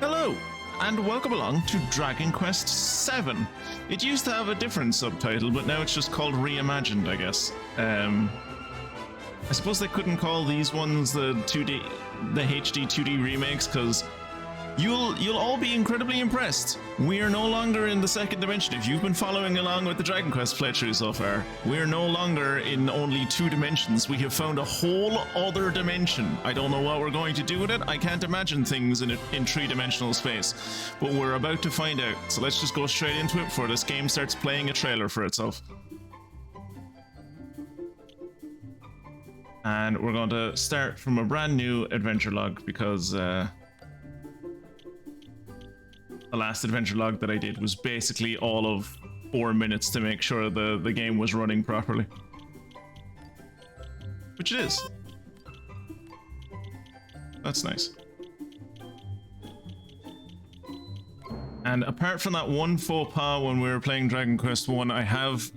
Hello, and welcome along to Dragon Quest VII. It used to have a different subtitle, but now it's just called Reimagined, I guess. I suppose they couldn't call these ones the HD 2D remakes, because you'll all be incredibly impressed. We are no longer in the second dimension. If you've been following along with the Dragon Quest playthrough so far, we're no longer in only 2 dimensions. We have found a whole other dimension. I don't know what we're going to do with it. I can't imagine things in 3-dimensional space, but we're about to find out. So let's just go straight into it before this game starts playing a trailer for itself. And we're going to start from a brand new adventure log because the last adventure log that I did was basically all of 4 minutes to make sure the game was running properly. Which it is. That's nice. And apart from that one faux pas when we were playing Dragon Quest 1, I have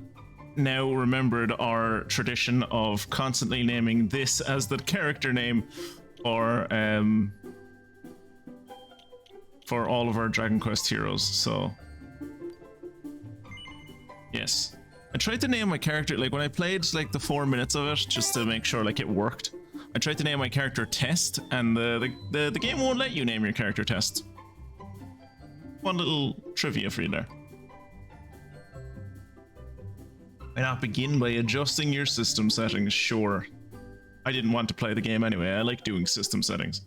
now remembered our tradition of constantly naming this as the character name for all of our Dragon Quest heroes, so yes. I tried to name my character, like when I played like the 4 minutes of it, just to make sure like it worked. I tried to name my character Test, and the game won't let you name your character Test. One little trivia for you there. Why not begin by adjusting your system settings? Sure. I didn't want to play the game anyway, I like doing system settings.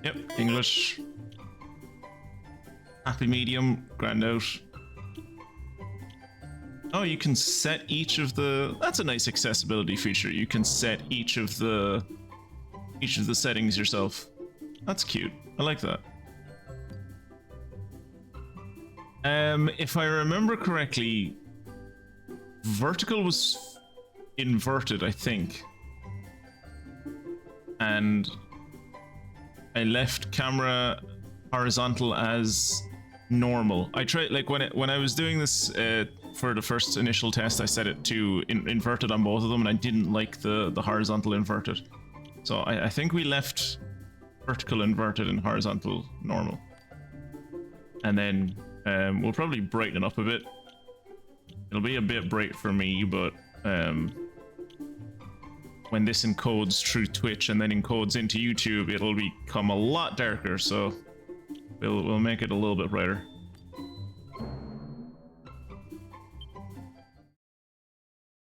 Yep, English. Happy medium, grand out. Oh, you can set each of the... That's a nice accessibility feature. You can set each of the settings yourself. That's cute. I like that. If I remember correctly, vertical was inverted, I think. And I left camera horizontal as normal. I tried, like when I was doing this for the first initial test, I set it to inverted on both of them, and I didn't like the horizontal inverted. So I think we left vertical inverted and horizontal normal. And then we'll probably brighten it up a bit. It'll be a bit bright for me, but when this encodes through Twitch and then encodes into YouTube, it'll become a lot darker, so we'll make it a little bit brighter.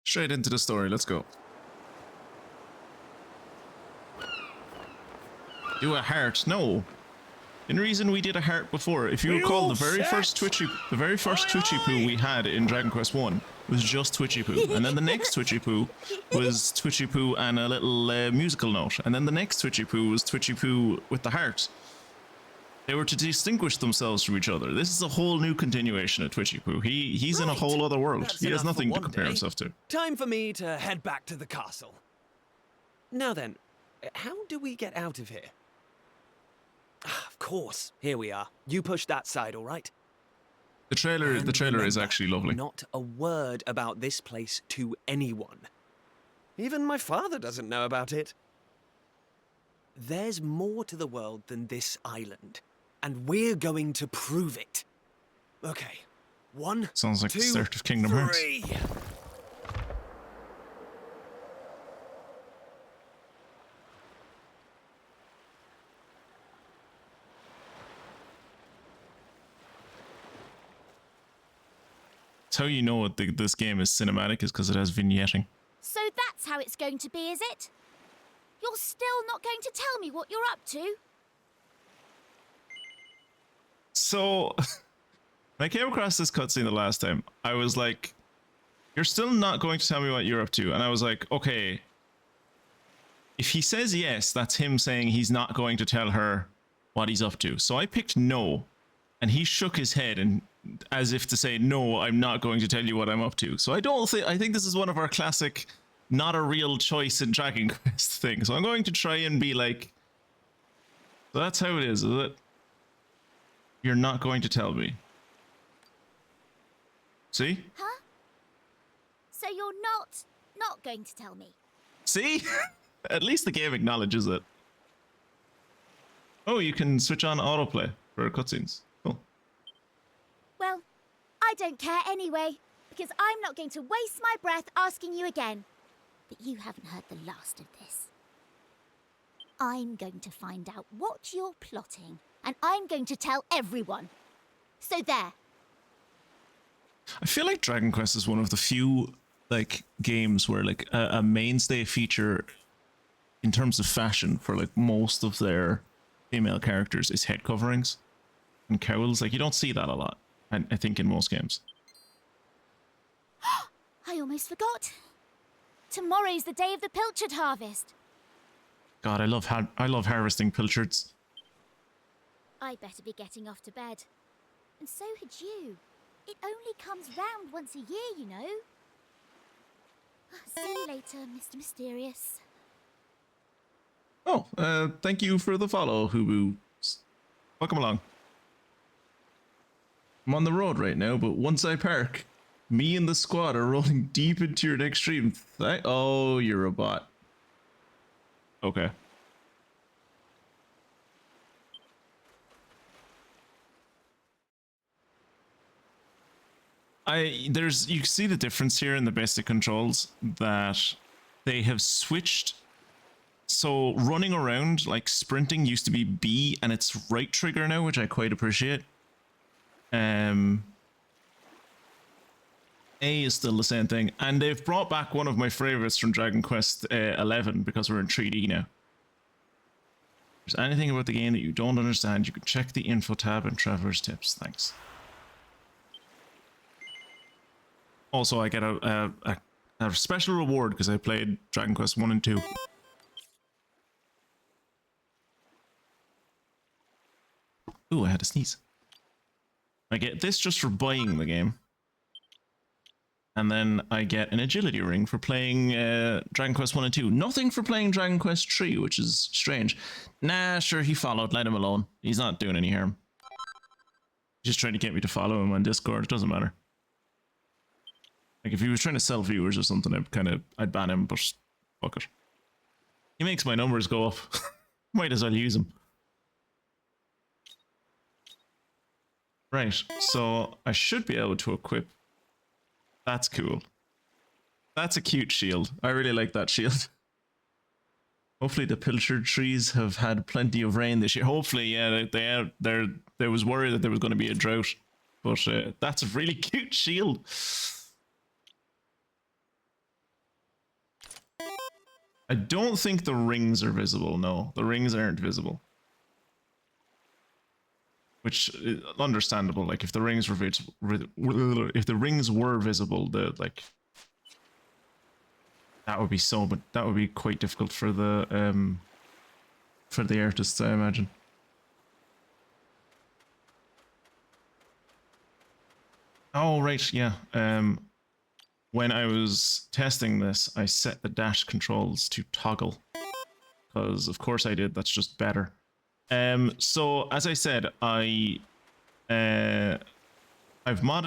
Straight into the story, let's go. Do a heart? No. The reason we did a heart before, if you recall, the very first Twitchy Poo we had in Dragon Quest 1 was just Twitchy Poo, and then the next Twitchy Poo was Twitchy Poo and a little musical note, and then the next Twitchy Poo was Twitchy Poo with the heart. They were to distinguish themselves from each other. This is a whole new continuation of Twitchy Poo. He's in a whole other world. He has nothing to compare himself to. Time for me to head back to the castle. Now then, how do we get out of here? Of course, here we are. You push that side, all right? The trailer is actually lovely. Not a word about this place to anyone. Even my father doesn't know about it. There's more to the world than this island, and we're going to prove it. Okay, 1, Sounds like 2, the start of Kingdom Hearts. 3. How you know this game is cinematic is because it has vignetting. So that's how it's going to be, is it? You're still not going to tell me what you're up to? So, when I came across this cutscene the last time, I was like, you're still not going to tell me what you're up to. And I was like, okay, if he says yes, that's him saying he's not going to tell her what he's up to. So I picked no, and he shook his head and as if to say, no, I'm not going to tell you what I'm up to. So I think this is one of our classic, not a real choice in Dragon Quest things. So I'm going to try and be like, so that's how it is it? You're not going to tell me. See? Huh? So you're not going to tell me? See? At least the game acknowledges it. Oh, you can switch on autoplay for cutscenes. Cool. Well, I don't care anyway, because I'm not going to waste my breath asking you again. But you haven't heard the last of this. I'm going to find out what you're plotting, and I'm going to tell everyone. So there. I feel like Dragon Quest is one of the few like games where like a mainstay feature in terms of fashion for like most of their female characters is head coverings and cowls. Like you don't see that a lot, I think, in most games. I almost forgot. Tomorrow's the day of the Pilchard harvest. God, I love harvesting pilchards. I'd better be getting off to bed. And so had you. It only comes round once a year, you know. See you later, Mr. Mysterious. Oh, thank you for the follow, Hubu. Welcome along. I'm on the road right now, but once I park, me and the squad are rolling deep into your next stream. Oh, you're a bot. Okay. You see the difference here in the basic controls that they have switched. So running around, like sprinting used to be B and it's right trigger now, which I quite appreciate. A is still the same thing, and they've brought back one of my favorites from Dragon Quest 11 because we're in 3D now. If there's anything about the game that you don't understand, you can check the info tab and Traveler's Tips. Thanks. Also, I get a special reward because I played Dragon Quest 1 and 2. Ooh, I had to sneeze. I get this just for buying the game. And then I get an agility ring for playing Dragon Quest 1 and 2. Nothing for playing Dragon Quest 3, which is strange. Nah, sure, he followed. Let him alone. He's not doing any harm. He's just trying to get me to follow him on Discord. It doesn't matter. Like, if he was trying to sell viewers or something, I'd ban him, but fuck it. He makes my numbers go up. Might as well use him. Right, so I should be able to equip. That's cool. That's a cute shield. I really like that shield. Hopefully the Pilchard trees have had plenty of rain this year. Hopefully, yeah, there was worry that there was going to be a drought. But that's a really cute shield. I don't think the rings are visible, no. The rings aren't visible. Which is understandable. Like if the rings were visible, like that would be but that would be quite difficult for the artists, I imagine. Oh right, yeah. When I was testing this, I set the dash controls to toggle because of course I did. That's just better. So as I said, I've modded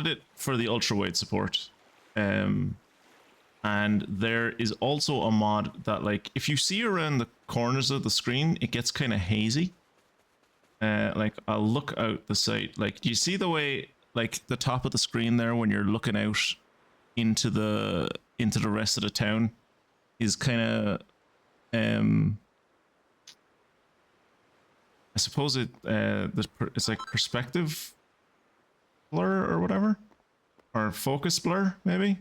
it for the ultra wide support, and there is also a mod that, like, if you see around the corners of the screen, it gets kind of hazy. Like I'll look out the side. Like, do you see the way, like, the top of the screen there when you're looking out into the rest of the town is kind of I suppose it's like perspective blur or whatever, or focus blur maybe.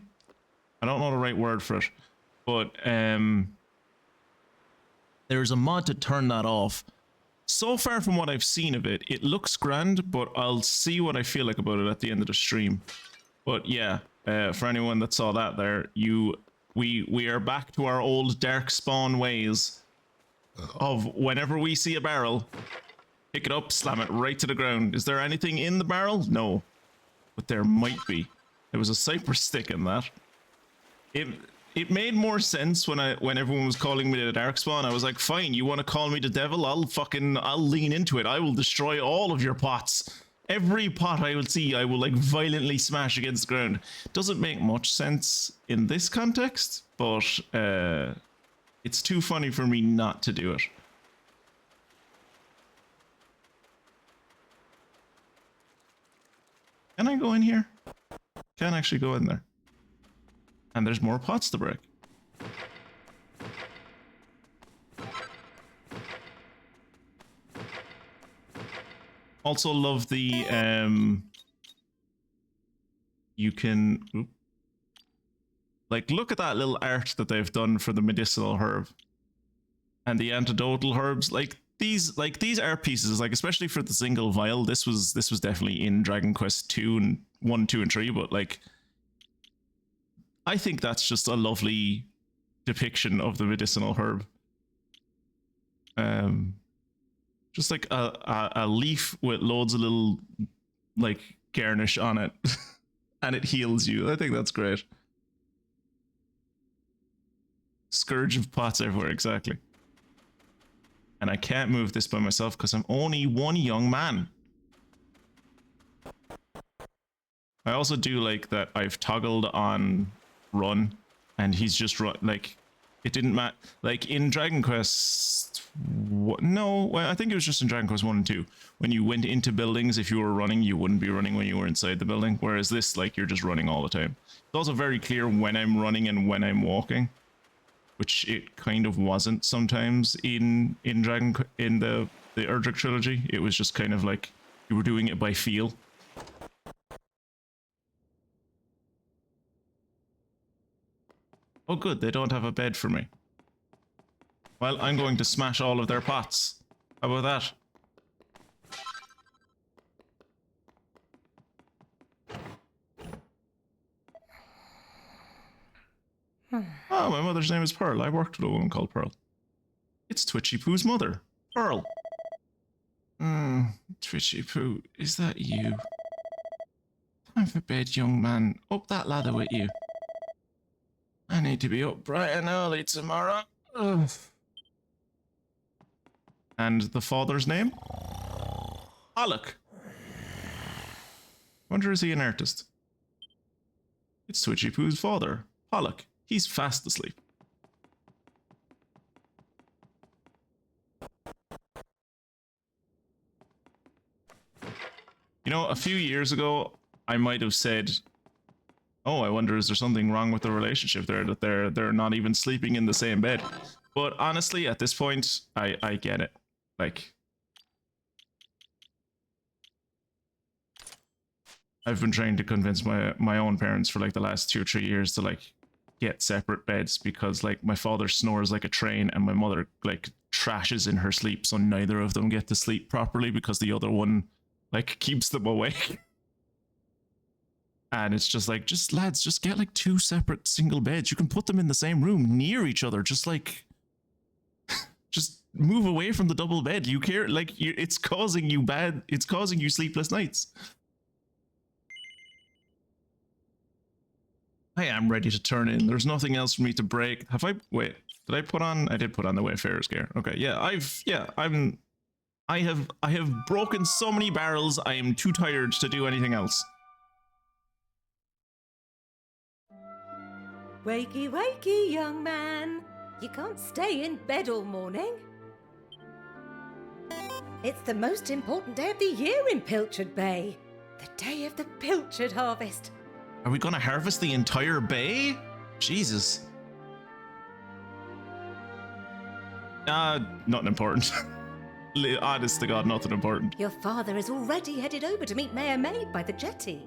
I don't know the right word for it, but there's a mod to turn that off. So far from what I've seen of it, it looks grand, but I'll see what I feel like about it at the end of the stream. But yeah, for anyone that saw that there, we are back to our old dark spawn ways of whenever we see a barrel, pick it up, slam it right to the ground. Is there anything in the barrel? No. But there might be. There was a cypress stick in that. It made more sense when everyone was calling me the Darkspawn. I was like, fine, you want to call me the devil? I'll lean into it. I will destroy all of your pots. Every pot I will see, I will like violently smash against the ground. Doesn't make much sense in this context, but it's too funny for me not to do it. Can I go in here? Can't actually go in there. And there's more pots to break. Also love the you can like look at that little art that they've done for the medicinal herb and the antidotal herbs. Like these art pieces, like especially for the single vial, this was definitely in Dragon Quest 2 and 1, 2, and 3, but like I think that's just a lovely depiction of the medicinal herb. Just like a leaf with loads of little like garnish on it and it heals you. I think that's great. Scourge of pots everywhere, exactly. And I can't move this by myself because I'm only one young man. I also do like that I've toggled on run and he's just run, like it didn't matter. Like in Dragon Quest, no, well, I think it was just in Dragon Quest 1 and 2. When you went into buildings, if you were running, you wouldn't be running when you were inside the building. Whereas this, like, you're just running all the time. It's also very clear when I'm running and when I'm walking, which it kind of wasn't sometimes in the Erdrick trilogy. It was just kind of like you were doing it by feel. Oh good, they don't have a bed for me. Well, I'm going to smash all of their pots. How about that? Oh, my mother's name is Pearl. I worked with a woman called Pearl. It's Twitchy Poo's mother, Pearl. Twitchy Poo, is that you? Time for bed, young man. Up that ladder with you. I need to be up bright and early tomorrow. Ugh. And the father's name? Alec. Wonder is he an artist? It's Twitchy Poo's father, Pollock. He's fast asleep. You know, a few years ago, I might have said, oh, I wonder, is there something wrong with the relationship there, that they're not even sleeping in the same bed? But honestly, at this point, I get it. Like, I've been trying to convince my own parents for like the last 2 or 3 years to like get separate beds, because like my father snores like a train and my mother like trashes in her sleep, so neither of them get to sleep properly because the other one like keeps them awake. And it's just like, just lads, just get like 2 separate single beds. You can put them in the same room near each other. Just like, just move away from the double bed. You care, like, it's causing you sleepless nights. I am ready to turn in. There's nothing else for me to break. Wait, did I put on? I did put on the Wayfarer's gear. Okay, yeah, I have broken so many barrels, I am too tired to do anything else. Wakey, wakey, young man. You can't stay in bed all morning. It's the most important day of the year in Pilchard Bay. The day of the Pilchard harvest. Are we gonna harvest the entire bay? Jesus. Nothing important. Honest to God, nothing important. Your father is already headed over to meet Mermaid by the jetty.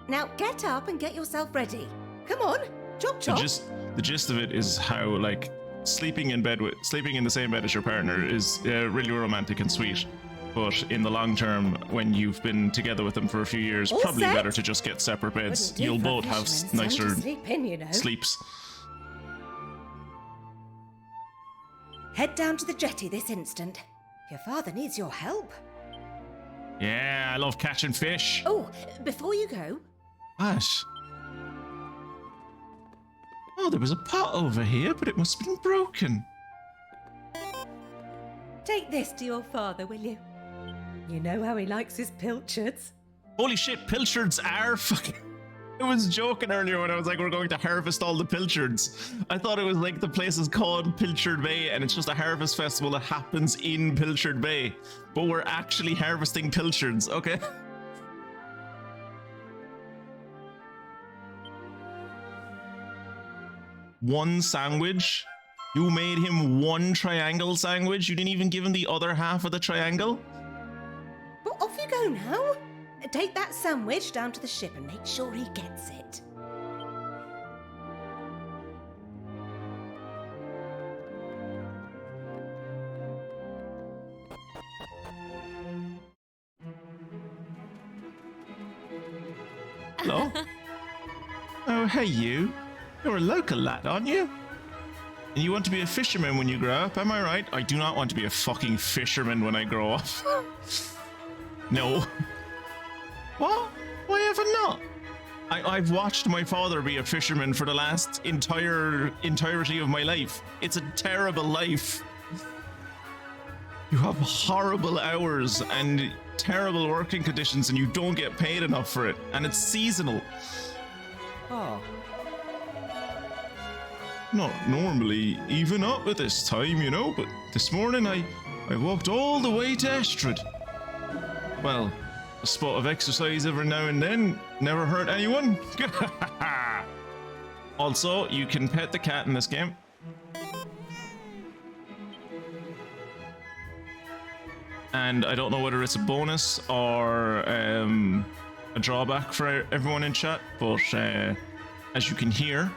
Now get up and get yourself ready. Come on, chop chop. The gist of it is how like sleeping in the same bed as your partner is really romantic and sweet, but in the long term, when you've been together with them for a few years, All probably set? better to just get separate beds. Wouldn't do You'll for a both have fisherman's son nicer to sleep in, you know. sleeps. Head down to the jetty this instant. Your father needs your help. Yeah, I love catching fish. Oh, before you go, What? Oh, there was a pot over here, but it must have been broken. take this to your father, will you? You know how he likes his pilchards. Holy shit, pilchards are fucking... I was joking earlier when I was like, we're going to harvest all the pilchards. I thought it was like the place is called Pilchard Bay and it's just a harvest festival that happens in Pilchard Bay. But we're actually harvesting pilchards, okay? one sandwich. You made him one triangle sandwich. You didn't even give him the other half of the triangle. Well, off you go now. Take that sandwich down to the ship and make sure he gets it. Hello? Oh, hey you. You're a local lad, aren't you? And you want to be a fisherman when you grow up, am I right? I do not want to be a fucking fisherman when I grow up. No. What? Why ever not? I've watched my father be a fisherman for the last entirety of my life. It's a terrible life. You have horrible hours and terrible working conditions and you don't get paid enough for it. And it's seasonal. Oh. Not normally even up at this time, you know, but this morning I walked all the way to Estard. Well, a spot of exercise every now and then never hurt anyone. Also, you can pet the cat in this game. And I don't know whether it's a bonus or a drawback for everyone in chat, but as you can hear,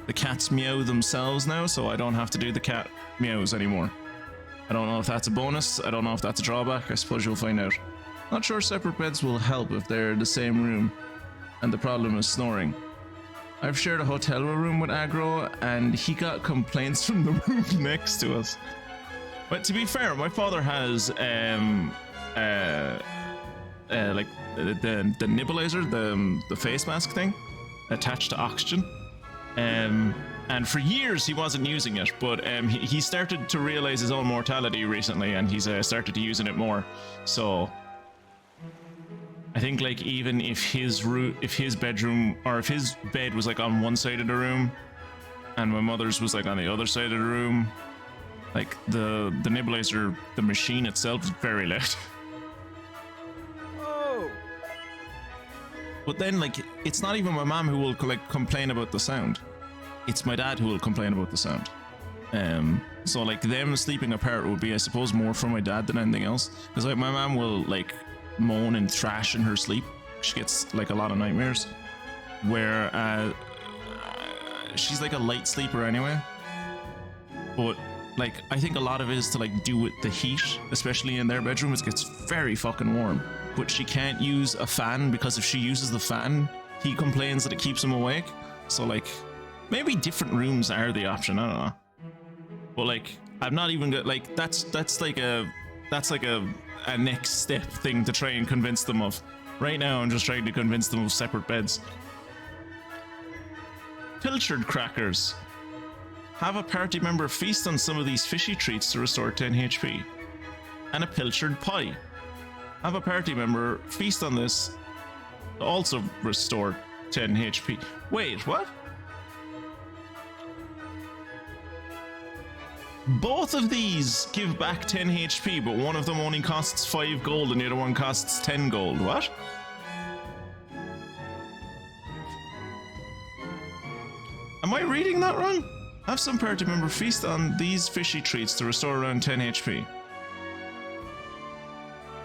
the cats meow themselves now, so I don't have to do the cat meows anymore. I don't know if that's a bonus, I don't know if that's a drawback, I suppose you'll find out. Not sure separate beds will help if they're in the same room, and the problem is snoring. I've shared a hotel room with Agro, and he got complaints from the room next to us. But to be fair, my father has like the nebulizer, the face mask thing, attached to oxygen. And for years he wasn't using it, but he started to realize his own mortality recently, and he's started to using it more. So I think like even if his bedroom or if his bed was like on one side of the room, and my mother's was like on the other side of the room, like the nebulizer, the machine itself is very loud. Oh. But then like it's not even my mom who will like complain about the sound. It's my dad who will complain about the sound. So like them sleeping apart would be, I suppose, more for my dad than anything else. Because like my mom will like moan and thrash in her sleep. She gets like a lot of nightmares. Where she's like a light sleeper anyway. But like I think a lot of it is to like do with the heat, especially in their bedroom. It gets very fucking warm. But she can't use a fan because if she uses the fan, he complains that it keeps him awake. So like maybe different rooms are the option. I don't know. But like I'm not even good. Like that's like a next step thing to try and convince them of. Right now I'm just trying to convince them of separate beds. Pilchard crackers. Have a party member feast on some of these fishy treats to restore 10 HP. And a pilchard pie. Have a party member feast on this to also restore 10 HP. Wait, what? Both of these give back 10 HP, but one of them only costs 5 gold and the other one costs 10 gold. What? Am I reading that wrong? Have some party member feast on these fishy treats to restore around 10 HP.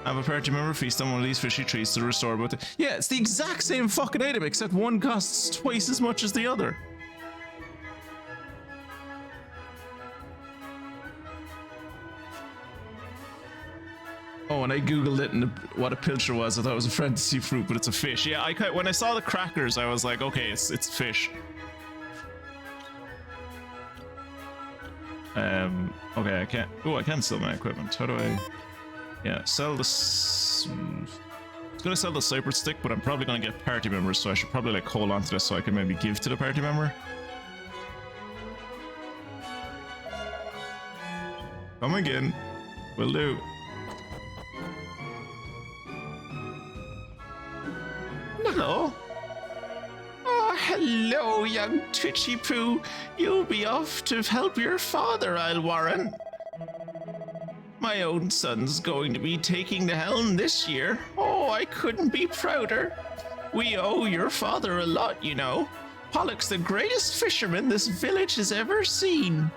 Have a party member feast on one of these fishy treats to restore about yeah, it's the exact same fucking item, except one costs twice as much as the other. Oh, and I googled it, and what a pilcher was, I thought it was a fantasy fruit, but it's a fish. Yeah, when I saw the crackers, I was like, okay, it's fish. Okay, I can't. Oh, I can sell my equipment. How do I? Yeah, sell this. I was gonna sell the cypress stick, but I'm probably gonna get party members, so I should probably like hold on to this so I can maybe give to the party member. Come again. Will do. Hello. Oh, hello, young Twitchy Poo. You'll be off to help your father, I'll warrant. My own son's going to be taking the helm this year. Oh, I couldn't be prouder. We owe your father a lot, you know. Pollock's the greatest fisherman this village has ever seen.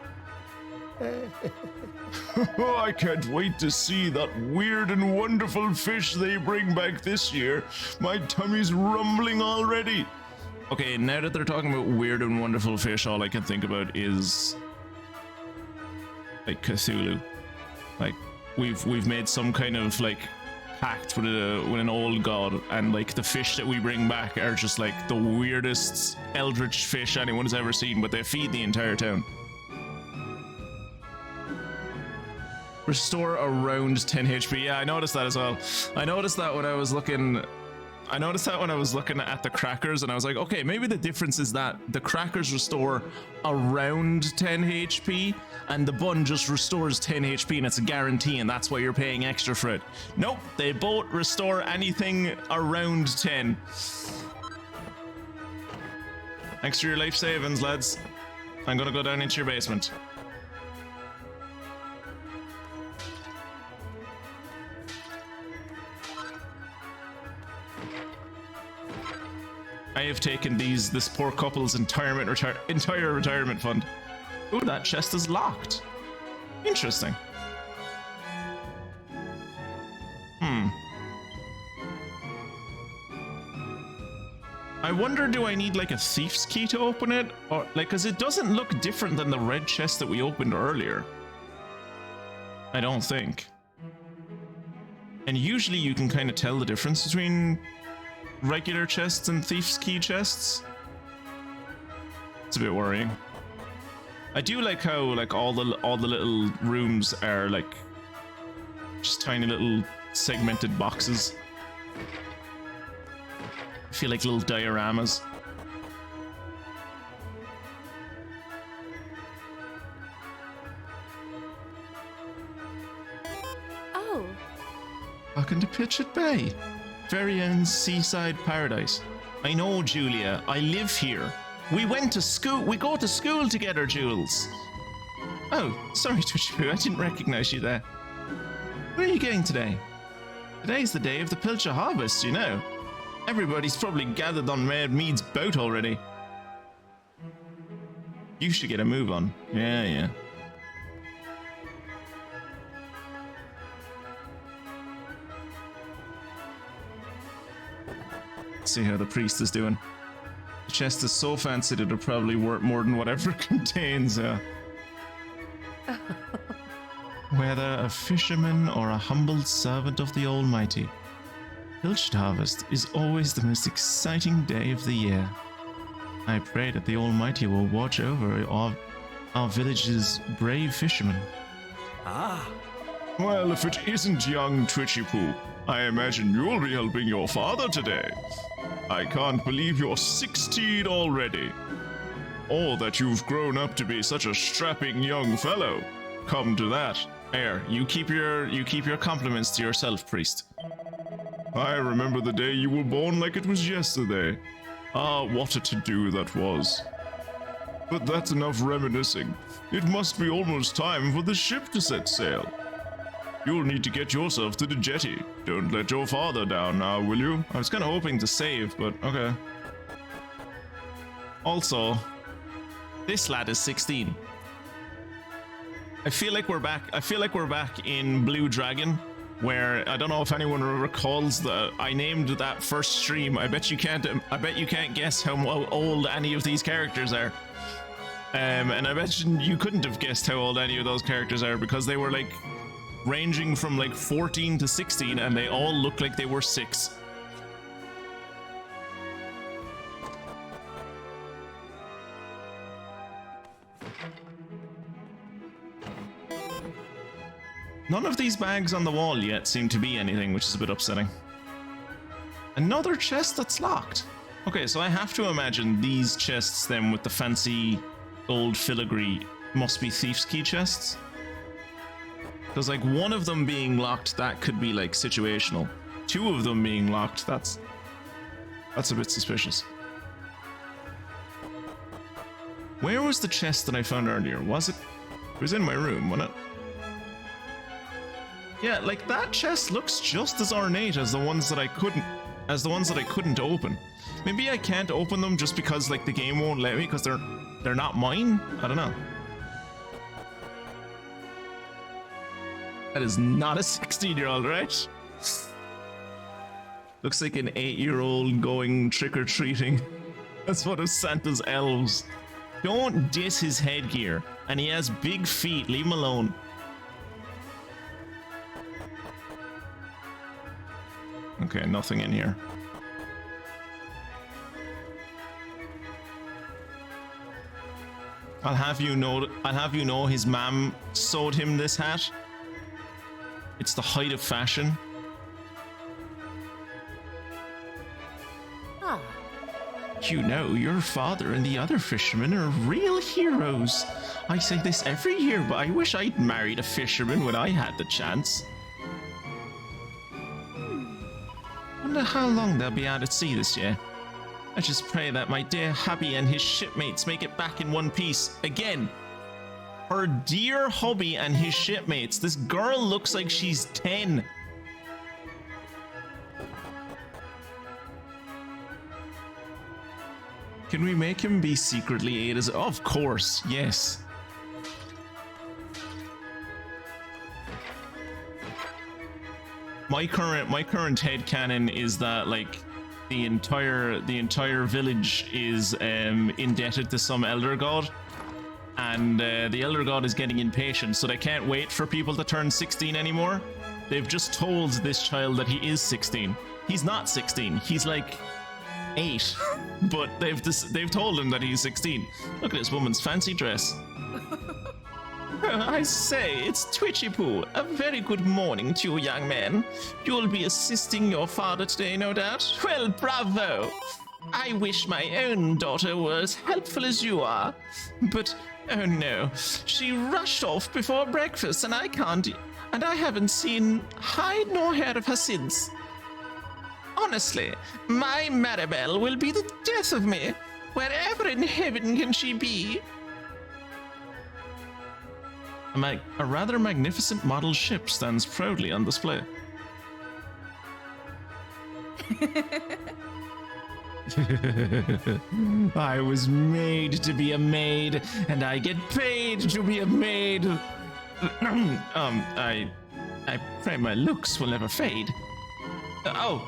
I can't wait to see that weird and wonderful fish they bring back this year. My tummy's rumbling already. Okay, now that they're talking about weird and wonderful fish, all I can think about is like Cthulhu. Like we've made some kind of like pact with an old god, and like the fish that we bring back are just like the weirdest eldritch fish anyone's ever seen, but they feed the entire town. Restore around 10 HP. Yeah, I noticed that as well. I noticed that when I was looking at the crackers, and I was like, okay, maybe the difference is that the crackers restore around 10 HP and the bun just restores 10 HP and it's a guarantee, and that's why you're paying extra for it. Nope, they both restore anything around 10. Thanks for your life savings, lads. I'm gonna go down into your basement. I have taken this poor couple's entire retirement fund. Ooh, that chest is locked. Interesting. I wonder, do I need like a thief's key to open it? Or like, cause it doesn't look different than the red chest that we opened earlier. I don't think. And usually you can kind of tell the difference between regular chests and thief's key chests. It's a bit worrying. I do like how like all the little rooms are like just tiny little segmented boxes. I feel like little dioramas. Oh. Welcome to Pilchard Bay. Very own seaside paradise. I know, Julia. I live here. We went to school. We go to school together, Jules. Oh, sorry, Twitchy-Poo. I didn't recognize you there. Where are you going today? Today's the day of the Pilchard harvest, you know. Everybody's probably gathered on Mermaid's boat already. You should get a move on. Yeah. See how the priest is doing. The chest is so fancy that it'll probably worth more than whatever it contains. Whether a fisherman or a humble servant of the Almighty, Pilchard harvest is always the most exciting day of the year. I pray that the Almighty will watch over our village's brave fishermen. Ah. Well, if it isn't young Twitchy-Poo, I imagine you'll be helping your father today. I can't believe you're 16 already. Or that you've grown up to be such a strapping young fellow. Come to that. Here, you keep your compliments to yourself, priest. I remember the day you were born like it was yesterday. Ah, what a to-do that was. But that's enough reminiscing. It must be almost time for the ship to set sail. You'll need to get yourself to the jetty. Don't let your father down now, will you? I was kind of hoping to save, but okay. Also, this lad is 16. I feel like we're back in Blue Dragon, where I don't know if anyone recalls that I named that first stream. I bet you can't guess how old any of these characters are. And I bet you couldn't have guessed how old any of those characters are, because they were like ranging from like 14 to 16, and they all look like they were 6. None of these bags on the wall yet seem to be anything, which is a bit upsetting. Another chest that's locked. Okay, so I have to imagine these chests then with the fancy gold filigree must be Thief's Key chests. Because like one of them being locked, that could be like situational. 2 of them being locked, that's a bit suspicious. Where was the chest that I found earlier? Was it? It was in my room, wasn't it? Yeah, like that chest looks just as ornate as the ones that I couldn't open. Maybe I can't open them just because like the game won't let me because they're not mine. I don't know. That is not a 16-year-old, right? Looks like an 8-year-old going trick-or-treating. That's one of Santa's elves. Don't diss his headgear. And he has big feet. Leave him alone. Okay, nothing in here. I'll have you know his mom sewed him this hat. It's the height of fashion. Ah. You know, your father and the other fishermen are real heroes. I say this every year, but I wish I'd married a fisherman when I had the chance. Wonder how long they'll be out at sea this year. I just pray that my dear hubby and his shipmates make it back in one piece. Again, her dear hubby and his shipmates. This girl looks like she's 10. Can we make him be secretly 8 as of course, yes. My current headcanon is that like the entire village is indebted to some elder god, and the elder god is getting impatient, so they can't wait for people to turn 16 anymore. They've just told this child that he is 16. He's not 16. He's like 8, but they've told him that he's 16. Look at this woman's fancy dress. I say, it's Twitchy Poo. A very good morning to you, young man. You'll be assisting your father today, no doubt? Well, bravo! I wish my own daughter were as helpful as you are. But, oh no, she rushed off before breakfast and I haven't seen hide nor hair of her since. Honestly, my Maribel will be the death of me. Wherever in heaven can she be? A rather magnificent model ship stands proudly on display. I was made to be a maid, and I get paid to be a maid. I pray my looks will never fade. What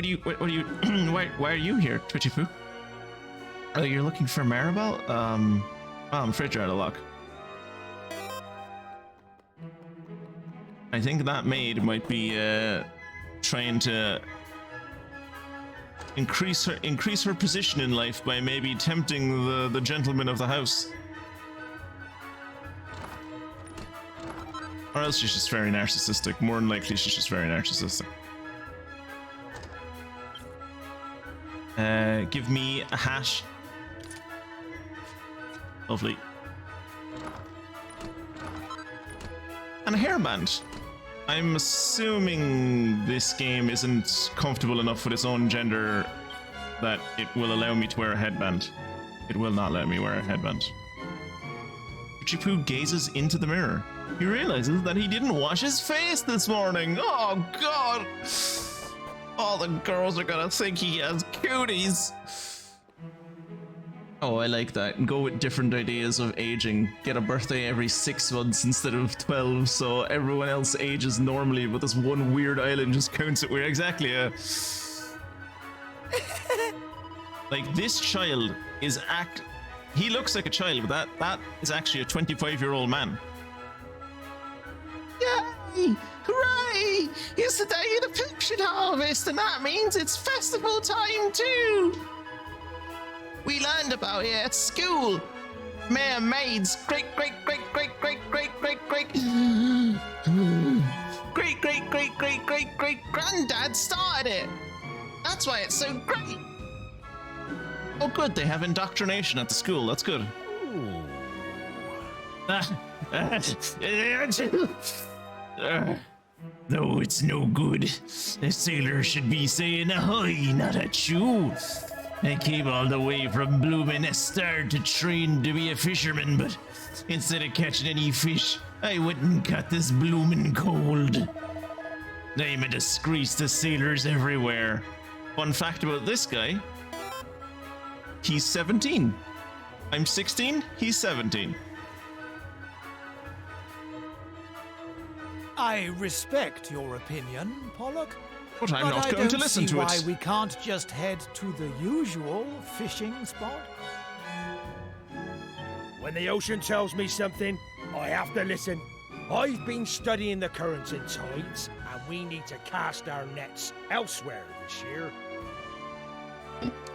do you? Why are you here, Twitchy Poo? Oh, you're looking for Maribel? I'm afraid you're out of luck. I think that maid might be trying to increase her position in life by maybe tempting the gentleman of the house. Or else she's just very narcissistic. More than likely she's just very narcissistic. Give me a hat. Lovely. And a hairband. I'm assuming this game isn't comfortable enough with its own gender that it will allow me to wear a headband. It will not let me wear a headband. Chipu gazes into the mirror. He realizes that he didn't wash his face this morning. Oh god! All the girls are gonna think he has cuties. Oh, I like that. Go with different ideas of aging. Get a birthday every 6 months instead of 12, so everyone else ages normally, but this one weird island just counts it weird. Exactly, yeah. Like, this child is he looks like a child, but that is actually a 25-year-old man. Yay! Hooray! It's the day of the Pilchard harvest, and that means it's festival time too! We learned about it at school. Mermaids, great granddad started it. That's why it's so great. Oh good, they have indoctrination at the school, that's good. No, it's no good. A sailor should be saying ahoy, not achoo. I came all the way from bloomin' Estard to train to be a fisherman, but instead of catching any fish, I went and caught this bloomin' cold. I'm a disgrace to sailors everywhere. Fun fact about this guy, he's 17. I'm 16, he's 17. I respect your opinion, Pollock. But I'm not going to listen to I don't see it. why we can't just head to the usual fishing spot. When the ocean tells me something, I have to listen. I've been studying the currents and tides, and we need to cast our nets elsewhere this year.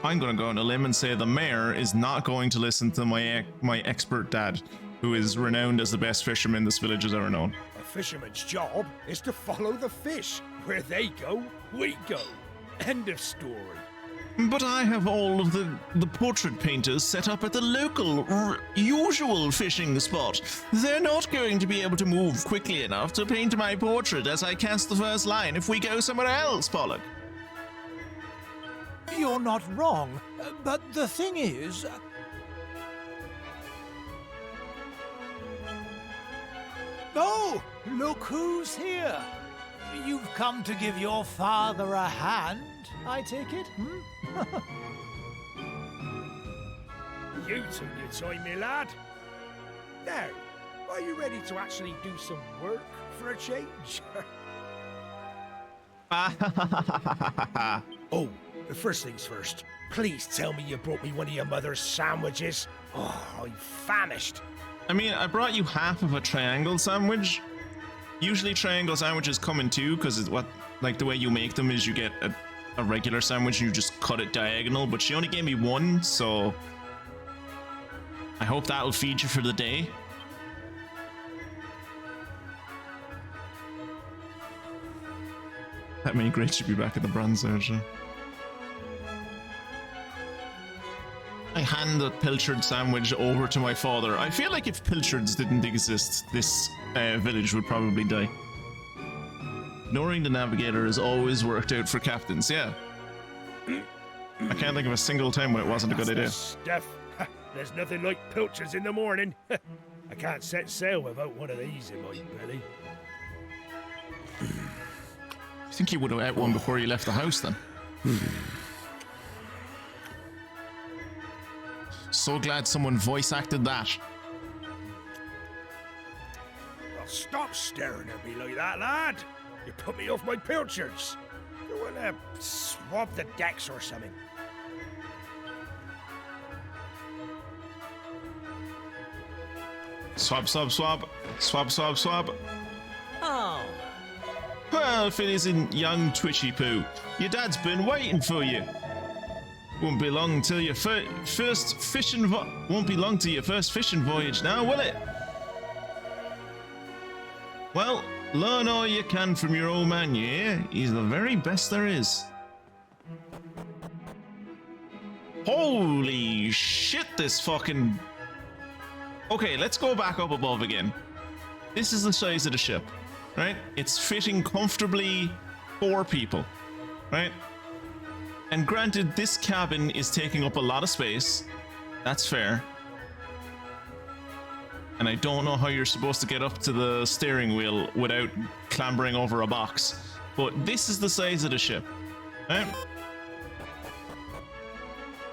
I'm going to go on a limb and say the mayor is not going to listen to my expert dad, who is renowned as the best fisherman this village has ever known. A fisherman's job is to follow the fish. Where they go, we go. End of story. But I have all of the portrait painters set up at the local, usual fishing spot. They're not going to be able to move quickly enough to paint my portrait as I cast the first line if we go somewhere else, Pollock. You're not wrong, but the thing is... Oh, look who's here. You've come to give your father a hand, I take it? You took your time, my lad. Now, are you ready to actually do some work for a change? Oh, first things first. Please tell me you brought me one of your mother's sandwiches. Oh, I'm famished. I mean, I brought you half of a triangle sandwich. Usually triangle sandwiches come in two, because it's the way you make them is you get a regular sandwich and you just cut it diagonal, but she only gave me one, so I hope that'll feed you for the day. That many great should be back at the Bronze Age. I hand the Pilchard sandwich over to my father. I feel like if Pilchards didn't exist, this village would probably die. Ignoring the navigator has always worked out for captains, yeah. I can't think of a single time when it wasn't a good idea. Stuff. There's nothing like pilchards in the morning. I can't set sail without one of these in my belly. I think you would have ate one before you left the house then. So glad someone voice acted that. Well, stop staring at me like that, lad. You put me off my pilchards. You wanna swab the decks or something? Swab, swab, swab. Swab, swab, swab. Oh, Well, if it isn't young Twitchy Poo, your dad's been waiting for you. Won't be long till your first fishing won't be long till your first fishing voyage now, will it? Well, learn all you can from your old man, you hear? He's the very best there is. Holy shit, this fucking... Okay, let's go back up above again. This is the size of the ship, right? It's fitting comfortably 4 people, right? And granted, this cabin is taking up a lot of space. That's fair. And I don't know how you're supposed to get up to the steering wheel without clambering over a box. But this is the size of the ship, right?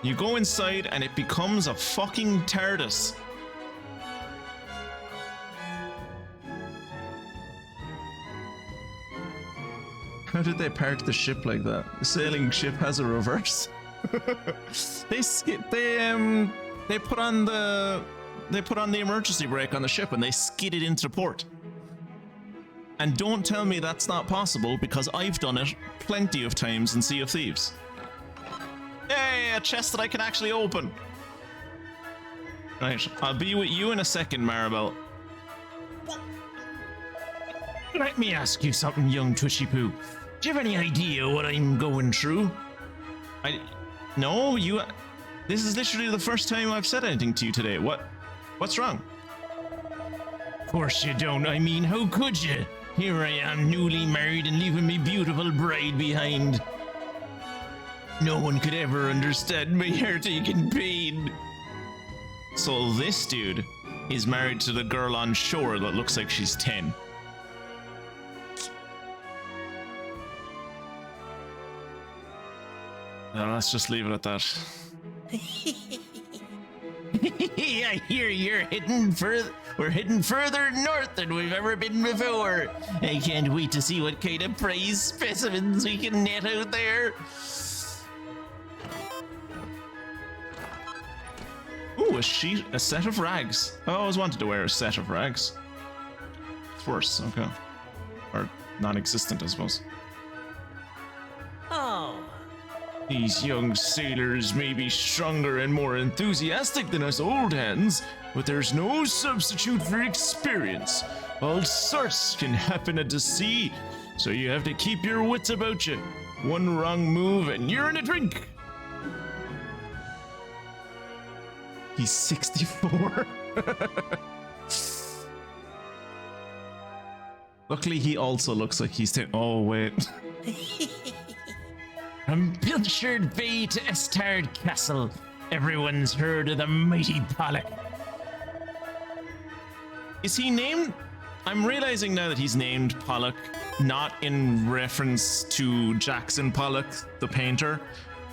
You go inside and it becomes a fucking TARDIS. How did they park the ship like that? The sailing ship has a reverse. They put on the emergency brake on the ship and they skidded into port. And don't tell me that's not possible, because I've done it plenty of times in Sea of Thieves. Hey, a chest that I can actually open. Right, I'll be with you in a second, Maribel. Let me ask you something, young Twitchy Poo. Do you have any idea what I'm going through? No, you... This is literally the first time I've said anything to you today. What's wrong? Of course you don't. I mean, how could you? Here I am, newly married and leaving me beautiful bride behind. No one could ever understand my heart-aching pain. So this dude is married to the girl on shore that looks like she's 10. Let's just leave it at that. I hear you're heading further. We're heading further north than we've ever been before. I can't wait to see what kind of prize specimens we can net out there. Ooh, a set of rags. I always wanted to wear a set of rags. It's worse, okay. Or non-existent, I suppose. Oh. These young sailors may be stronger and more enthusiastic than us old hands, but there's no substitute for experience. All sorts can happen at the sea, so you have to keep your wits about you. One wrong move and you're in a drink. He's 64. Luckily, he also looks like he's oh, wait. From Pilchard Bay to Estard Castle, everyone's heard of the mighty Pollock. Is he named? I'm realizing now that he's named Pollock, not in reference to Jackson Pollock, the painter,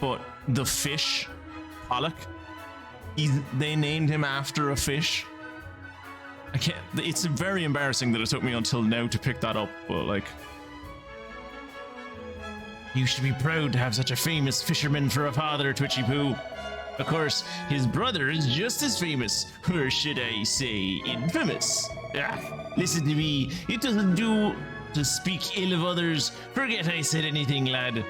but the fish, Pollock. They named him after a fish. I can't. It's very embarrassing that it took me until now to pick that up, but like. You should be proud to have such a famous fisherman for a father, Twitchy Poo. Of course, his brother is just as famous, or should I say, infamous. Listen to me, it doesn't do to speak ill of others. Forget I said anything, lad.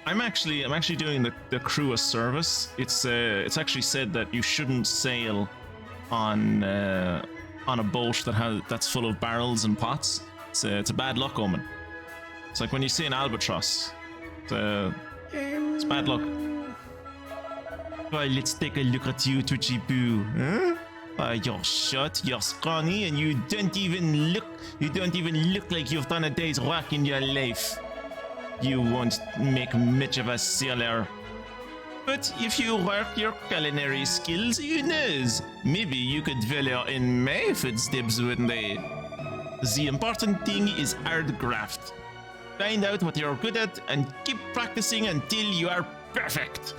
I'm actually doing the crew a service. It's actually said that you shouldn't sail on a boat that's full of barrels and pots. It's a bad luck omen. It's like when you see an albatross. It's bad luck. Well, let's take a look at you, Twitchy Poo. Huh? You're short, you're scrawny, and you don't even look like you've done a day's work in your life. You won't make much of a sailor. But if you work your culinary skills, who knows? Maybe you could follow in my footsteps one day. The important thing is hard graft. Find out what you're good at and keep practicing until you are perfect.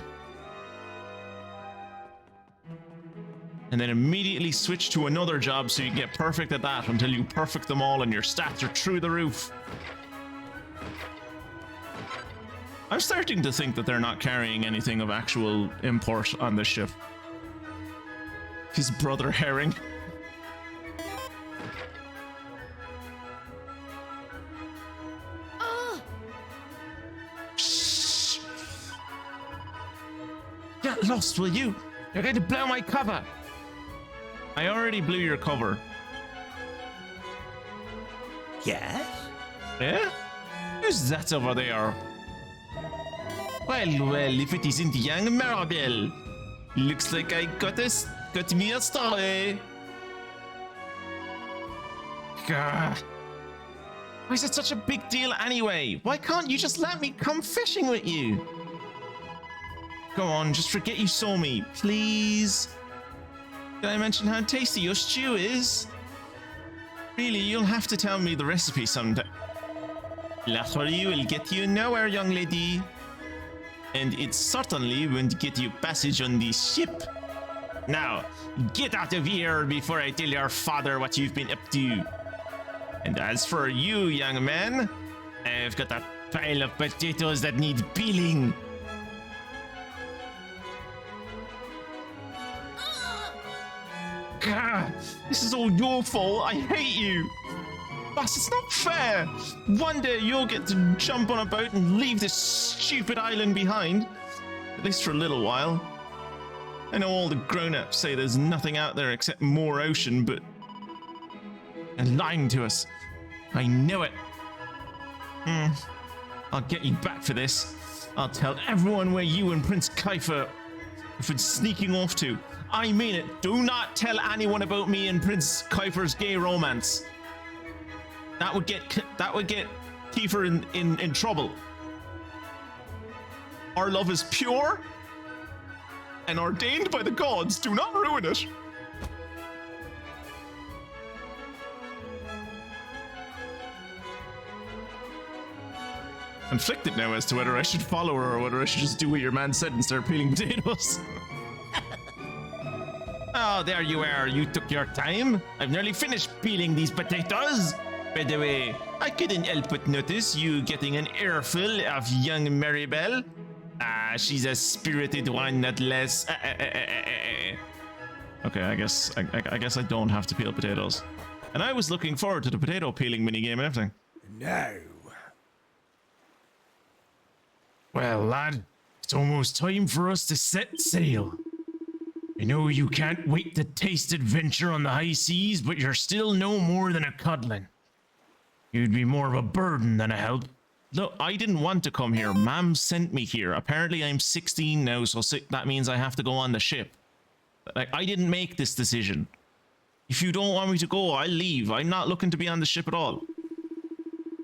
And then immediately switch to another job so you get perfect at that until you perfect them all and your stats are through the roof. I'm starting to think that they're not carrying anything of actual import on this ship. His brother Herring. Shh! Get lost, will you? You're going to blow my cover. I already blew your cover. Yes? Yeah? Who's that over there? Well, if it isn't young Maribel. Looks like I got me a story. Gah. Why is it such a big deal anyway? Why can't you just let me come fishing with you? Go on, just forget you saw me, please. Did I mention how tasty your stew is? Really, you'll have to tell me the recipe someday. Flattery will get you nowhere, young lady. And it certainly won't get you passage on this ship. Now, get out of here before I tell your father what you've been up to. And as for you, young man, I've got a pile of potatoes that need peeling. Gah, this is all your fault. I hate you. Boss, it's not fair. One day you'll get to jump on a boat and leave this stupid island behind. At least for a little while. I know all the grown-ups say there's nothing out there except more ocean, but they're lying to us. I know it. I'll get you back for this. I'll tell everyone where you and Prince Kiefer have been sneaking off to. I mean it. Do not tell anyone about me and Prince Kiefer's gay romance. That would get Kiefer in trouble. Our love is pure and ordained by the gods. Do not ruin it. conflicted now as to whether I should follow her or whether I should just do what your man said and start peeling potatoes. Oh, there you are. You took your time. I've nearly finished peeling these potatoes. By the way, I couldn't help but notice you getting an earful of young Maribel. She's a spirited one, not less. Okay, I guess I don't have to peel potatoes. And I was looking forward to the potato peeling minigame and everything. No. Well, lad, it's almost time for us to set sail. I know you can't wait to taste adventure on the high seas, but you're still no more than a codlin. You'd be more of a burden than a help. Look, I didn't want to come here. Mom sent me here. Apparently I'm 16 now, so that means I have to go on the ship. Like, I didn't make this decision. If you don't want me to go, I'll leave. I'm not looking to be on the ship at all.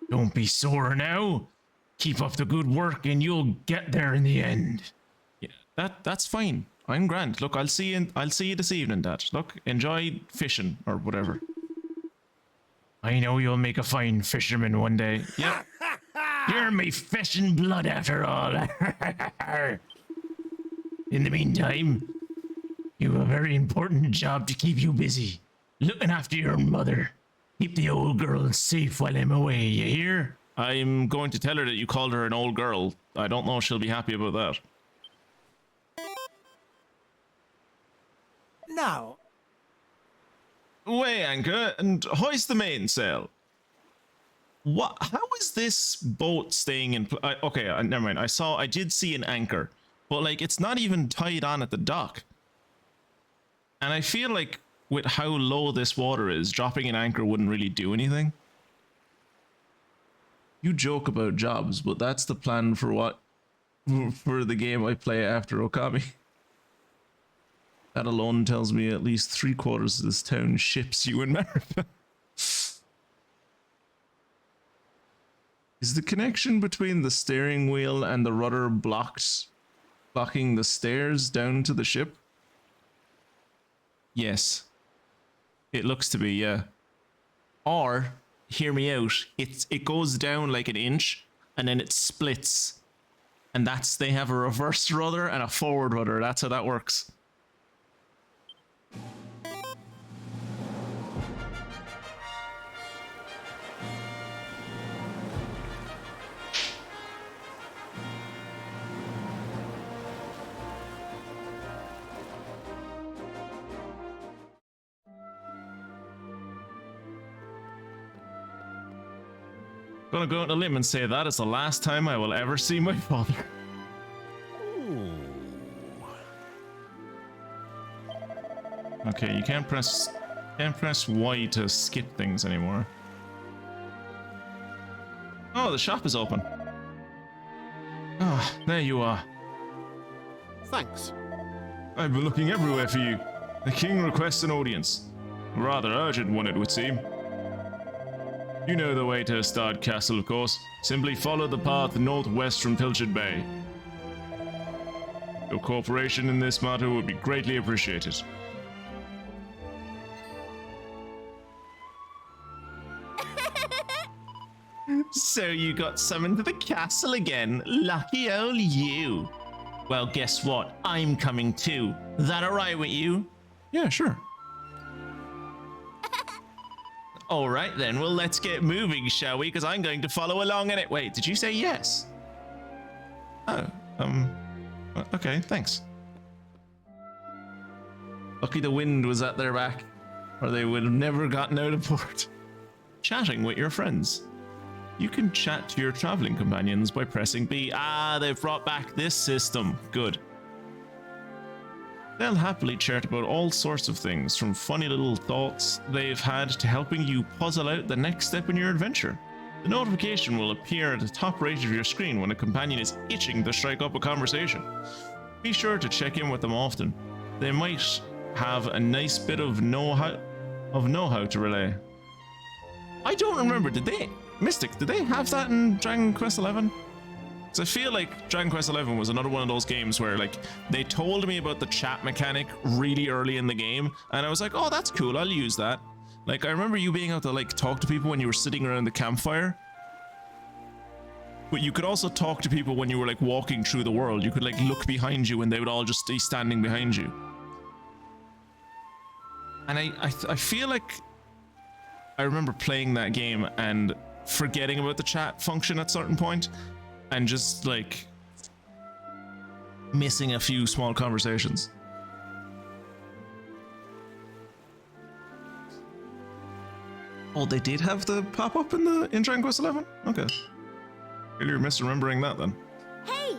Don't be sore now. Keep up the good work and you'll get there in the end. Yeah, that's fine. I'm grand. Look, I'll see you this evening, Dad. Look, enjoy fishing or whatever. I know you'll make a fine fisherman one day. Yeah. You're me fishing blood after all. In the meantime, you have a very important job to keep you busy. Looking after your mother. Keep the old girl safe while I'm away, you hear? I'm going to tell her that you called her an old girl. I don't know if she'll be happy about that. Now, Weigh anchor and hoist the mainsail. What? How is this boat staying in? Okay, never mind. I did see an anchor, but like it's not even tied on at the dock. And I feel like with how low this water is, dropping an anchor wouldn't really do anything. You joke about jobs, but that's the plan for the game I play after Okami. That alone tells me at least 3/4 of this town ships you and Maribel. Is the connection between the steering wheel and the rudder blocking the stairs down to the ship? Yes. It looks to be, yeah. Or, hear me out, it goes down like an inch and then it splits. And they have a reverse rudder and a forward rudder. That's how that works. Gonna go out on a limb and say that is the last time I will ever see my father. Okay, you can't press Y to skip things anymore. Oh, the shop is open. Ah, there you are. Thanks. I've been looking everywhere for you. The king requests an audience. A rather urgent one, it would seem. You know the way to Estard Castle, of course. Simply follow the path northwest from Pilchard Bay. Your cooperation in this matter would be greatly appreciated. So you got summoned to the castle again. Lucky old you. Well, guess what? I'm coming too. That alright with you? Yeah, sure. Alright then, well let's get moving, shall we? Because I'm going to follow along in it. Wait, did you say yes? Oh, okay, thanks. Lucky the wind was at their back, or they would have never gotten out of port. Chatting with your friends. You can chat to your traveling companions by pressing B. Ah, they've brought back this system. Good. They'll happily chat about all sorts of things, from funny little thoughts they've had to helping you puzzle out the next step in your adventure. The notification will appear at the top right of your screen when a companion is itching to strike up a conversation. Be sure to check in with them often. They might have a nice bit of know-how to relay. I don't remember, Mystic, did they have that in Dragon Quest XI? Because I feel like Dragon Quest XI was another one of those games where, like, they told me about the chat mechanic really early in the game, and I was like, oh, that's cool, I'll use that. Like, I remember you being able to, like, talk to people when you were sitting around the campfire. But you could also talk to people when you were like walking through the world. You could like look behind you and they would all just be standing behind you. And I feel like I remember playing that game and forgetting about the chat function at a certain point and just like missing a few small conversations. Oh, they did have the pop-up in Dragon Quest XI? Okay. Maybe you're misremembering that then. Hey!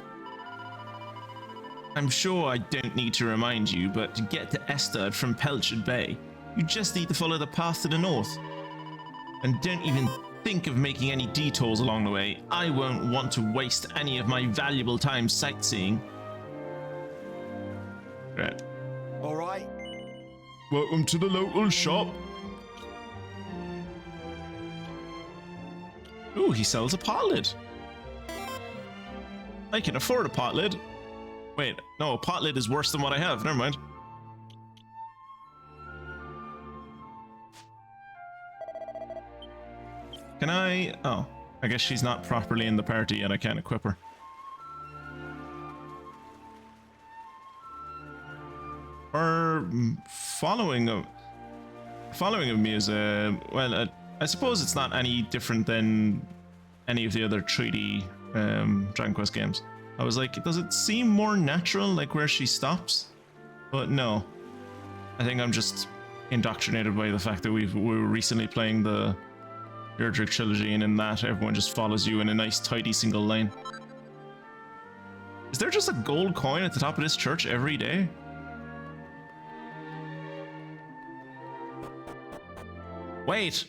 I'm sure I don't need to remind you, but to get to Estard from Pilchard Bay, you just need to follow the path to the north. And don't even think of making any detours along the way. I won't want to waste any of my valuable time sightseeing. Right. All right. Welcome to the local shop. Ooh, he sells a pot lid. I can afford a pot lid. Wait, no, a pot lid is worse than what I have. Never mind. Can I... Oh, I guess she's not properly in the party yet. I can't equip her. Her following of me is well, I suppose it's not any different than any of the other 3D Dragon Quest games. I was like, does it seem more natural, like where she stops? But no, I think I'm just indoctrinated by the fact that we were recently playing the Erdrick trilogy, and in that everyone just follows you in a nice tidy single line. Is there just a gold coin at the top of this church every day? Wait!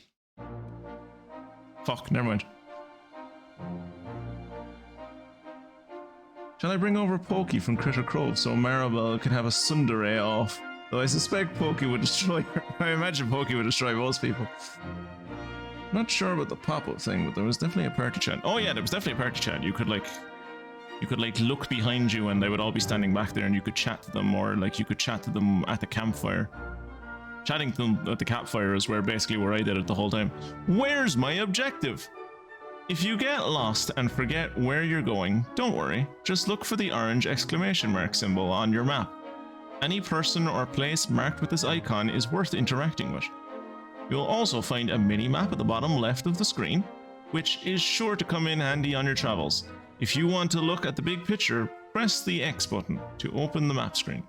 Fuck, never mind. Shall I bring over Pokey from Critter Cove so Maribel can have a tsundere off? Though I suspect Pokey would destroy her. I imagine Pokey would destroy most people. Not sure about the pop-up thing, but there was definitely a party chat. Oh yeah, there was definitely a party chat. You could like look behind you and they would all be standing back there and you could chat to them, or like you could chat to them at the campfire. Chatting to them at the campfire is where I did it the whole time. Where's my objective? If you get lost and forget where you're going, don't worry. Just look for the orange exclamation mark symbol on your map. Any person or place marked with this icon is worth interacting with. You'll also find a mini-map at the bottom left of the screen, which is sure to come in handy on your travels. If you want to look at the big picture, press the X button to open the map screen.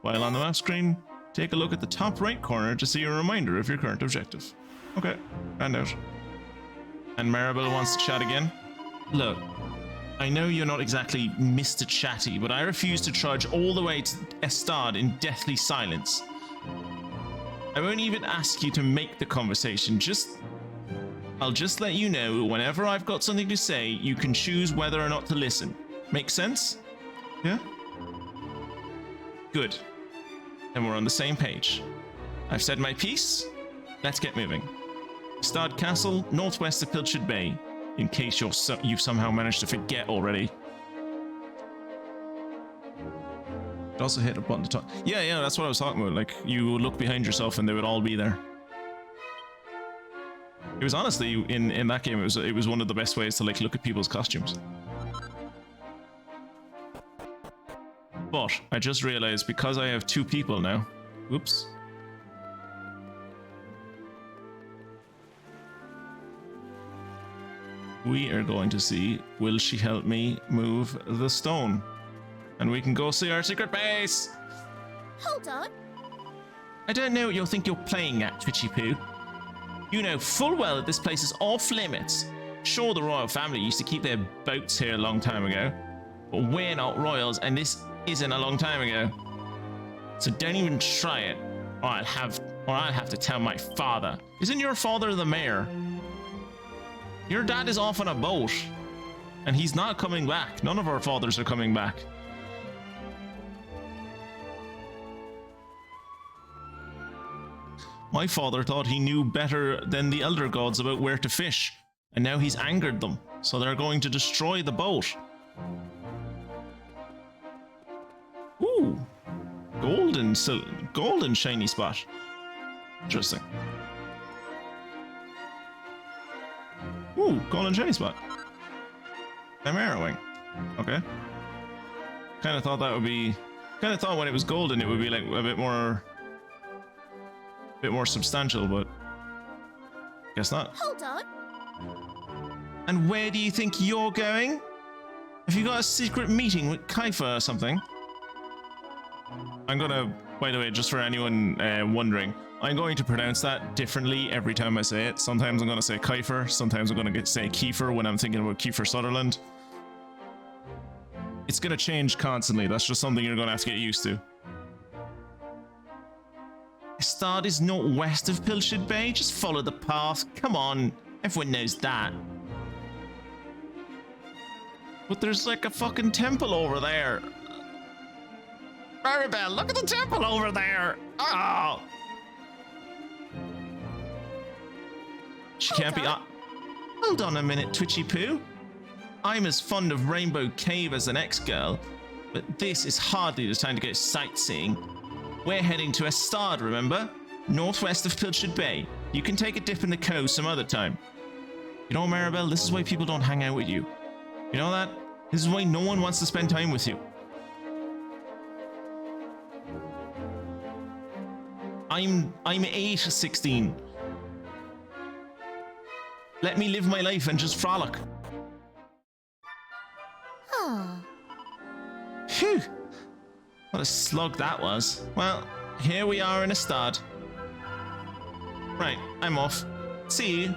While on the map screen, take a look at the top right corner to see a reminder of your current objective. Okay, and out. And Maribel wants to chat again. Look, I know you're not exactly Mr. Chatty, but I refuse to trudge all the way to Estard in deathly silence. I won't even ask you to make the conversation, I'll just let you know whenever I've got something to say, you can choose whether or not to listen. Make sense? Yeah? Good. Then we're on the same page. I've said my piece. Let's get moving. Estard Castle, northwest of Pilchard Bay, in case you've somehow managed to forget already. Also hit a button to talk. Yeah, that's what I was talking about. Like, you would look behind yourself and they would all be there. It was honestly, in that game, it was one of the best ways to like look at people's costumes. But I just realized, because I have 2 people now, whoops. We are going to see, will she help me move the stone? And we can go see our secret base! Hold on. I don't know what you think you're playing at, Twitchy Poo. You know full well that this place is off limits. Sure, the royal family used to keep their boats here a long time ago, but we're not royals, and this isn't a long time ago. So don't even try it, or I'll have to tell my father. Isn't your father the mayor? Your dad is off on a boat, and he's not coming back. None of our fathers are coming back. My father thought he knew better than the elder gods about where to fish, and now he's angered them, so they're going to destroy the boat. Ooh, golden shiny spot. Interesting. Ooh, golden shiny spot. I'm arrowing. Okay. Kind of thought that would be... Kind of thought when it was golden it would be like a bit more substantial, but... Guess not. Hold on. And where do you think you're going? Have you got a secret meeting with Kiefer or something? I'm gonna... By the way, just for anyone wondering, I'm going to pronounce that differently every time I say it. Sometimes I'm gonna say Kiefer, sometimes I'm gonna say Kiefer when I'm thinking about Kiefer Sutherland. It's gonna change constantly. That's just something you're gonna have to get used to. Estard is northwest of Pilchard Bay. Just follow the path. Come on. Everyone knows that. But there's like a fucking temple over there. Maribel, look at the temple over there. Oh. She can't be... Hold on a minute, Twitchy Poo. I'm as fond of Rainbow Cave as an ex-girl, but this is hardly the time to go sightseeing. We're heading to Estard, remember? Northwest of Pilchard Bay. You can take a dip in the cove some other time. You know, Maribel, this is why people don't hang out with you. You know that? This is why no one wants to spend time with you. I'm 16. Let me live my life and just frolic. Ah. Phew. What a slug that was. Well, here we are in Estard. Right, I'm off. See you.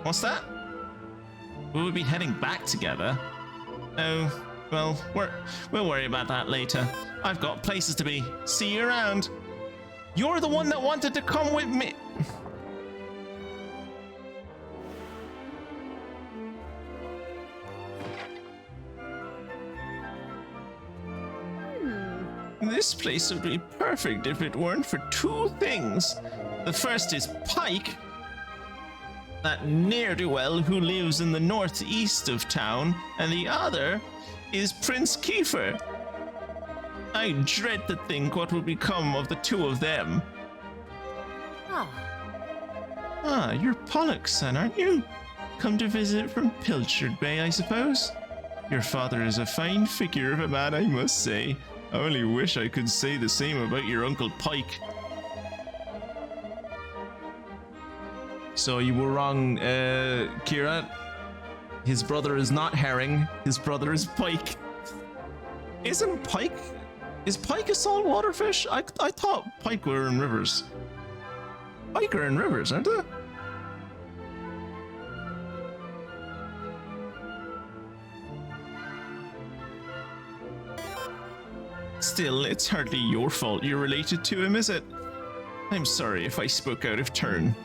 What's that? Will we be heading back together? Oh, well, we'll worry about that later. I've got places to be. See you around. You're the one that wanted to come with me. This place would be perfect if it weren't for two things. The first is Pike, that ne'er-do-well who lives in the northeast of town, and the other is Prince Kiefer. I dread to think what will become of the two of them. Ah, you're Pollock's son, aren't you? Come to visit from Pilchard Bay, I suppose? Your father is a fine figure of a man, I must say. I only wish I could say the same about your Uncle Pike. So you were wrong, Kira. His brother is not herring. His brother is pike. Isn't pike... Is pike a saltwater fish? I thought pike were in rivers. Pike are in rivers, aren't they? Still, it's hardly your fault you're related to him, is it? I'm sorry if I spoke out of turn.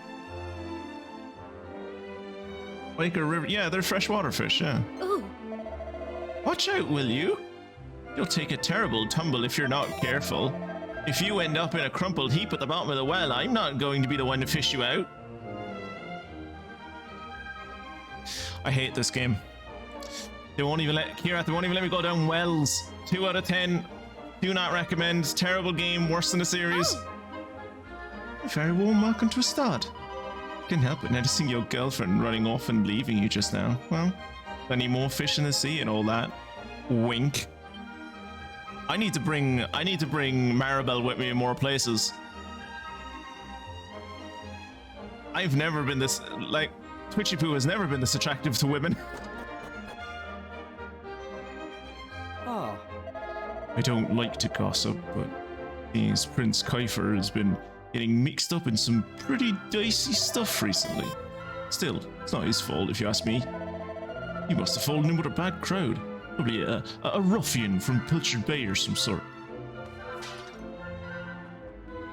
Pike or river? Yeah, they're freshwater fish, yeah. Ooh. Watch out, will you? You'll take a terrible tumble if you're not careful. If you end up in a crumpled heap at the bottom of the well, I'm not going to be the one to fish you out. I hate this game. They won't even let... Kira, they won't even let me go down wells. 2 out of 10. Do not recommend. Terrible game. Worse than the series. A very warm welcome to Estard. Can't help but noticing your girlfriend running off and leaving you just now. Well, plenty more fish in the sea and all that. Wink. I need to bring Maribel with me in more places. I've never been this, like, Twitchy Poo has never been this attractive to women. Ah. I don't like to gossip, but this Prince Kiefer has been getting mixed up in some pretty dicey stuff recently. Still, it's not his fault if you ask me. He must have fallen in with a bad crowd. Probably a ruffian from Pilchard Bay or some sort.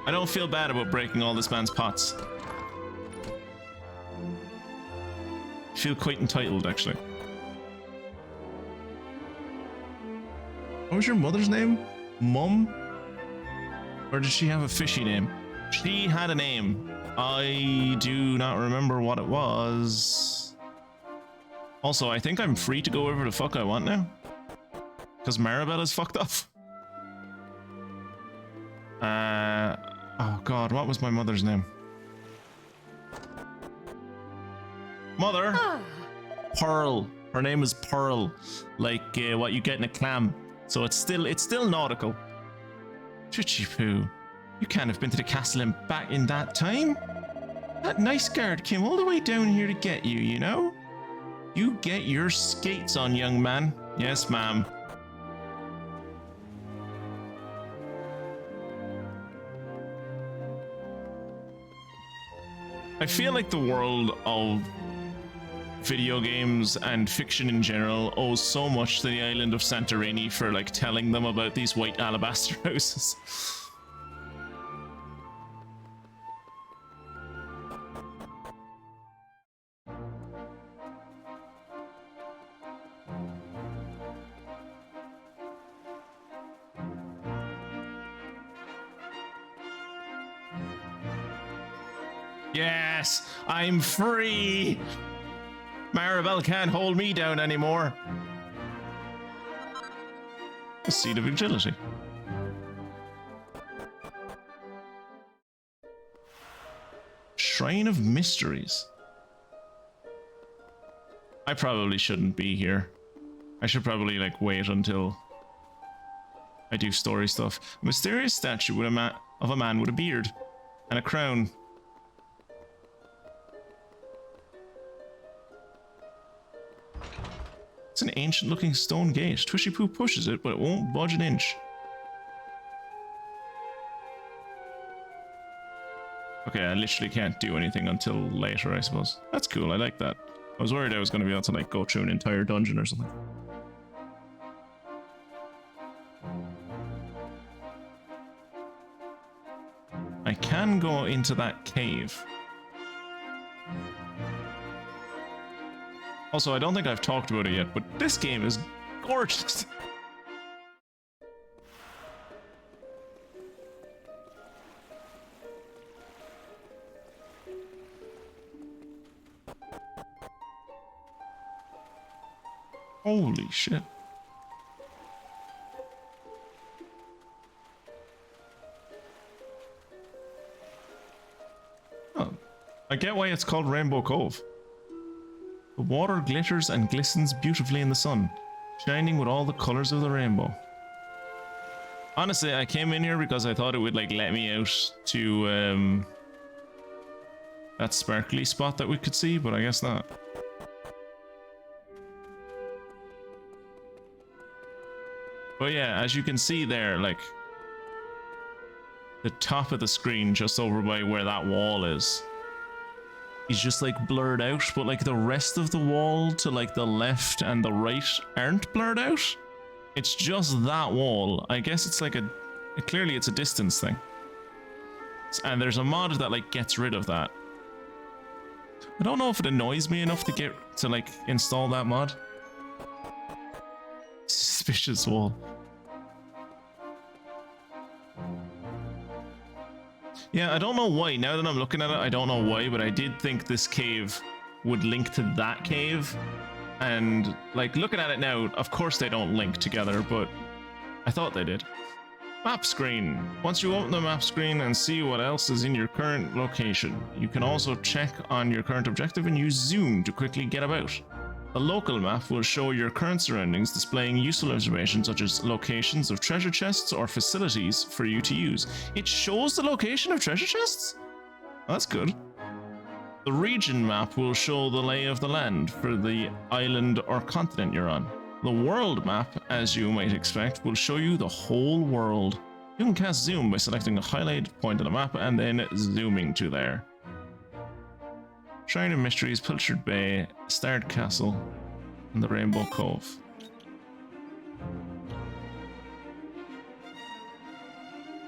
I don't feel bad about breaking all this man's pots. I feel quite entitled, actually. What was your mother's name? Mum? Or did she have a fishy name? She had a name. I do not remember what it was. Also, I think I'm free to go wherever the fuck I want now. Because Maribel is fucked up. Oh god, what was my mother's name? Mother! Ah. Pearl. Her name is Pearl, like what you get in a clam. So it's still nautical. Twitchy poo, you can't have been to the castle and back in that time. That nice guard came all the way down here to get you, you know? You get your skates on, young man. Yes, ma'am. I feel like the world of video games and fiction in general owes so much to the island of Santorini for like telling them about these white alabaster houses. Yes, I'm free! Maribel can't hold me down anymore. A seat of agility. Shrine of Mysteries. I probably shouldn't be here. I should probably like wait until I do story stuff. A mysterious statue with of a man with a beard and a crown. It's an ancient looking stone gate. Twishy Poo pushes it, but it won't budge an inch. Okay, I literally can't do anything until later, I suppose. That's cool, I like that. I was worried I was going to be able to like go through an entire dungeon or something. I can go into that cave. Also, I don't think I've talked about it yet, but this game is gorgeous. Holy shit. Oh, I get why it's called Rainbow Cove. The water glitters and glistens beautifully in the sun, shining with all the colors of the rainbow. Honestly, I came in here because I thought it would like let me out to that sparkly spot that we could see, but I guess not. But yeah, as you can see there, like the top of the screen just over by where that wall is just like blurred out, but like the rest of the wall to like the left and the right aren't blurred out. It's just that wall. I guess it's like clearly it's a distance thing. And there's a mod that like gets rid of that. I don't know if it annoys me enough to like install that mod. Suspicious wall. Yeah, I don't know why. Now that I'm looking at it, I don't know why, but I did think this cave would link to that cave. And, like, looking at it now, of course they don't link together, but I thought they did. Map screen. Once you open the map screen and see what else is in your current location, you can also check on your current objective and use zoom to quickly get about. The local map will show your current surroundings, displaying useful information such as locations of treasure chests or facilities for you to use. It shows the location of treasure chests? That's good. The region map will show the lay of the land for the island or continent you're on. The world map, as you might expect, will show you the whole world. You can cast zoom by selecting a highlighted point on the map and then zooming to there. Shrine of Mysteries, Pilchard Bay, Estard Castle, and the Rainbow Cove.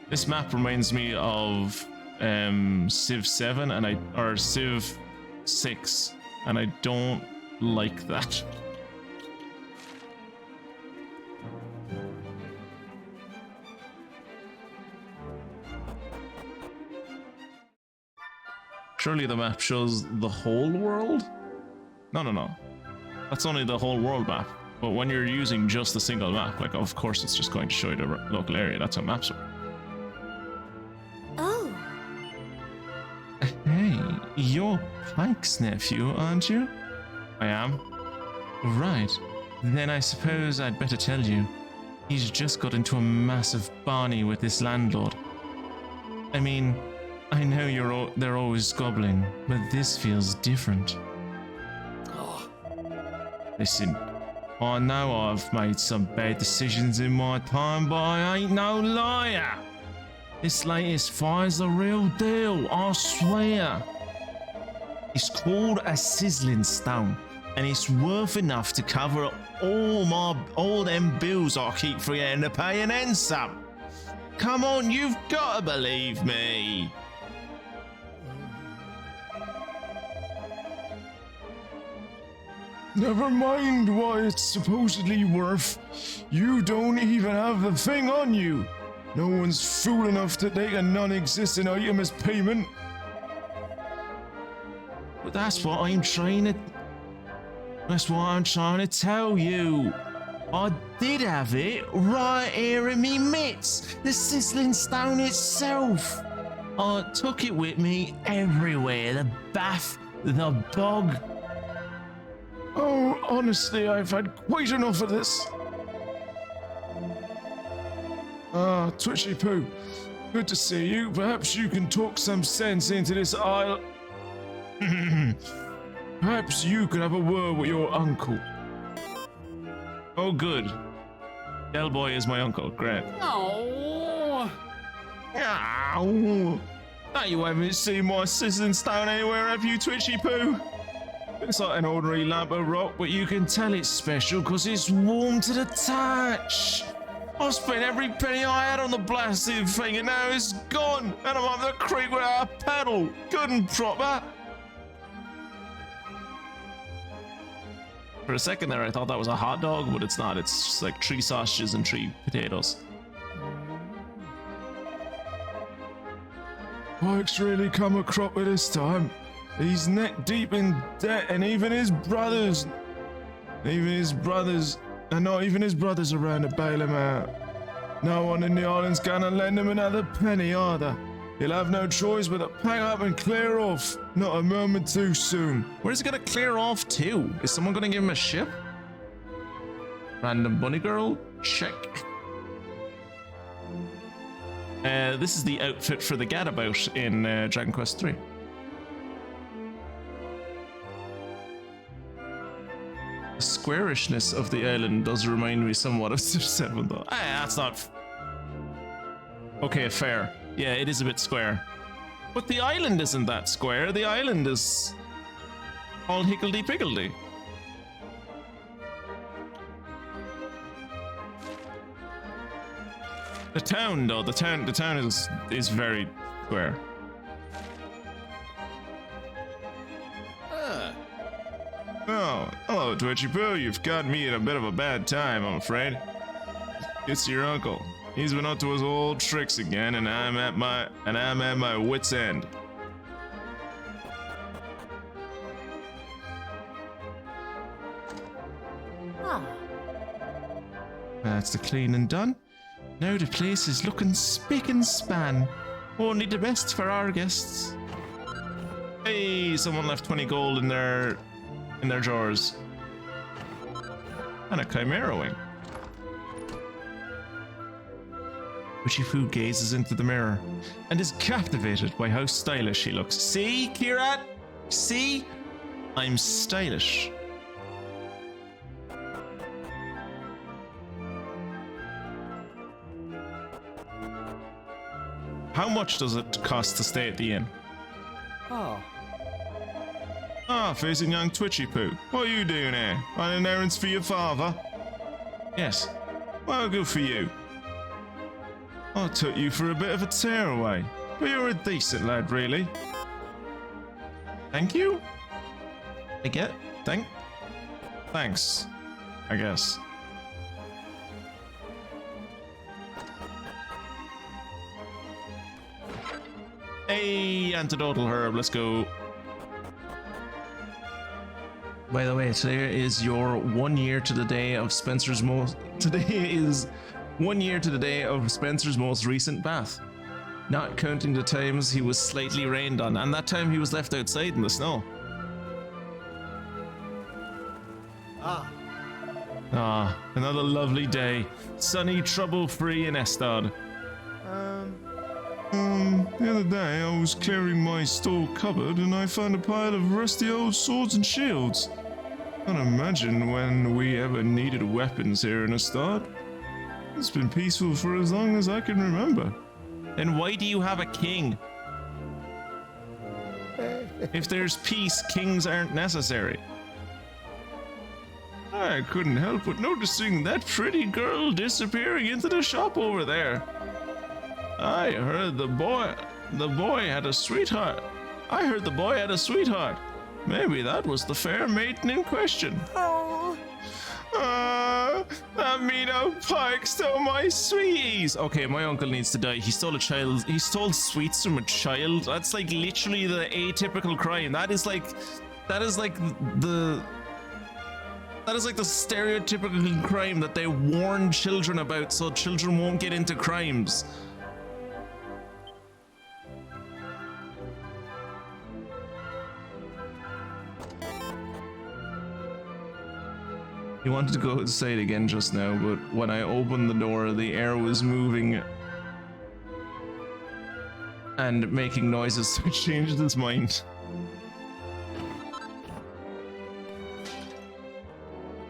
This map reminds me of Civ 7 or Civ 6, and I don't like that. Surely the map shows the whole world? No. That's only the whole world map. But when you're using just a single map, like of course it's just going to show you the local area. That's how maps work. Oh. Hey, you're Pike's nephew, aren't you? I am. Right. Then I suppose I'd better tell you. He's just got into a massive barney with this landlord. I mean, I know they're always squabbling, but this feels different. Listen, I know I've made some bad decisions in my time, but I ain't no liar. This latest fire's the real deal, I swear. It's called a sizzling stone, and it's worth enough to cover all them bills I keep forgetting to pay and then some. Come on, you've got to believe me. Never mind what it's supposedly worth. You don't even have the thing on you. No one's fool enough to take a non-existent item as payment. But that's what I'm trying to tell you. I did have it right here in me mitts, the sizzling stone itself. I took it with me everywhere, the bath, the bog. Oh, honestly, I've had quite enough of this. Ah, Twitchy Poo, good to see you. Perhaps you can talk some sense into this isle. Perhaps you could have a word with your uncle. Oh, good. Delboy is my uncle. Great. Oh. Now you haven't seen my sizzling stone anywhere, have you, Twitchy Poo? It's like an ordinary lamp of rock, but you can tell it's special because it's warm to the touch. I spent every penny I had on the blasted thing, and now it's gone, and I'm up the creek without a paddle. Good and proper. For a second there, I thought that was a hot dog, but it's not. It's just like 3 sausages and 3 potatoes. Pike's really come a cropper this time. He's neck deep in debt, and not even his brothers around to bail him out. No one in the island's gonna lend him another penny either. He'll have no choice but to pack up and clear off. Not a moment too soon. Where's he gonna clear off to? Is someone gonna give him a ship? Random bunny girl? Check. This is the outfit for the gadabout in Dragon Quest III. The squarishness of the island does remind me somewhat of Civ 7 though. That's not... Okay, fair. Yeah, it is a bit square. But the island isn't that square. The island is all higgledy-piggledy. The town, though, the town is very square. Oh, hello, Twitchy Poo. You've got me in a bit of a bad time, I'm afraid. It's your uncle. He's been up to his old tricks again, and I'm at my wit's end. That's the cleaning done. Now the place is looking spick and span. Only the best for our guests. Hey, someone left 20 gold in their drawers. And a chimera wing. Twitchy Poo gazes into the mirror and is captivated by how stylish he looks. See, Kieran? See? I'm stylish. How much does it cost to stay at the inn? Facing young Twitchy Poo. What are you doing here? Running errands for your father? Yes. Well, good for you. I took you for a bit of a tearaway, but you're a decent lad, really. Thank you? Thanks, I guess. Hey, antidotal herb, let's go. By the way, today is your 1 year to the day of Spencer's most... Today is 1 year to the day of Spencer's most recent bath. Not counting the times he was slightly rained on, and that time he was left outside in the snow. Ah, another lovely day. Sunny, trouble-free in Estard. The other day I was clearing my store cupboard and I found a pile of rusty old swords and shields. Can't imagine when we ever needed weapons here in Estard. It's been peaceful for as long as I can remember. Then why do you have a king? If there's peace, kings aren't necessary. I couldn't help but noticing that pretty girl disappearing into the shop over there. I heard the boy had a sweetheart. Maybe that was the fair maiden in question. That mean old Pike stole my sweeties. Okay, my uncle needs to die. He stole sweets from a child. That's like literally the atypical crime. That is like the stereotypical crime that they warn children about so children won't get into crimes. He wanted to go outside again just now, but when I opened the door, the air was moving and making noises, so he changed his mind.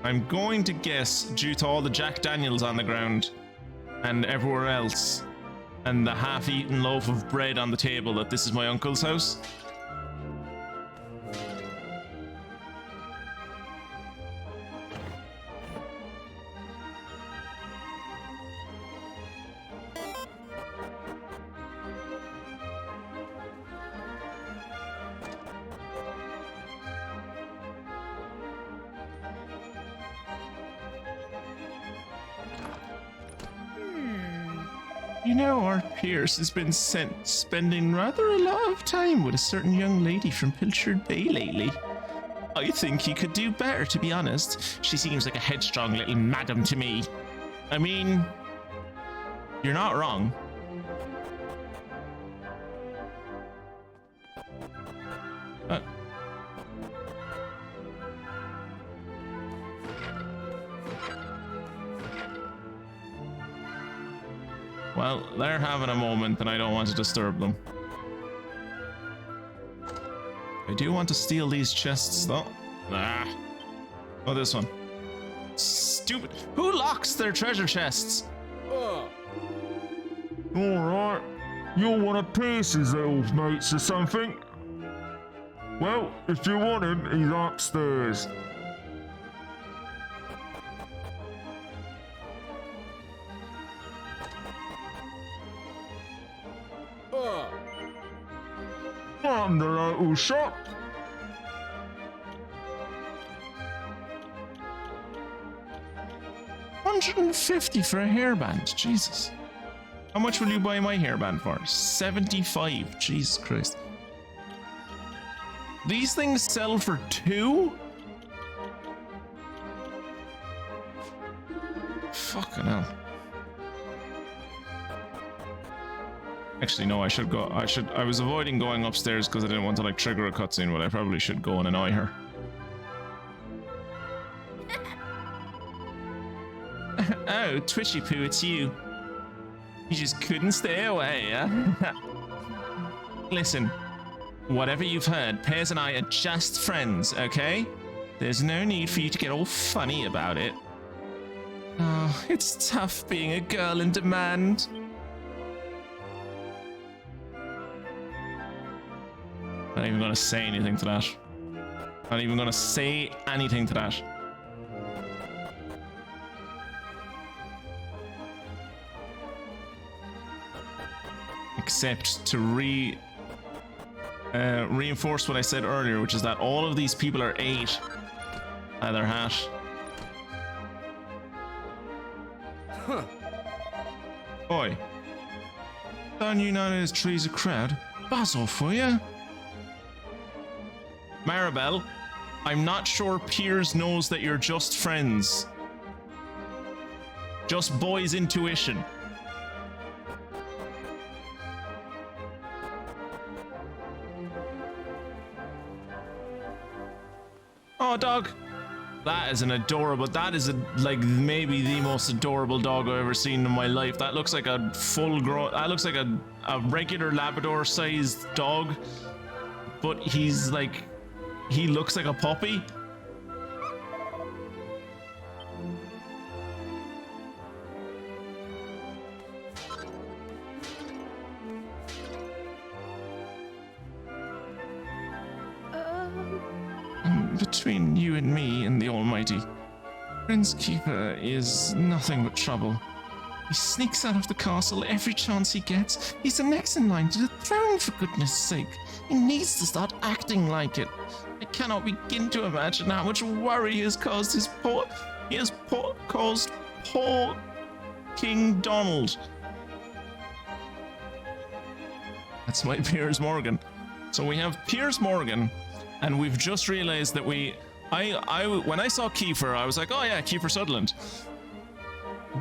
I'm going to guess, due to all the Jack Daniels on the ground and everywhere else, and the half-eaten loaf of bread on the table, that this is my uncle's house. You know, our Pierce has been spending rather a lot of time with a certain young lady from Pilchard Bay lately. I think he could do better, to be honest. She seems like a headstrong little madam to me. I mean, you're not wrong. Well, they're having a moment and I don't want to disturb them. I do want to steal these chests though. Ah. Oh, this one. Stupid. Who locks their treasure chests? Alright, you're one of Pierce's old mates or something? Well, if you want him, he's upstairs. From the local shop. $150 for a hairband, Jesus. How much will you buy my hairband for? 75, Jesus Christ. These things sell for 2? Fucking hell. Actually, no, I was avoiding going upstairs because I didn't want to, like, trigger a cutscene, but I probably should go and annoy her. Oh, Twitchy Poo, it's you. You just couldn't stay away, huh? Listen, whatever you've heard, Pears and I are just friends, okay? There's no need for you to get all funny about it. Oh, it's tough being a girl in demand. Not even gonna say anything to that. Not even gonna say anything to that. Except to reinforce what I said earlier, which is that all of these people are 8 at their hat. Huh. Oi. Don't you know there's trees a crowd? Buzz off for you. Maribel, I'm not sure Piers knows that you're just friends. Just boys' intuition. Oh, dog. That is an adorable. That is like maybe the most adorable dog I've ever seen in my life. That looks like a full-grown. That looks like a regular Labrador-sized dog, but he's like, he looks like a puppy. Between you and me and the Almighty, Prince Kiefer is nothing but trouble. He sneaks out of the castle every chance he gets. He's the next in line to the throne, for goodness sake. He needs to start acting like it. I cannot begin to imagine how much worry he has caused caused poor King Donald. That's my Piers Morgan. So we have Piers Morgan. And we've just realized that when I saw Kiefer, I was like, oh yeah, Kiefer Sutherland.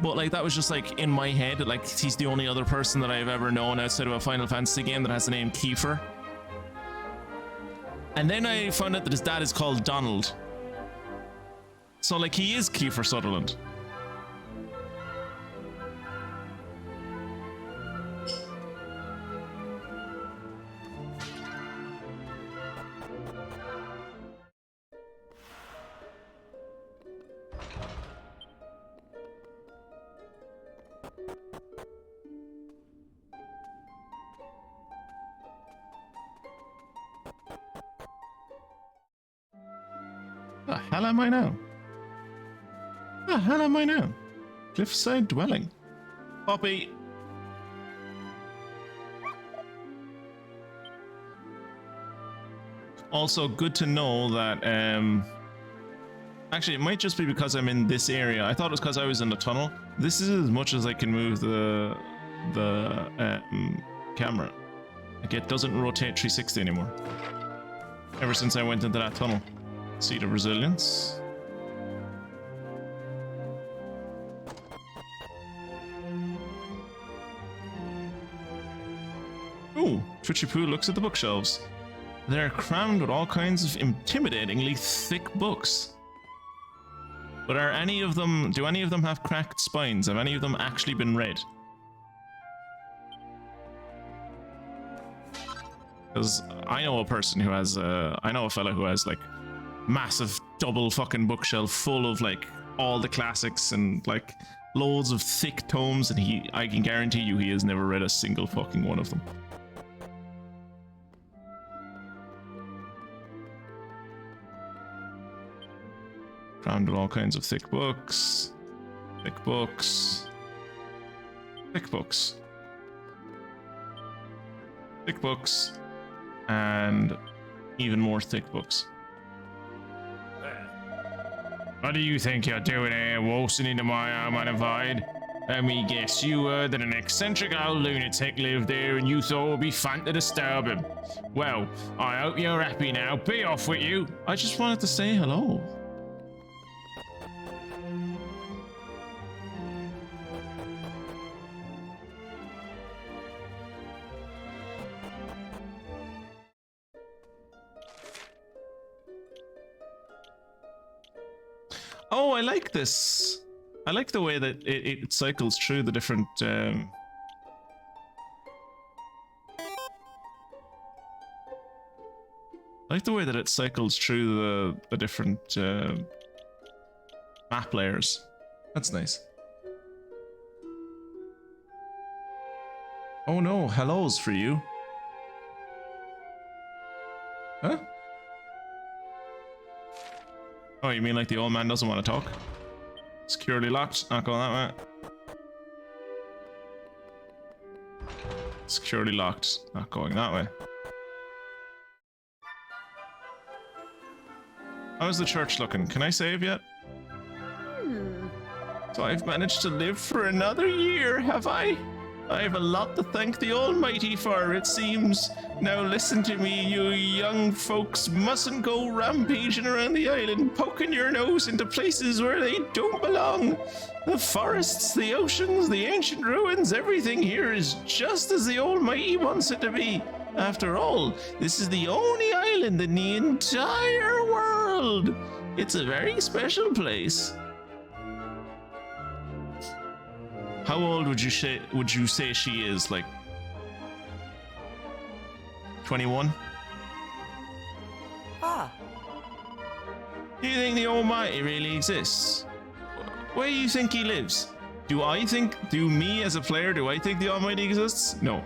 But like, that was just like in my head, like he's the only other person that I've ever known outside of a Final Fantasy game that has the name Kiefer. And then I found out that his dad is called Donald. So like, he is Kiefer Sutherland. The hell am I now? The hell am I now? Cliffside dwelling. Poppy. Also, good to know that, actually, it might just be because I'm in this area. I thought it was because I was in the tunnel. This is as much as I can move the camera. Like, it doesn't rotate 360 anymore. Ever since I went into that tunnel. Seat of Resilience. Ooh, Twitchy Poo looks at the bookshelves. They're crammed with all kinds of intimidatingly thick books. But do any of them have cracked spines? Have any of them actually been read? Because I know a person who has, I know a fella who has like massive double fucking bookshelf full of like all the classics and like loads of thick tomes, and I can guarantee you he has never read a single fucking one of them. Crammed with all kinds of thick books, thick books, thick books, thick books, and even more thick books. What do you think you're doing here, waltzing into my home unavide? Let me guess, you heard that an eccentric old lunatic lived here and you thought it would be fun to disturb him. Well, I hope you're happy now. Be off with you. I just wanted to say hello. Oh, I like this. I like the way that it cycles through the different... I like the way that it cycles through the different map layers. That's nice. Oh no, hellos for you. Huh? Oh, you mean like the old man doesn't want to talk? Securely locked, not going that way. Securely locked, not going that way. How's the church looking? Can I save yet? So I've managed to live for another year, have I? I have a lot to thank the Almighty for, it seems. Now listen to me, you young folks mustn't go rampaging around the island, poking your nose into places where they don't belong. The forests, the oceans, the ancient ruins, everything here is just as the Almighty wants it to be. After all, this is the only island in the entire world. It's a very special place. How old would you say she is? Like 21? Ah, Do you think the Almighty really exists? Where do you think he lives? Do me as a player, do I think the Almighty exists? No.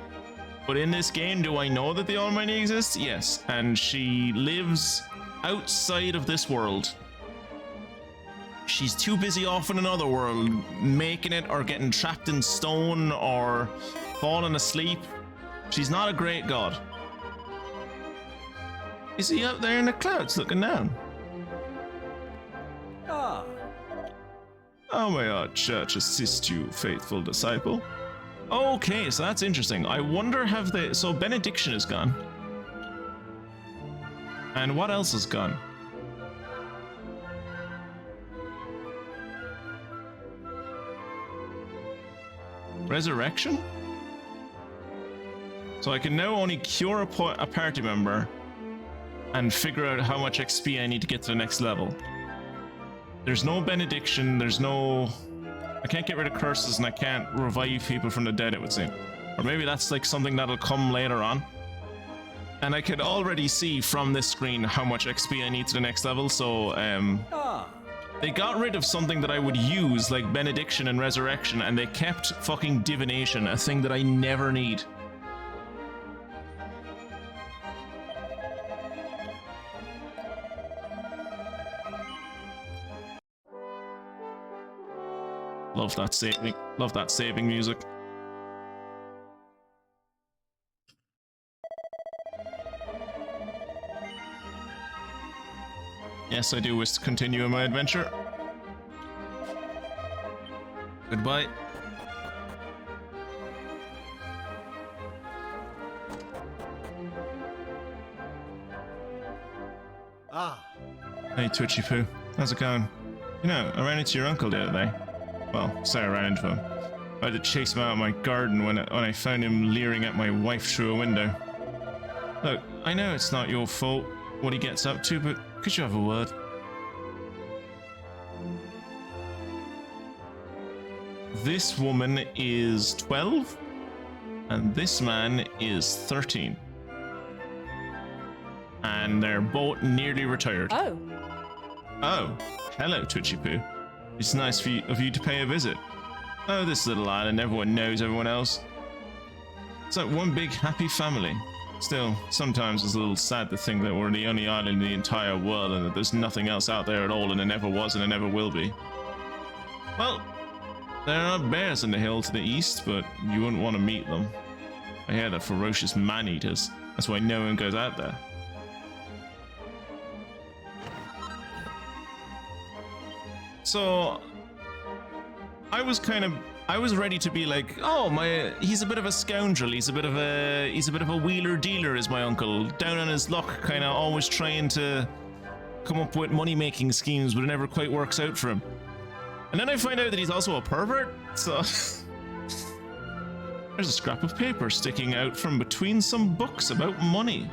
But in this game, do I know that the Almighty exists? Yes. And she lives outside of this world. She's too busy off in another world, making it or getting trapped in stone or falling asleep. She's not a great god. Is he up there in the clouds looking down? ah. Oh, may our church assist you, faithful disciple. Okay, so that's interesting. I wonder so benediction is gone. And what else is gone? Resurrection? So I can now only cure a party member and figure out how much XP I need to get to the next level. There's no benediction, I can't get rid of curses, and I can't revive people from the dead, it would seem. Or maybe that's like something that'll come later on. And I could already see from this screen how much XP I need to the next level, so they got rid of something that I would use, like benediction and resurrection, and they kept fucking divination, a thing that I never need. Love that saving music. Yes, I do wish to continue my adventure. Goodbye. Ah. Hey, Twitchy Poo. How's it going? You know, I ran into your uncle the other day. Well, say I ran into him. I had to chase him out of my garden when I found him leering at my wife through a window. Look, I know it's not your fault what he gets up to, but could you have a word? This woman is 12, and this man is 13. And they're both nearly retired. Oh. Oh, hello, Twitchy Poo. It's nice of you to pay a visit. Oh, this little island, everyone knows everyone else. It's like one big happy family. Still, sometimes it's a little sad to think that we're the only island in the entire world and that there's nothing else out there at all, and it never was and it never will be. Well, there are bears in the hill to the east, but you wouldn't want to meet them. I hear they're ferocious man-eaters. That's why no one goes out there. So, I was ready to be like, oh, he's a bit of a scoundrel, he's a bit of a wheeler dealer, is my uncle, down on his luck, kind of always trying to come up with money-making schemes, but it never quite works out for him. And then I find out that he's also a pervert, so there's a scrap of paper sticking out from between some books about money.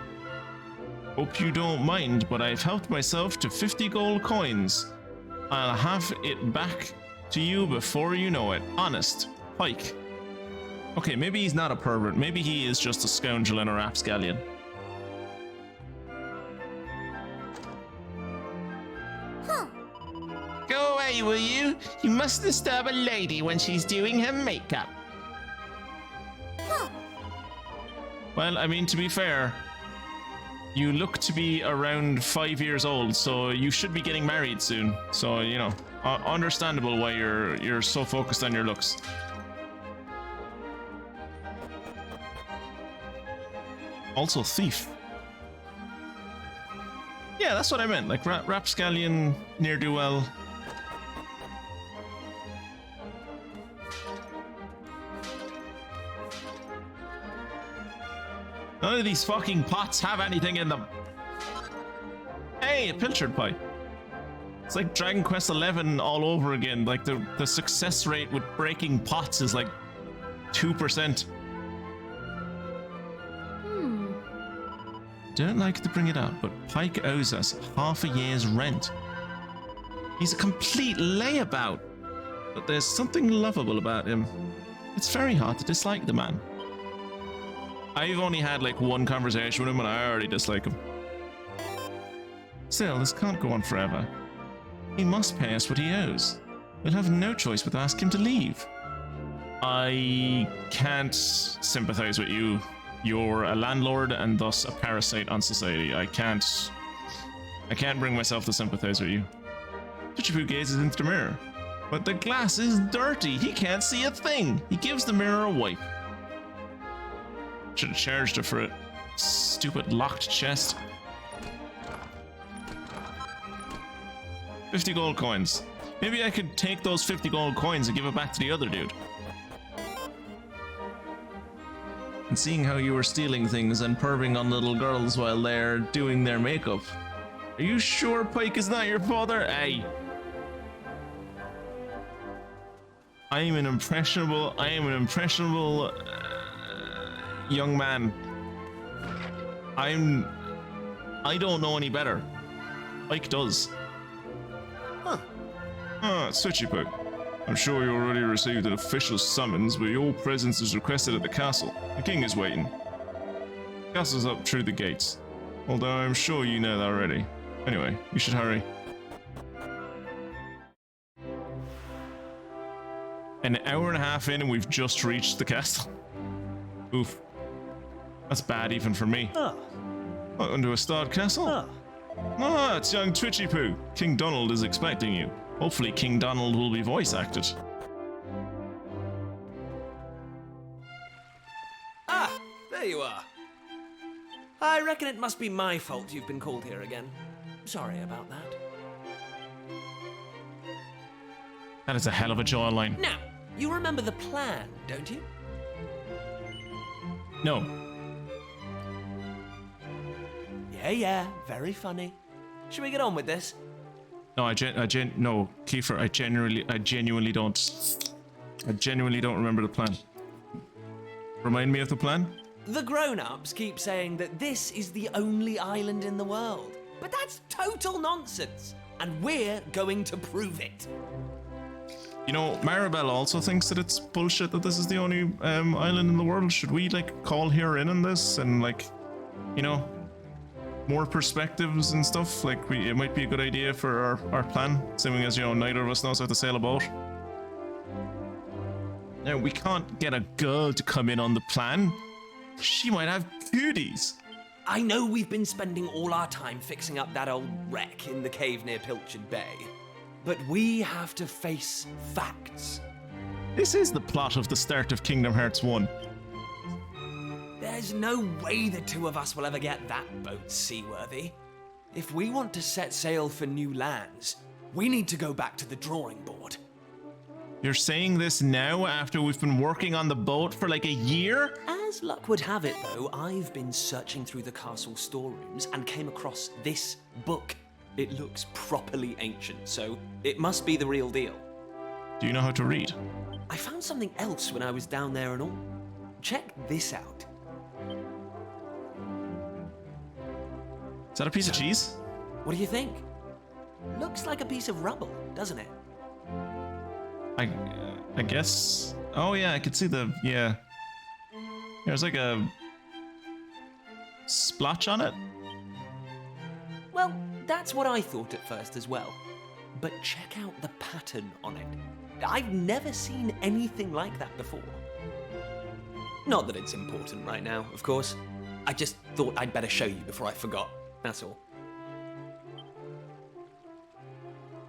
Hope you don't mind, but I've helped myself to 50 gold coins. I'll have it back to you before you know it. Honest, Pike. Okay, maybe he's not a pervert. Maybe he is just a scoundrel and a rapscallion. Huh. Go away, will you? You must disturb a lady when she's doing her makeup. Huh. Well, I mean, to be fair, you look to be around 5 years old, so you should be getting married soon. So, you know, understandable why you're so focused on your looks. Also thief. Yeah, that's what I meant. Like rapscallion, ne'er-do-well. None of these fucking pots have anything in them. Hey, a pilchard pie. It's like Dragon Quest XI all over again. Like the success rate with breaking pots is like 2%. Don't like to bring it up, but Pike owes us half a year's rent. He's a complete layabout, but there's something lovable about him. It's very hard to dislike the man. I've only had like one conversation with him and I already dislike him. Still, this can't go on forever. He must pay us what he owes. We'll have no choice but to ask him to leave. I can't sympathize with you. You're a landlord and thus a parasite on society. I can't bring myself to sympathize with you. Twitchy gazes into the mirror. But the glass is dirty. He can't see a thing. He gives the mirror a wipe. Should have charged her for it. Stupid locked chest. 50 gold coins. Maybe I could take those 50 gold coins and give it back to the other dude. And seeing how you were stealing things and perving on little girls while they're doing their makeup. Are you sure Pike is not your father? Hey. I am an impressionable young man. I don't know any better. Pike does. Switchypug. I'm sure you already received an official summons, but your presence is requested at the castle. The king is waiting. The castle's up through the gates. Although I'm sure you know that already. Anyway, you should hurry. An hour and a half in and we've just reached the castle. Oof. That's bad even for me. Welcome to Estard Castle. It's young Twitchypoo. King Donald is expecting you. Hopefully King Donald will be voice acted. Ah, there you are. I reckon it must be my fault you've been called here again. Sorry about that. That is a hell of a jawline. Now, you remember the plan, don't you? No. Yeah, very funny. Should we get on with this? No, no, Kiefer, I genuinely don't. I genuinely don't remember the plan. Remind me of the plan? The grown-ups keep saying that this is the only island in the world. But that's total nonsense. And we're going to prove it. You know, Maribel also thinks that it's bullshit that this is the only island in the world. Should we, like, call her in on this and, like, you know, more perspectives and stuff? Like, it might be a good idea for our plan, assuming as, you know, neither of us knows how to sail a boat. Now, we can't get a girl to come in on the plan. She might have goodies. I know we've been spending all our time fixing up that old wreck in the cave near Pilchard Bay, but we have to face facts. This is the plot of the start of Kingdom Hearts 1. There's no way the two of us will ever get that boat seaworthy. If we want to set sail for new lands, we need to go back to the drawing board. You're saying this now after we've been working on the boat for like a year? As luck would have it, though, I've been searching through the castle storerooms and came across this book. It looks properly ancient, so it must be the real deal. Do you know how to read? I found something else when I was down there and all. Check this out. Is that a piece of cheese? What do you think? Looks like a piece of rubble, doesn't it? I guess. Oh yeah, I could see the, yeah. There's like a splotch on it. Well, that's what I thought at first as well. But check out the pattern on it. I've never seen anything like that before. Not that it's important right now, of course. I just thought I'd better show you before I forgot, that's all.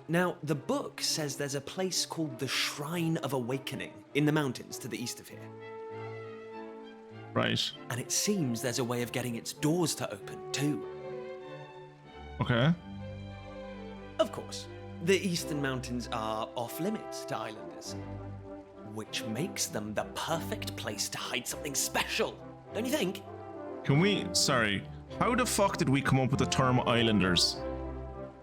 Now, the book says there's a place called the Shrine of Awakening in the mountains to the east of here. Right. And it seems there's a way of getting its doors to open, too. Okay. Of course, the eastern mountains are off-limits to islanders, which makes them the perfect place to hide something special, don't you think? Can we, sorry, how the fuck did we come up with the term islanders?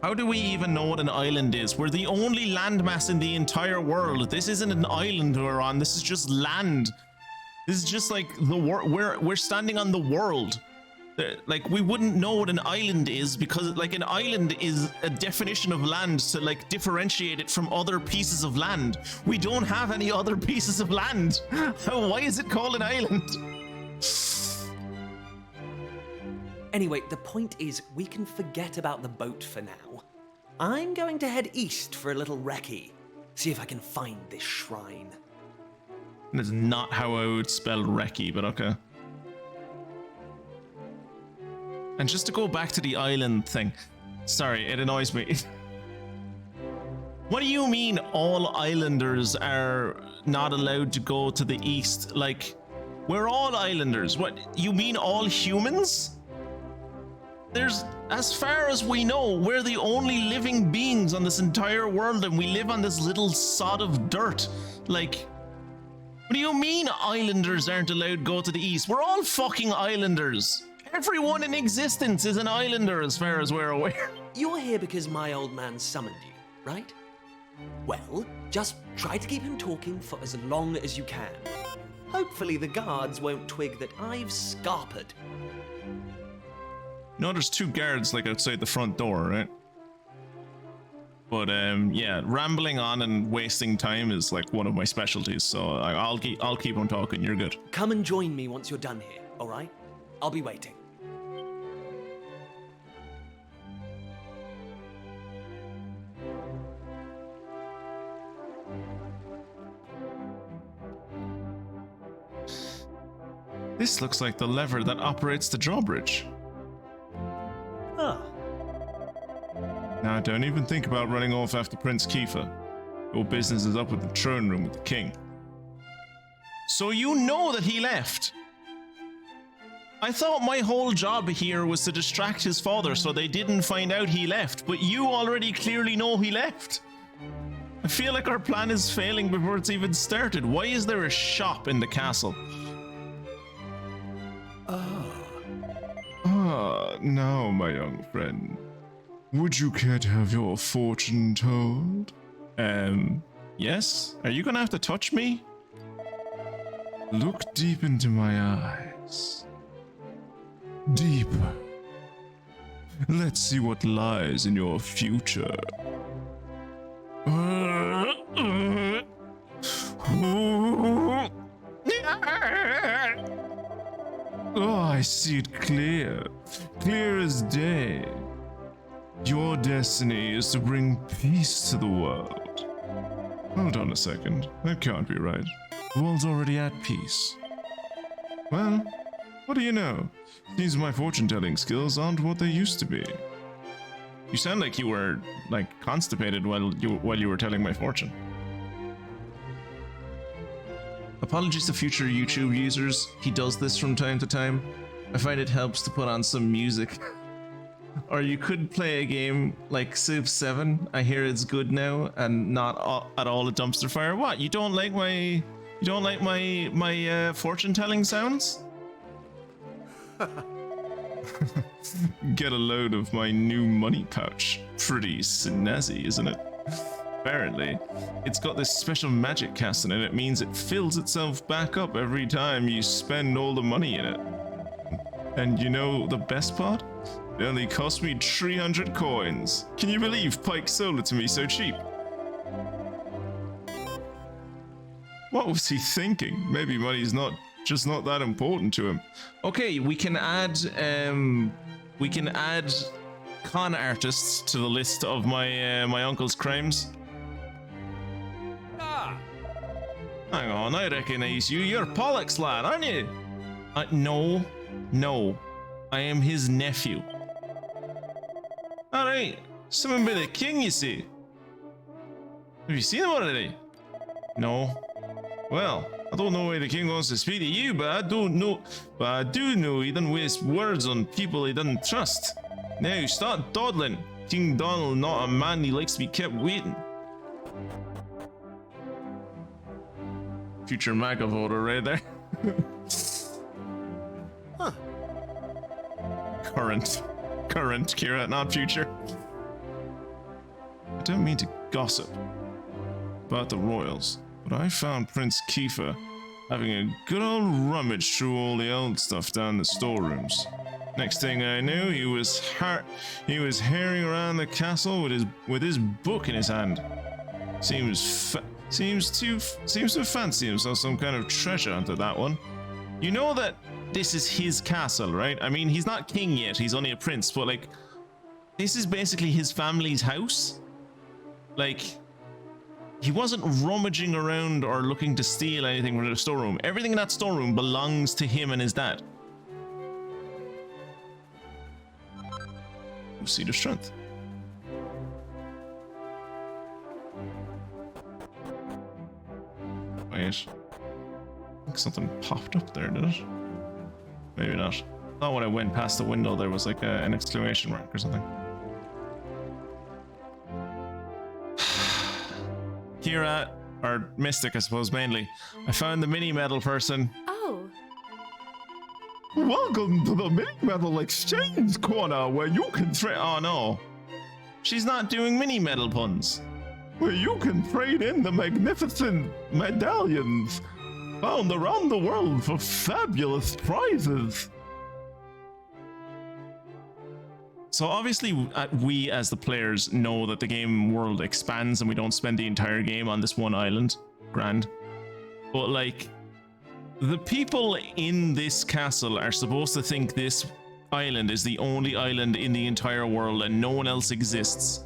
How do we even know what an island is? We're the only landmass in the entire world. This isn't an island we're on, this is just land. This is just like the world, we're standing on the world. Like, we wouldn't know what an island is because, like, an island is a definition of land to, like, differentiate it from other pieces of land. We don't have any other pieces of land. Why is it called an island? Anyway, the point is, we can forget about the boat for now. I'm going to head east for a little recce. See if I can find this shrine. That's not how I would spell recce, but okay. And just to go back to the island thing. Sorry, it annoys me. What do you mean all islanders are not allowed to go to the east? Like, we're all islanders. What, you mean all humans? There's, as far as we know, we're the only living beings on this entire world and we live on this little sod of dirt. Like, what do you mean islanders aren't allowed to go to the east? We're all fucking islanders. Everyone in existence is an islander as far as we're aware. You're here because my old man summoned you, right? Well, just try to keep him talking for as long as you can. Hopefully the guards won't twig that I've scarpered. No, there's 2 guards like outside the front door, right? But yeah, rambling on and wasting time is like one of my specialties, so I'll keep on talking. You're good. Come and join me once you're done here, all right? I'll be waiting. This looks like the lever that operates the drawbridge. Ah. Now, don't even think about running off after Prince Kiefer. Your business is up with the throne room with the king. So you know that he left? I thought my whole job here was to distract his father so they didn't find out he left, but you already clearly know he left. I feel like our plan is failing before it's even started. Why is there a shop in the castle? Now, my young friend, would you care to have your fortune told? Yes? Are you gonna have to touch me? Look deep into my eyes. Deeper. Let's see what lies in your future. Oh, I see it clear. Clear as day. Your destiny is to bring peace to the world. Hold on a second. That can't be right. The world's already at peace. Well, what do you know? Seems my fortune-telling skills aren't what they used to be. You sound like you were, like, constipated while you were telling my fortune. Apologies to future YouTube users. He does this from time to time. I find it helps to put on some music. Or you could play a game like Civ 7. I hear it's good now and not at all a dumpster fire. What? You don't like my fortune telling sounds? Get a load of my new money pouch. Pretty snazzy, isn't it? Apparently, it's got this special magic cast in it. It means it fills itself back up every time you spend all the money in it. And you know the best part? It only cost me 300 coins. Can you believe Pike sold it to me so cheap? What was he thinking? Maybe money's not that important to him. Okay, we can add con artists to the list of my uncle's crimes. Hang on, I recognize you. You're Pollock's lad, aren't you? No. I am his nephew. Alright, summoned by the king, you see. Have you seen him already? No. Well, I don't know why the king wants to speak to you, but I do know he doesn't waste words on people he doesn't trust. Now, start dawdling. King Donald, not a man he likes to be kept waiting. Future MAGA voter right there. Huh. Current, Kira, not future. I don't mean to gossip about the royals, but I found Prince Kiefer having a good old rummage through all the old stuff down the storerooms. Next thing I knew, he was herring around the castle with his book in his hand. Seems to fancy himself some kind of treasure hunter, that one. You know that this is his castle, right? I mean, he's not king yet, he's only a prince, but like, this is basically his family's house. Like, he wasn't rummaging around or looking to steal anything from the storeroom. Everything in that storeroom belongs to him and his dad. Seed of strength. Wait. I think something popped up there, did it? Maybe not. I thought when I went past the window there was like an exclamation mark or something. Kira, or Mystic I suppose mainly. I found the mini medal person. Oh, Welcome to the mini medal exchange corner where you can trade. Oh no. She's not doing mini medal puns. Where you can trade in the magnificent medallions found around the world for fabulous prizes. So obviously we as the players know that the game world expands and we don't spend the entire game on this one island. Grand. But like, the people in this castle are supposed to think this island is the only island in the entire world and no one else exists.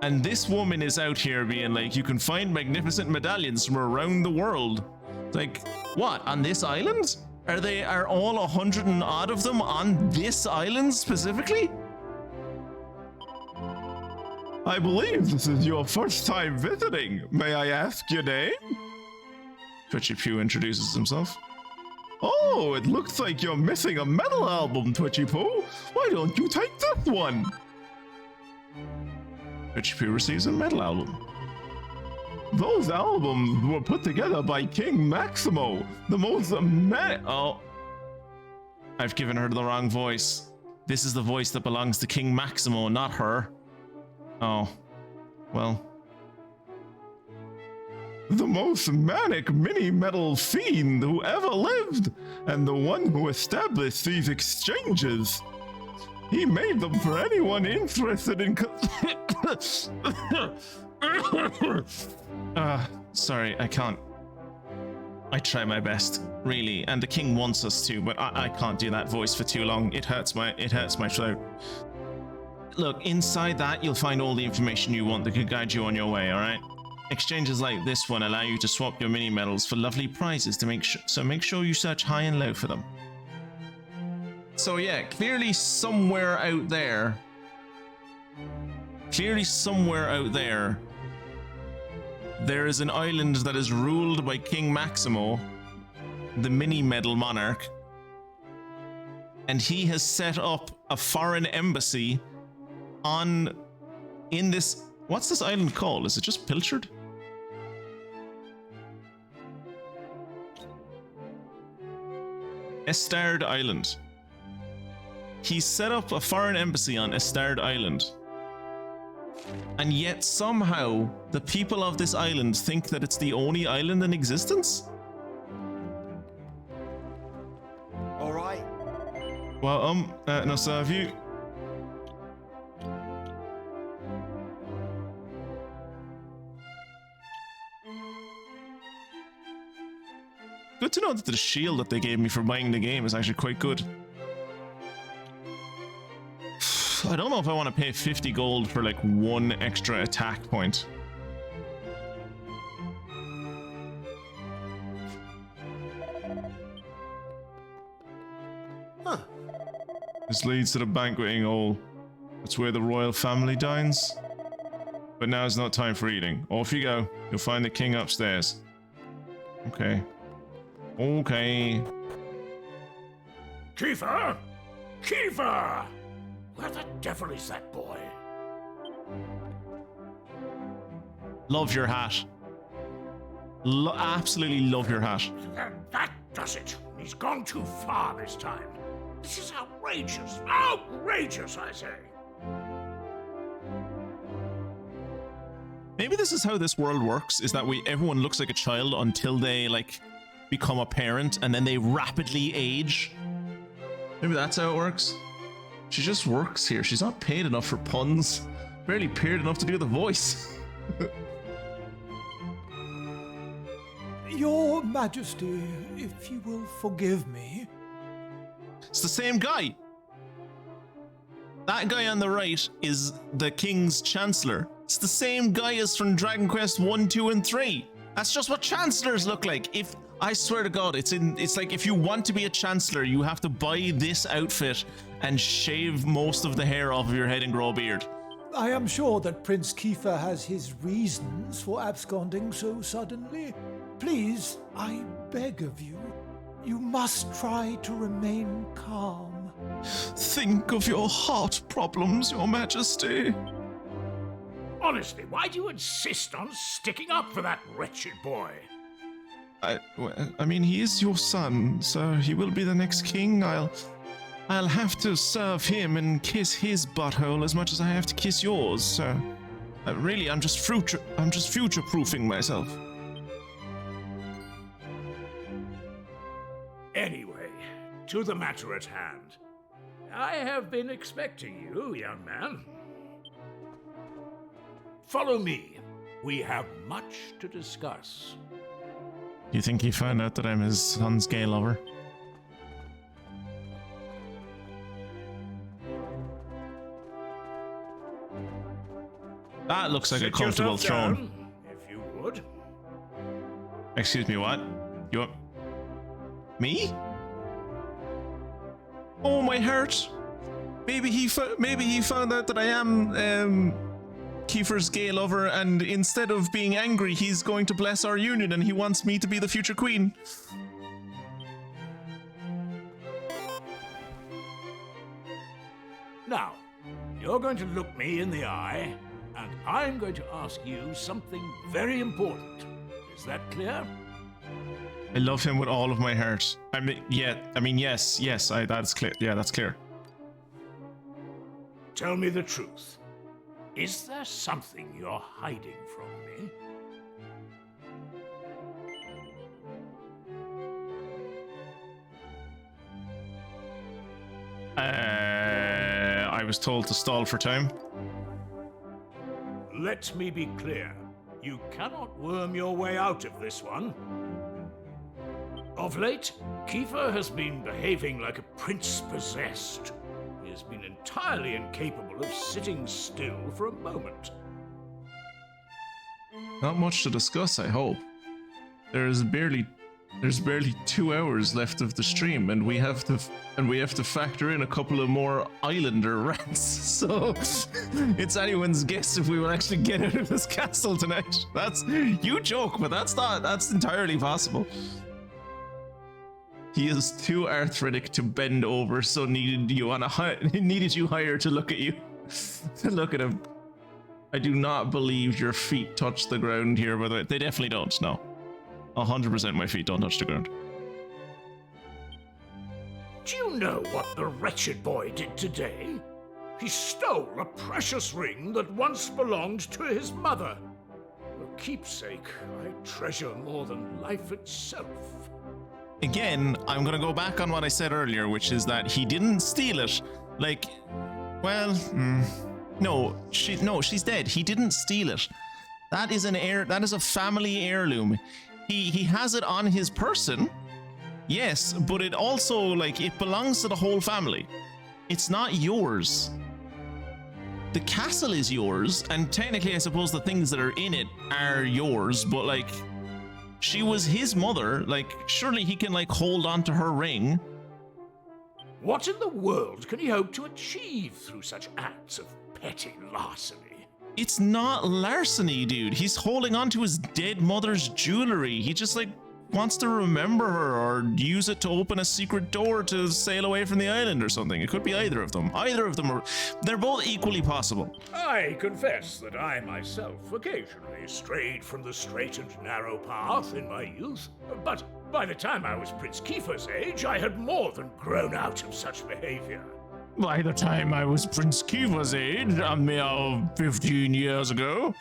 And this woman is out here being like, you can find magnificent medallions from around the world. Like, what, on this island? Are all 100 and odd of them on this island specifically? I believe this is your first time visiting. May I ask your name? Twitchy Pew introduces himself. Oh, it looks like you're missing a metal album, Twitchy Poo. Why don't you take this one? Twitchy Pew receives a metal album. Those albums were put together by King Maximo, the most Oh. I've given her the wrong voice. This is the voice that belongs to King Maximo, not her. Oh. Well. the most manic mini-metal fiend who ever lived, and the one who established these exchanges. He made them for anyone interested in sorry, I can't. I try my best, really, and the king wants us to, but I can't do that voice for too long. It hurts my throat. Look, inside that you'll find all the information you want that can guide you on your way, alright? Exchanges like this one allow you to swap your mini medals for lovely prizes to make sure you search high and low for them. So yeah, clearly somewhere out there, there is an island that is ruled by King Maximo, the mini medal monarch, and he has set up a foreign embassy in this. What's this island called? Is it just Pilchard? Estard Island. He's set up a foreign embassy on Estard Island. And yet somehow the people of this island think that it's the only island in existence? Alright. Well, no, so have you... Good to know that the shield that they gave me for buying the game is actually quite good. I don't know if I want to pay 50 gold for like one extra attack point. Huh. This leads to the banqueting hall. It's where the royal family dines. But now is not time for eating. Off you go. You'll find the king upstairs. Okay. Okay. Kiefer! Kiefer! Where the devil is that boy? Love your hat. Absolutely love your hat. That does it. He's gone too far this time. This is outrageous. Outrageous, I say. Maybe this is how this world works, is that everyone looks like a child until they, like, become a parent, and then they rapidly age. Maybe that's how it works. She just works here. She's not paid enough for puns. Barely paid enough to do the voice. Your Majesty, if you will forgive me. It's the same guy. That guy on the right is the King's Chancellor. It's the same guy as from Dragon Quest 1, 2, and 3. That's just what Chancellors look like. If I swear to God, it's like if you want to be a Chancellor, you have to buy this outfit and shave most of the hair off of your head and grow a beard. I am sure that Prince Kiefer has his reasons for absconding so suddenly. Please, I beg of you, you must try to remain calm. Think of your heart problems, Your Majesty. Honestly, why do you insist on sticking up for that wretched boy? I mean, he is your son, so he will be the next king. I'll have to serve him and kiss his butthole as much as I have to kiss yours. So, really, I'm just future-proofing myself. Anyway, to the matter at hand. I have been expecting you, young man. Follow me. We have much to discuss. You think he found out that I'm his son's gay lover? That looks like a Sit comfortable yourself throne. down, if you would. Excuse me, what? You want... Me? Oh, my heart. Maybe he found out that I am Kiefer's gay lover, and instead of being angry, he's going to bless our union, and he wants me to be the future queen. Now, you're going to look me in the eye, and I'm going to ask you something very important. Is that clear? I love him with all of my heart. Yes, that's clear. Yeah, that's clear. Tell me the truth. Is there something you're hiding from me? I was told to stall for time. Let me be clear. You cannot worm your way out of this one. Of late, Kiefer has been behaving like a prince possessed. He has been entirely incapable of sitting still for a moment. Not much to discuss, I hope. There's barely 2 hours left of the stream, and we have to factor in a couple of more Islander rants. So it's anyone's guess if we will actually get out of this castle tonight. You joke, but that's entirely possible. He is too arthritic to bend over, so needed you higher to look at you. To look at him. I do not believe your feet touch the ground here, by the way. They definitely don't, no. 100% my feet don't touch the ground. Do you know what the wretched boy did today? He stole a precious ring that once belonged to his mother. A keepsake I treasure more than life itself. Again, I'm gonna go back on what I said earlier, which is that he didn't steal it. Like, well, no, she's dead. He didn't steal it. That is a family heirloom. He has it on his person. Yes, but it also, like, it belongs to the whole family. It's not yours. The castle is yours, and technically I suppose the things that are in it are yours, but like, she was his mother. Like, surely he can, like, hold on to her ring. What in the world can he hope to achieve through such acts of petty larceny? It's not larceny, dude. He's holding on to his dead mother's jewelry. He just, like, wants to remember her or use it to open a secret door to sail away from the island or something. It could be either of them. They're both equally possible. I confess that I myself occasionally strayed from the straight and narrow path in my youth, but by the time I was Prince Kiefer's age, I had more than grown out of such behavior. By the time I was Prince Kiefer's age, a mere 15 years ago.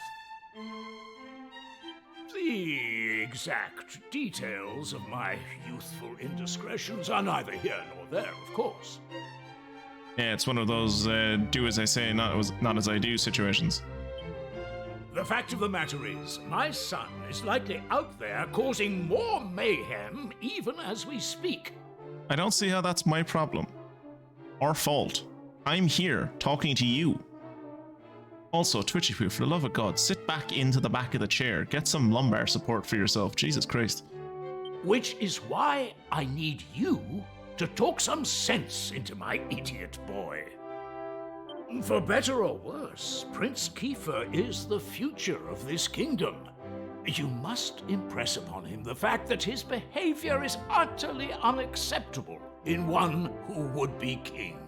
The exact details of my youthful indiscretions are neither here nor there, of course. Yeah, it's one of those do as I say, not as I do situations. The fact of the matter is, my son is likely out there causing more mayhem even as we speak. I don't see how that's my problem. Or fault. I'm here, talking to you. Also, Twitchy Poo, for the love of God, sit back into the back of the chair. Get some lumbar support for yourself. Jesus Christ. Which is why I need you to talk some sense into my idiot boy. For better or worse, Prince Kiefer is the future of this kingdom. You must impress upon him the fact that his behavior is utterly unacceptable in one who would be king.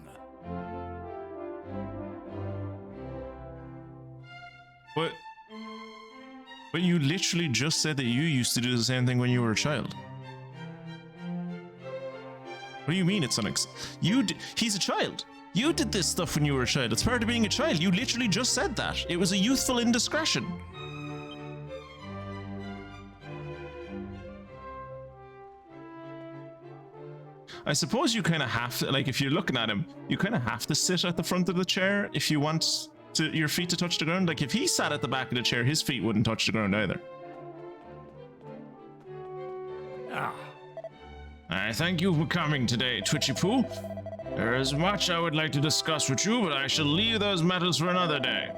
But you literally just said that you used to do the same thing when you were a child. What do you mean it's he's a child. You did this stuff when you were a child. It's part of being a child. You literally just said that. It was a youthful indiscretion. I suppose you kind of have to, like, if you're looking at him, you kind of have to sit at the front of the chair if you want your feet to touch the ground. Like, if he sat at the back of the chair, his feet wouldn't touch the ground either. I thank you for coming today, Twitchy Poo. There is much I would like to discuss with you, but I shall leave those matters for another day.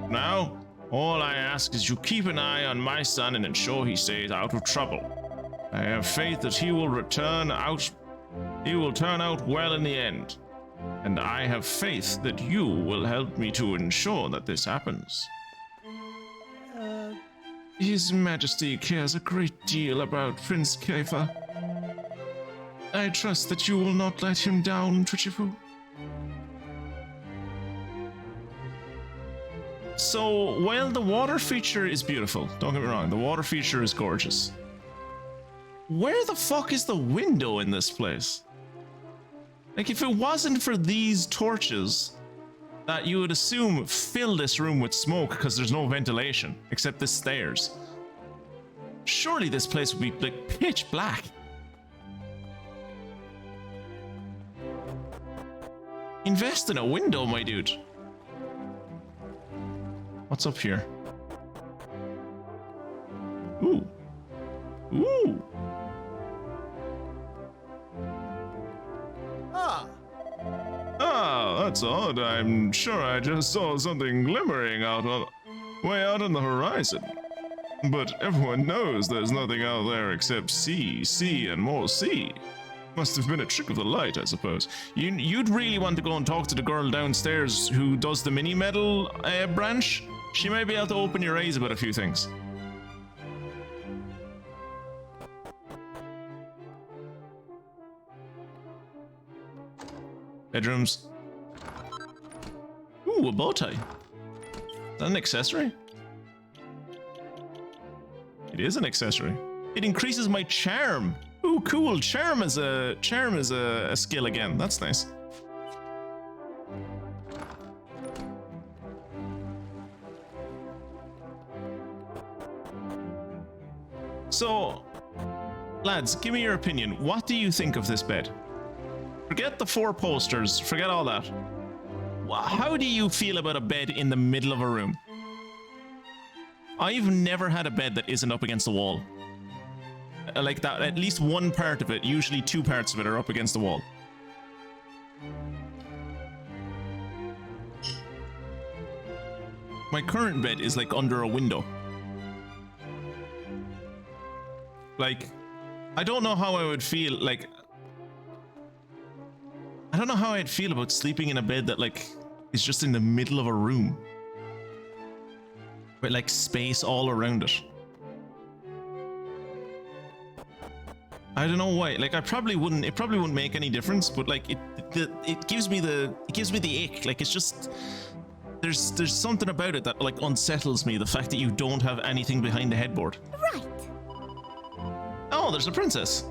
Now, all I ask is you keep an eye on my son and ensure he stays out of trouble. I have faith that he will turn out well in the end. And I have faith that you will help me to ensure that this happens. His Majesty cares a great deal about Prince Kiefer. I trust that you will not let him down, Twitchy Poo. So, while the water feature is beautiful, don't get me wrong, the water feature is gorgeous. Where the fuck is the window in this place? Like, if it wasn't for these torches that you would assume fill this room with smoke because there's no ventilation except the stairs, surely this place would be like pitch black. Invest in a window, my dude. What's up here? Ooh. Ooh. Ah, that's odd. I'm sure I just saw something glimmering way out on the horizon. But everyone knows there's nothing out there except sea, and more sea. Must have been a trick of the light, I suppose. You'd really want to go and talk to the girl downstairs who does the mini medal branch. She may be able to open your eyes about a few things. Bedrooms. Ooh, a bow tie. Is that an accessory? It is an accessory. It increases my charm. Ooh, cool. Charm is a skill again. That's nice. So, lads, give me your opinion. What do you think of this bed? Forget the 4 posters, forget all that. How do you feel about a bed in the middle of a room? I've never had a bed that isn't up against the wall. Like that, at least one part of it, usually 2 parts of it are up against the wall. My current bed is like under a window. Like, I don't know how I would feel, like, I don't know how I'd feel about sleeping in a bed that, like, is just in the middle of a room. With, like, space all around it. I don't know why. Like, it probably wouldn't make any difference, but, like, it gives me the ick. Like, it's just, there's something about it that, like, unsettles me. The fact that you don't have anything behind the headboard. Right. Oh, there's a princess.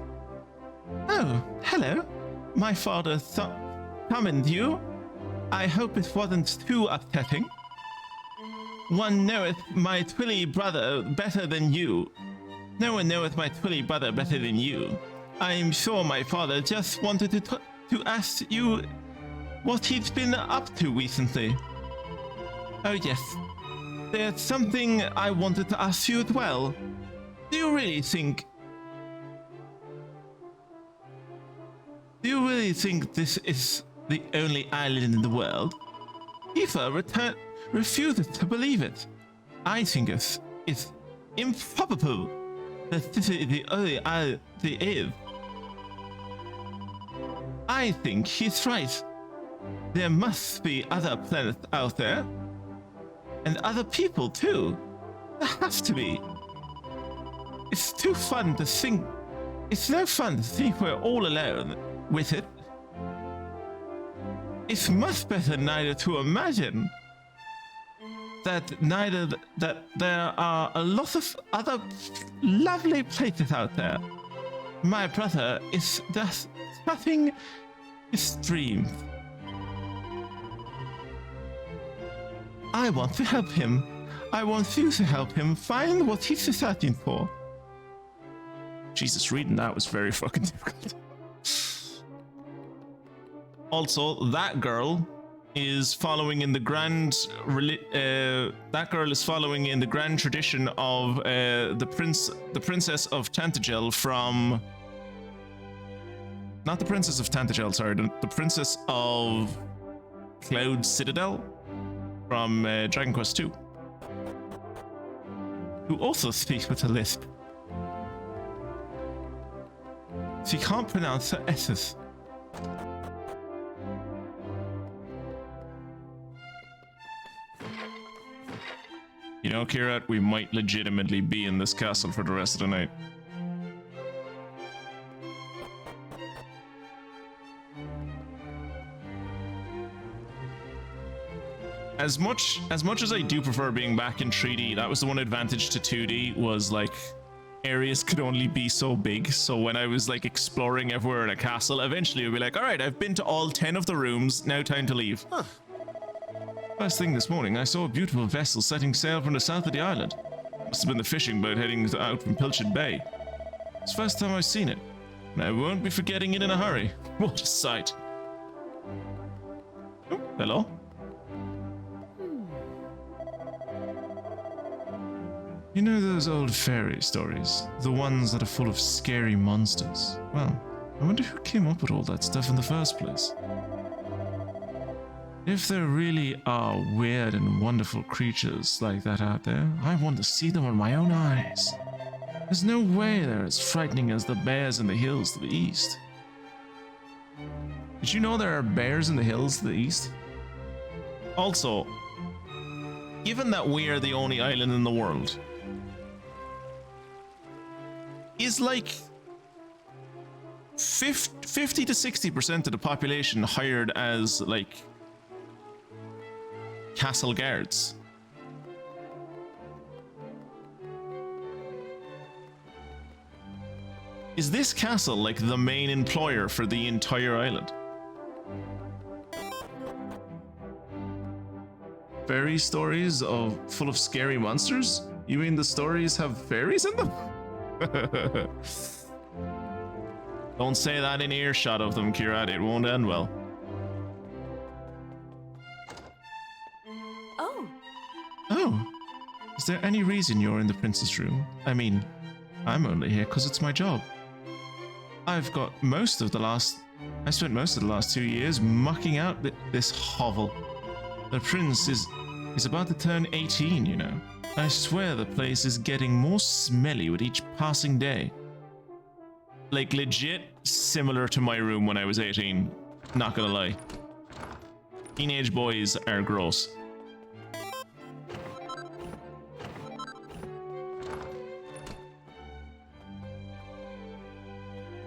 Oh, hello. My father summoned you. I hope it wasn't too upsetting. One knoweth my twilly brother better than you. No one knoweth my twilly brother better than you. I am sure my father just wanted to ask you what he's been up to recently. Oh yes, there's something I wanted to ask you as well. Do you really think this is the only island in the world? Kiefer refuses to believe it. I think it's improbable that this is the only island there is. I think he's right. There must be other planets out there. And other people too. There has to be. It's too fun to think. It's no fun to think we're all alone with it. It's much better neither to imagine that there are a lot of other lovely places out there. My brother is just nothing his dreams. I want to help him. I want you to help him find what he's searching for. Jesus, reading that was very fucking difficult. Also, that girl is following in the grand tradition of the princess of Tantagel from, not the princess of Tantagel, sorry, the princess of Cloud Citadel from Dragon Quest II, who also speaks with a lisp. She can't pronounce her S's. You know, Kirat, we might legitimately be in this castle for the rest of the night. As much as I do prefer being back in 3D, that was the one advantage to 2D, was like areas could only be so big. So when I was like exploring everywhere in a castle, eventually it would be like, all right, I've been to all 10 of the rooms, now time to leave. Huh. First thing this morning, I saw a beautiful vessel setting sail from the south of the island. Must have been the fishing boat heading out from Pilchard Bay. It's the first time I've seen it, and I won't be forgetting it in a hurry. What a sight. Oh, hello? You know those old fairy stories? The ones that are full of scary monsters? Well, I wonder who came up with all that stuff in the first place. If there really are weird and wonderful creatures like that out there, I want to see them with my own eyes. There's no way they're as frightening as the bears in the hills to the east. Did you know there are bears in the hills to the east? Also, given that we are the only island in the world, is like 50 to 60% of the population hired as like castle guards. Is this castle like the main employer for the entire island? Fairy stories full of scary monsters? You mean the stories have fairies in them? Don't say that in earshot of them, Kirat. It won't end well. Oh, is there any reason you're in the prince's room? I mean, I'm only here because it's my job. I spent most of the last 2 years mucking out this hovel. The prince is about to turn 18, you know. I swear the place is getting more smelly with each passing day. Like legit similar to my room when I was 18. Not gonna lie. Teenage boys are gross.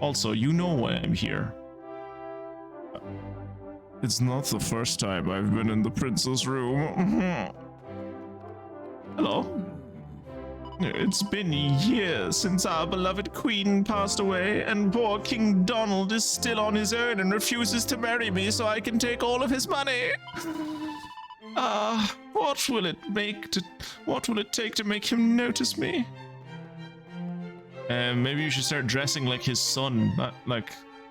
Also, you know why I'm here. It's not the first time I've been in the prince's room. Hello? It's been years since our beloved queen passed away, and poor King Donald is still on his own and refuses to marry me so I can take all of his money. What will it take to make him notice me? Maybe you should start dressing like his son.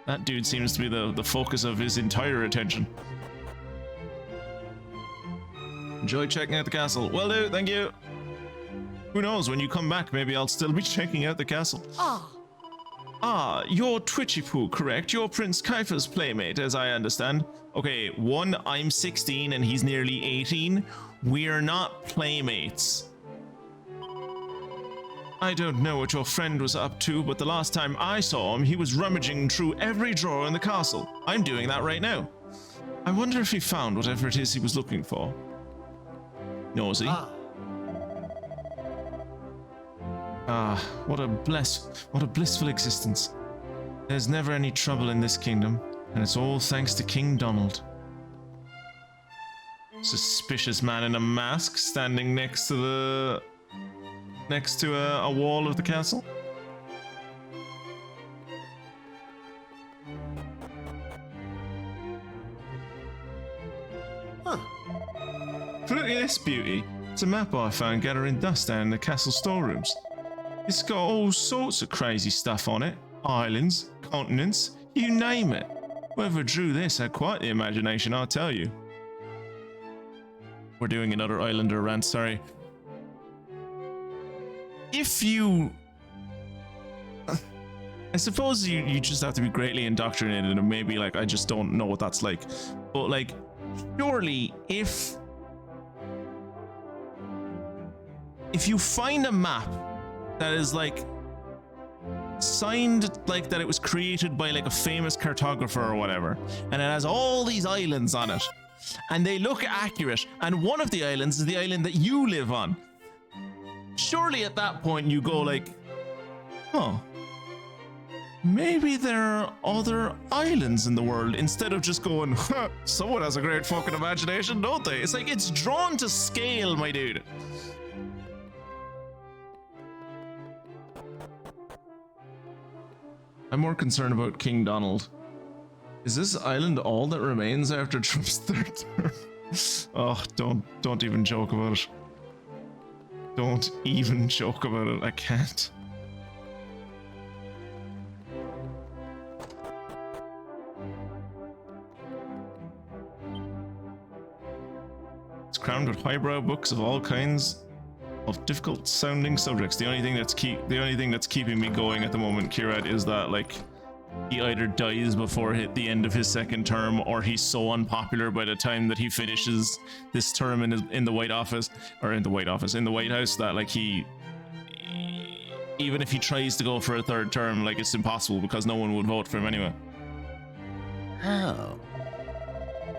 That dude seems to be the focus of his entire attention. Enjoy checking out the castle. Will do, thank you. Who knows, when you come back, maybe I'll still be checking out the castle. Ah, you're Twitchy Poo, correct? You're Prince Kiefer's playmate, as I understand. Okay, one, I'm 16 and he's nearly 18. We're not playmates. I don't know what your friend was up to, but the last time I saw him, he was rummaging through every drawer in the castle. I'm doing that right now. I wonder if he found whatever it is he was looking for. Nosy. Ah, what a blissful existence. There's never any trouble in this kingdom, and it's all thanks to King Donald. Suspicious man in a mask standing next to a wall of the castle. Look at this beauty. It's a map I found gathering dust down in the castle storerooms. It's got all sorts of crazy stuff on it. Islands, continents, you name it. Whoever drew this had quite the imagination, I'll tell you. We're doing another Islander rant, sorry. If you... I suppose you just have to be greatly indoctrinated, and maybe, like, I just don't know what that's like. But, like, surely if you find a map that is, like, signed, like, that it was created by, like, a famous cartographer or whatever, and it has all these islands on it, and they look accurate, and one of the islands is the island that you live on, surely at that point you go like, oh, maybe there are other islands in the world, instead of just going, huh, someone has a great fucking imagination, don't they? It's like, it's drawn to scale, my dude. I'm more concerned about King Donald. Is this island all that remains after Trump's third term? Oh, don't even joke about it. Don't even joke about it. I can't. It's crammed with highbrow books of all kinds of difficult sounding subjects. The only thing that's keeping me going at the moment, Kieran, is that, like, he either dies before the end of his second term, or he's so unpopular by the time that he finishes this term in the White House, that, like, he even if he tries to go for a third term, like, it's impossible because no one would vote for him anyway.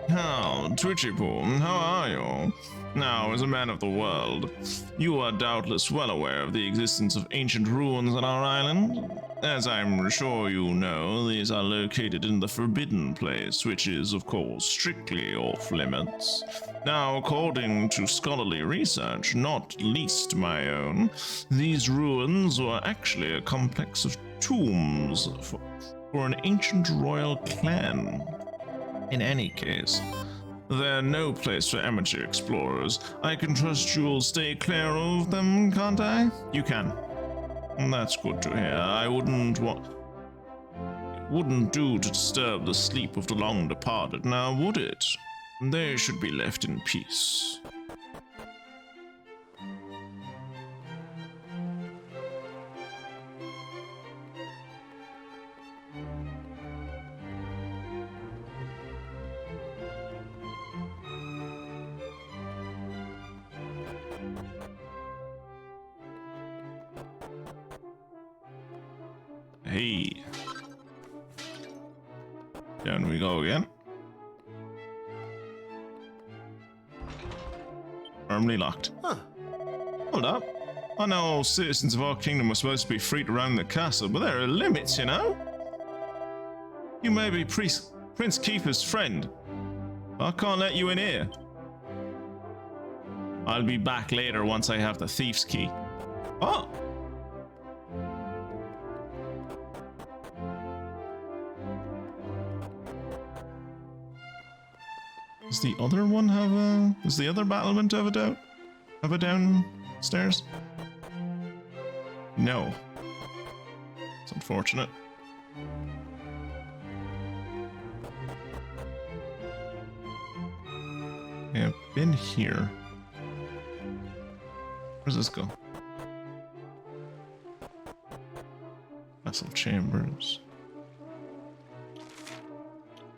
How, Twitchy Poo, how are you? Now, as a man of the world, you are doubtless well aware of the existence of ancient ruins on our island. As I'm sure you know, these are located in the Forbidden Place, which is, of course, strictly off limits. Now, according to scholarly research, not least my own, these ruins were actually a complex of tombs for an ancient royal clan. In any case, they're no place for amateur explorers. I can trust you'll stay clear of them, can't I? You can. That's good to hear. I wouldn't do to disturb the sleep of the long departed, now would it? They should be left in peace. Hey. Down we go again. Firmly locked. Huh. Hold up. I know all citizens of our kingdom are supposed to be free to roam the castle, but there are limits, you know? You may be Prince Kiefer's friend. I can't let you in here. I'll be back later once I have the thief's key. Oh! Does the other one have a... Does the other battlement have a downstairs? No. It's unfortunate. Yeah, I've been here. Where's this go? Castle chambers.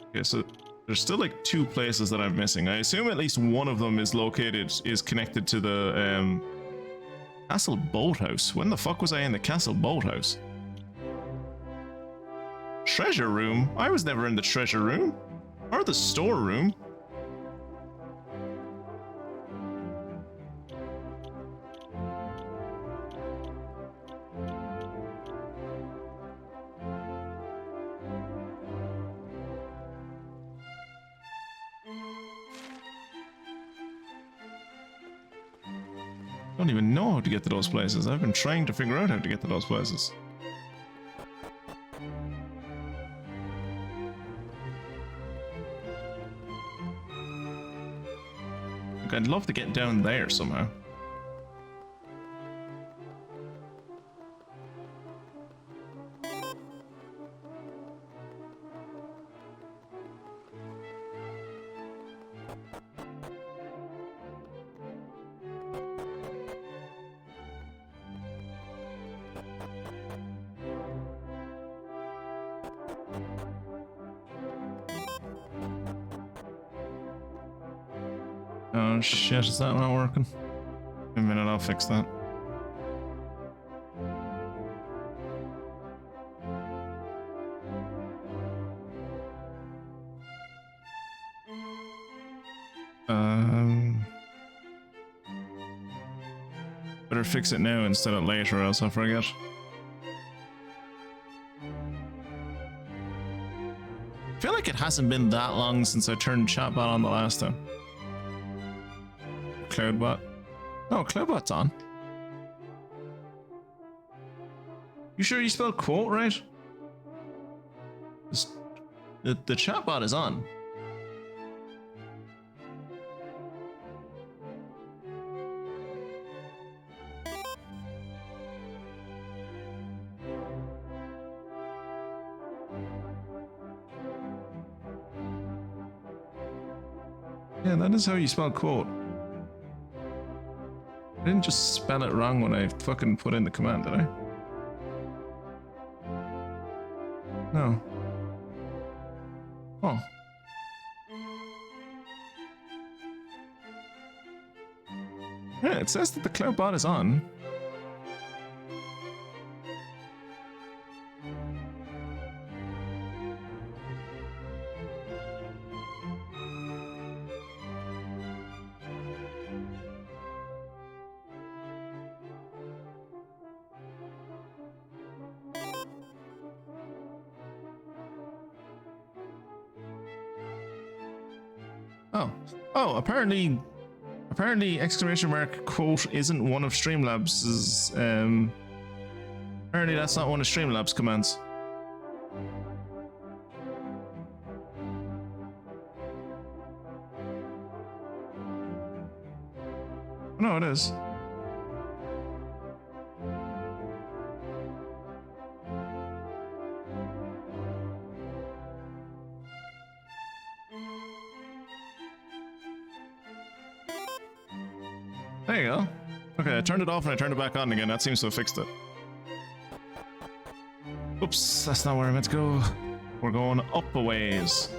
Okay, so there's still like 2 places that I'm missing. I assume at least one of them is connected to the Castle Boathouse. When the fuck was I in the Castle Boathouse? Treasure room? I was never in the treasure room. Or the storeroom. I don't even know how to get to those places. I've been trying to figure out how to get to those places. Like, I'd love to get down there somehow. Oh shit, is that not working? A minute, I'll fix that. Better fix it now instead of later, or else I'll forget. I feel like it hasn't been that long since I turned chatbot on the last time. Cloudbot. No, Cloudbot's on. You sure you spelled quote right? The chatbot is on. Yeah, that is how you spell quote. I didn't just spell it wrong when I fucking put in the command, did I? No. Oh. Yeah, it says that the Cloudbot is on. Oh, apparently exclamation mark quote isn't one of Streamlabs's, apparently that's not one of Streamlabs commands. No, it is. There you go. Okay, I turned it off and I turned it back on again. That seems to have fixed it. Oops, that's not where I meant to go. We're going up a ways.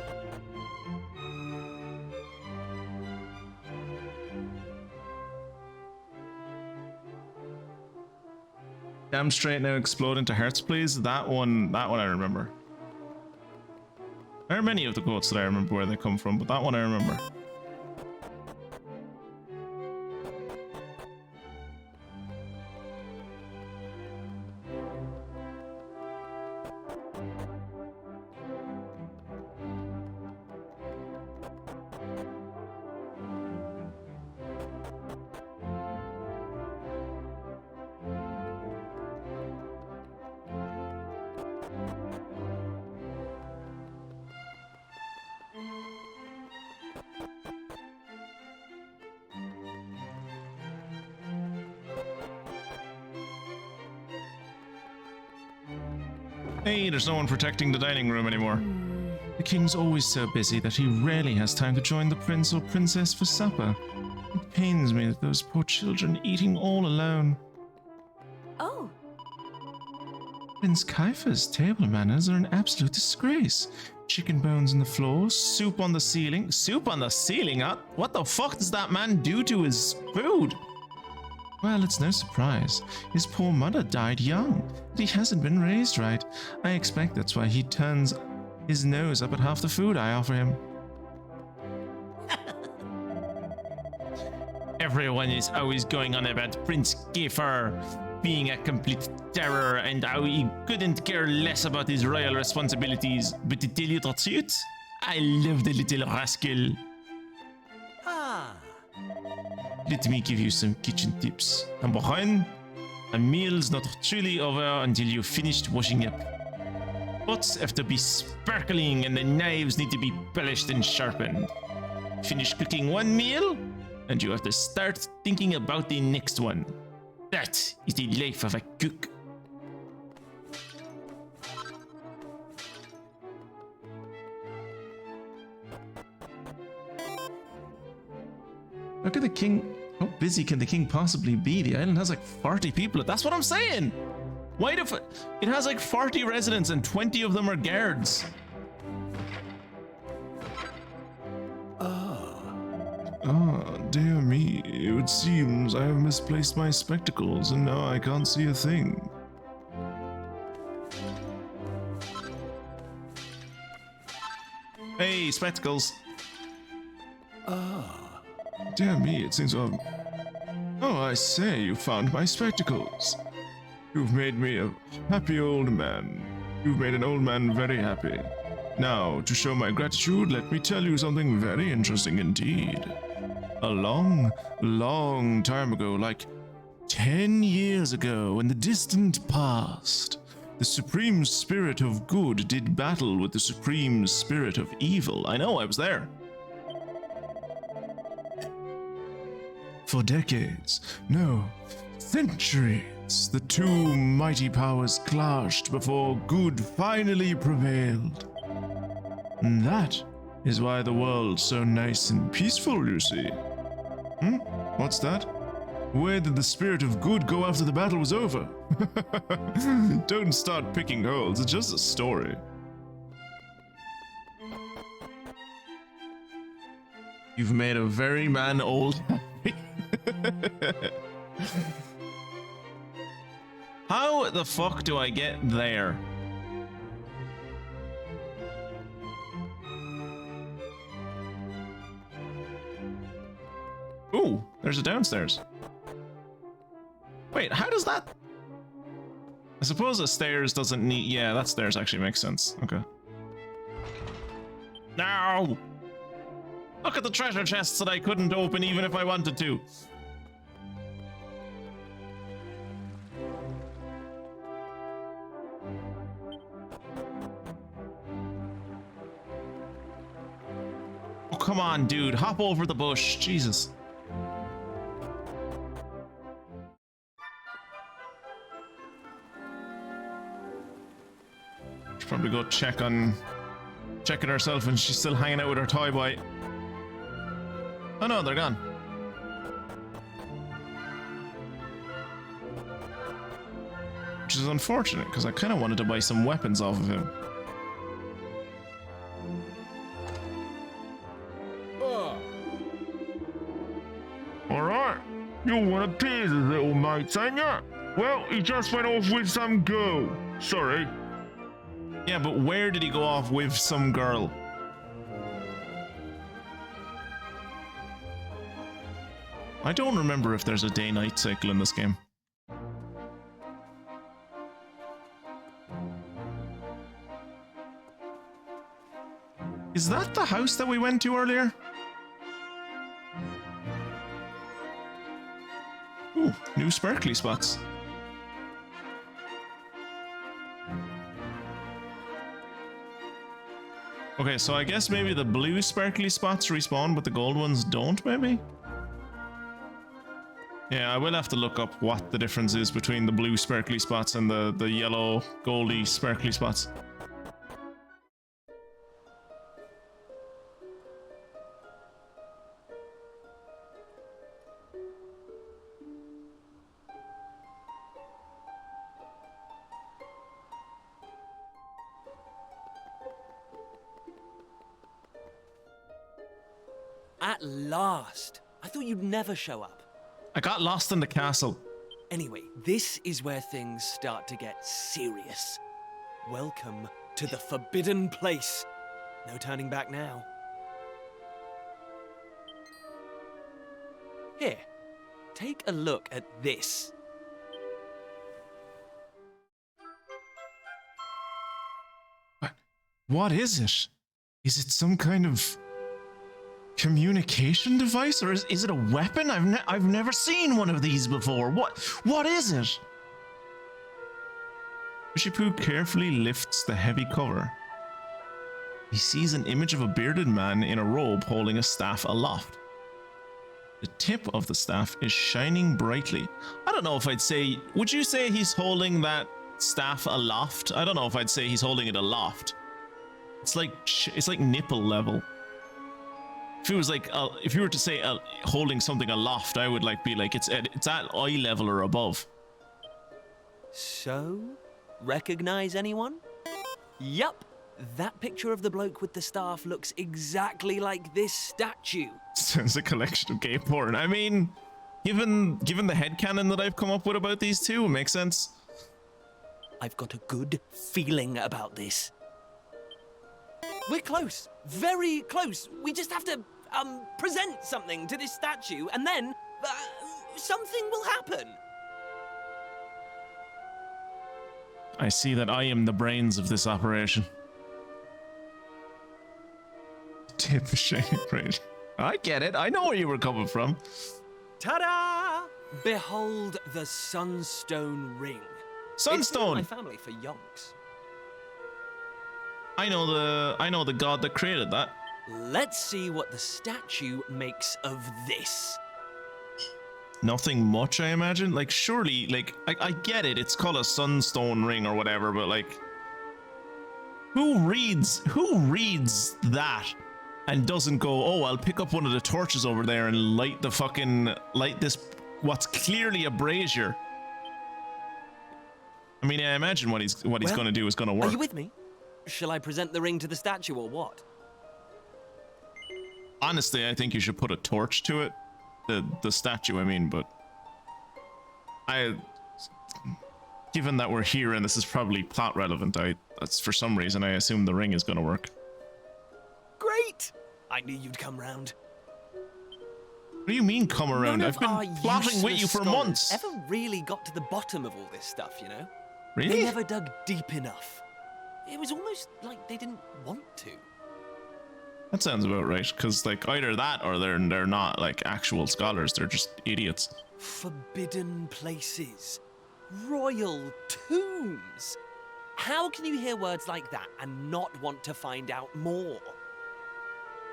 Damn straight now, explode into hearts, please. That one I remember. There are many of the quotes that I remember where they come from, but that one I remember. Hey, there's no one protecting the dining room anymore. The king's always so busy that he rarely has time to join the prince or princess for supper. It pains me that those poor children eating all alone. Oh, Prince Kiefer's table manners are an absolute disgrace. Chicken bones on the floor, soup on the ceiling. Soup on the ceiling? What the fuck does that man do to his food? Well, it's no surprise. His poor mother died young, but he hasn't been raised right. I expect that's why he turns his nose up at half the food I offer him. Everyone is always going on about Prince Kiefer being a complete terror and how he couldn't care less about his royal responsibilities. But to tell you the truth, I love the little rascal. Ah. Let me give you some kitchen tips. Number one, a meal's not truly over until you've finished washing up. Pots have to be sparkling and the knives need to be polished and sharpened. Finish cooking one meal, and you have to start thinking about the next one. That is the life of a cook. Look at the king. How busy can the king possibly be? The island has like 40 people. That's what I'm saying. Why the it has like 40 residents and 20 of them are guards. Ah, dear me. It seems I have misplaced my spectacles and now I can't see a thing. Hey, spectacles. Dear me, it seems to have... Oh, I say, you found my spectacles. You've made me a happy old man. You've made an old man very happy. Now, to show my gratitude, let me tell you something very interesting indeed. A long, long time ago, like 10 years ago, in the distant past, the supreme spirit of good did battle with the supreme spirit of evil. I know, I was there. For decades, no, centuries, the two mighty powers clashed before good finally prevailed. And that is why the world's so nice and peaceful, you see. What's that? Where did the spirit of good go after the battle was over? Don't start picking holes, it's just a story. You've made a very man old happy. How the fuck do I get there? Ooh, there's a downstairs. Wait, how does that... I suppose a stairs doesn't need... Yeah, that stairs actually makes sense. Okay. No! Look at the treasure chests that I couldn't open even if I wanted to. Oh, come on, dude. Hop over the bush. Jesus. Should probably go checking herself and she's still hanging out with her toy boy. Oh no, they're gone. Which is unfortunate, because I kind of wanted to buy some weapons off of him. Alright, you want to tease his little mate, ain't ya? Well, he just went off with some girl. Sorry. Yeah, but where did he go off with some girl? I don't remember if there's a day-night cycle in this game. Is that the house that we went to earlier? Ooh, new sparkly spots. Okay, so I guess maybe the blue sparkly spots respawn, but the gold ones don't, maybe? Yeah, I will have to look up what the difference is between the blue sparkly spots and the yellow goldy sparkly spots. At last! I thought you'd never show up. I got lost in the castle. Anyway, this is where things start to get serious. Welcome to the forbidden place. No turning back now. Here, take a look at this. What is it? Is it some kind of communication device, or is it a weapon? I've never seen one of these before. What is it? Bushipu carefully lifts the heavy cover. He sees an image of a bearded man in a robe holding a staff aloft. The tip of the staff is shining brightly. I don't know if I'd say... Would you say he's holding that staff aloft? I don't know if I'd say he's holding it aloft. It's like nipple level. If it was like, if you were to say holding something aloft, I would be like it's at eye level or above. So, recognize anyone? Yup, that picture of the bloke with the staff looks exactly like this statue. Sounds a collection of gay porn. I mean, given the headcanon that I've come up with about these two, it makes sense. I've got a good feeling about this. We're close, very close. We just have to present something to this statue, and then something will happen. I see that I am the brains of this operation. Tip is shining bright. I get it. I know where you were coming from. Ta-da! Behold the Sunstone Ring. Sunstone. It's my family for yonks. I know the god that created that. Let's see what the statue makes of this. Nothing much, I imagine. Like, surely, I get it. It's called a sunstone ring or whatever, but who reads that and doesn't go, oh, I'll pick up one of the torches over there and light this, what's clearly a brazier. I mean, I imagine what he's going to do is going to work. Are you with me? Shall I present the ring to the statue or what? Honestly, I think you should put a torch to it. The statue, I mean, but given that we're here and this is probably plot relevant, that's for some reason I assume the ring is going to work. Great! I knew you'd come round. What do you mean come around? I've been plotting with you for months. Ever really got to the bottom of all this stuff, you know? Really? They never dug deep enough. It was almost like they didn't want to. That sounds about right, because either that or they're not actual scholars, they're just idiots. Forbidden places. Royal tombs. How can you hear words like that and not want to find out more?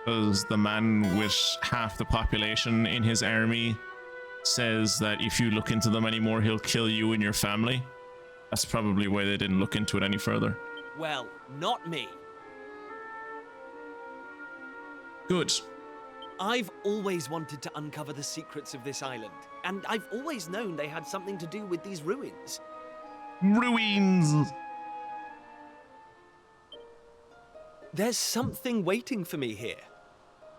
Because the man with half the population in his army says that if you look into them anymore, he'll kill you and your family. That's probably why they didn't look into it any further. Well, not me. Good. I've always wanted to uncover the secrets of this island, and I've always known they had something to do with these ruins. Ruins! There's something waiting for me here.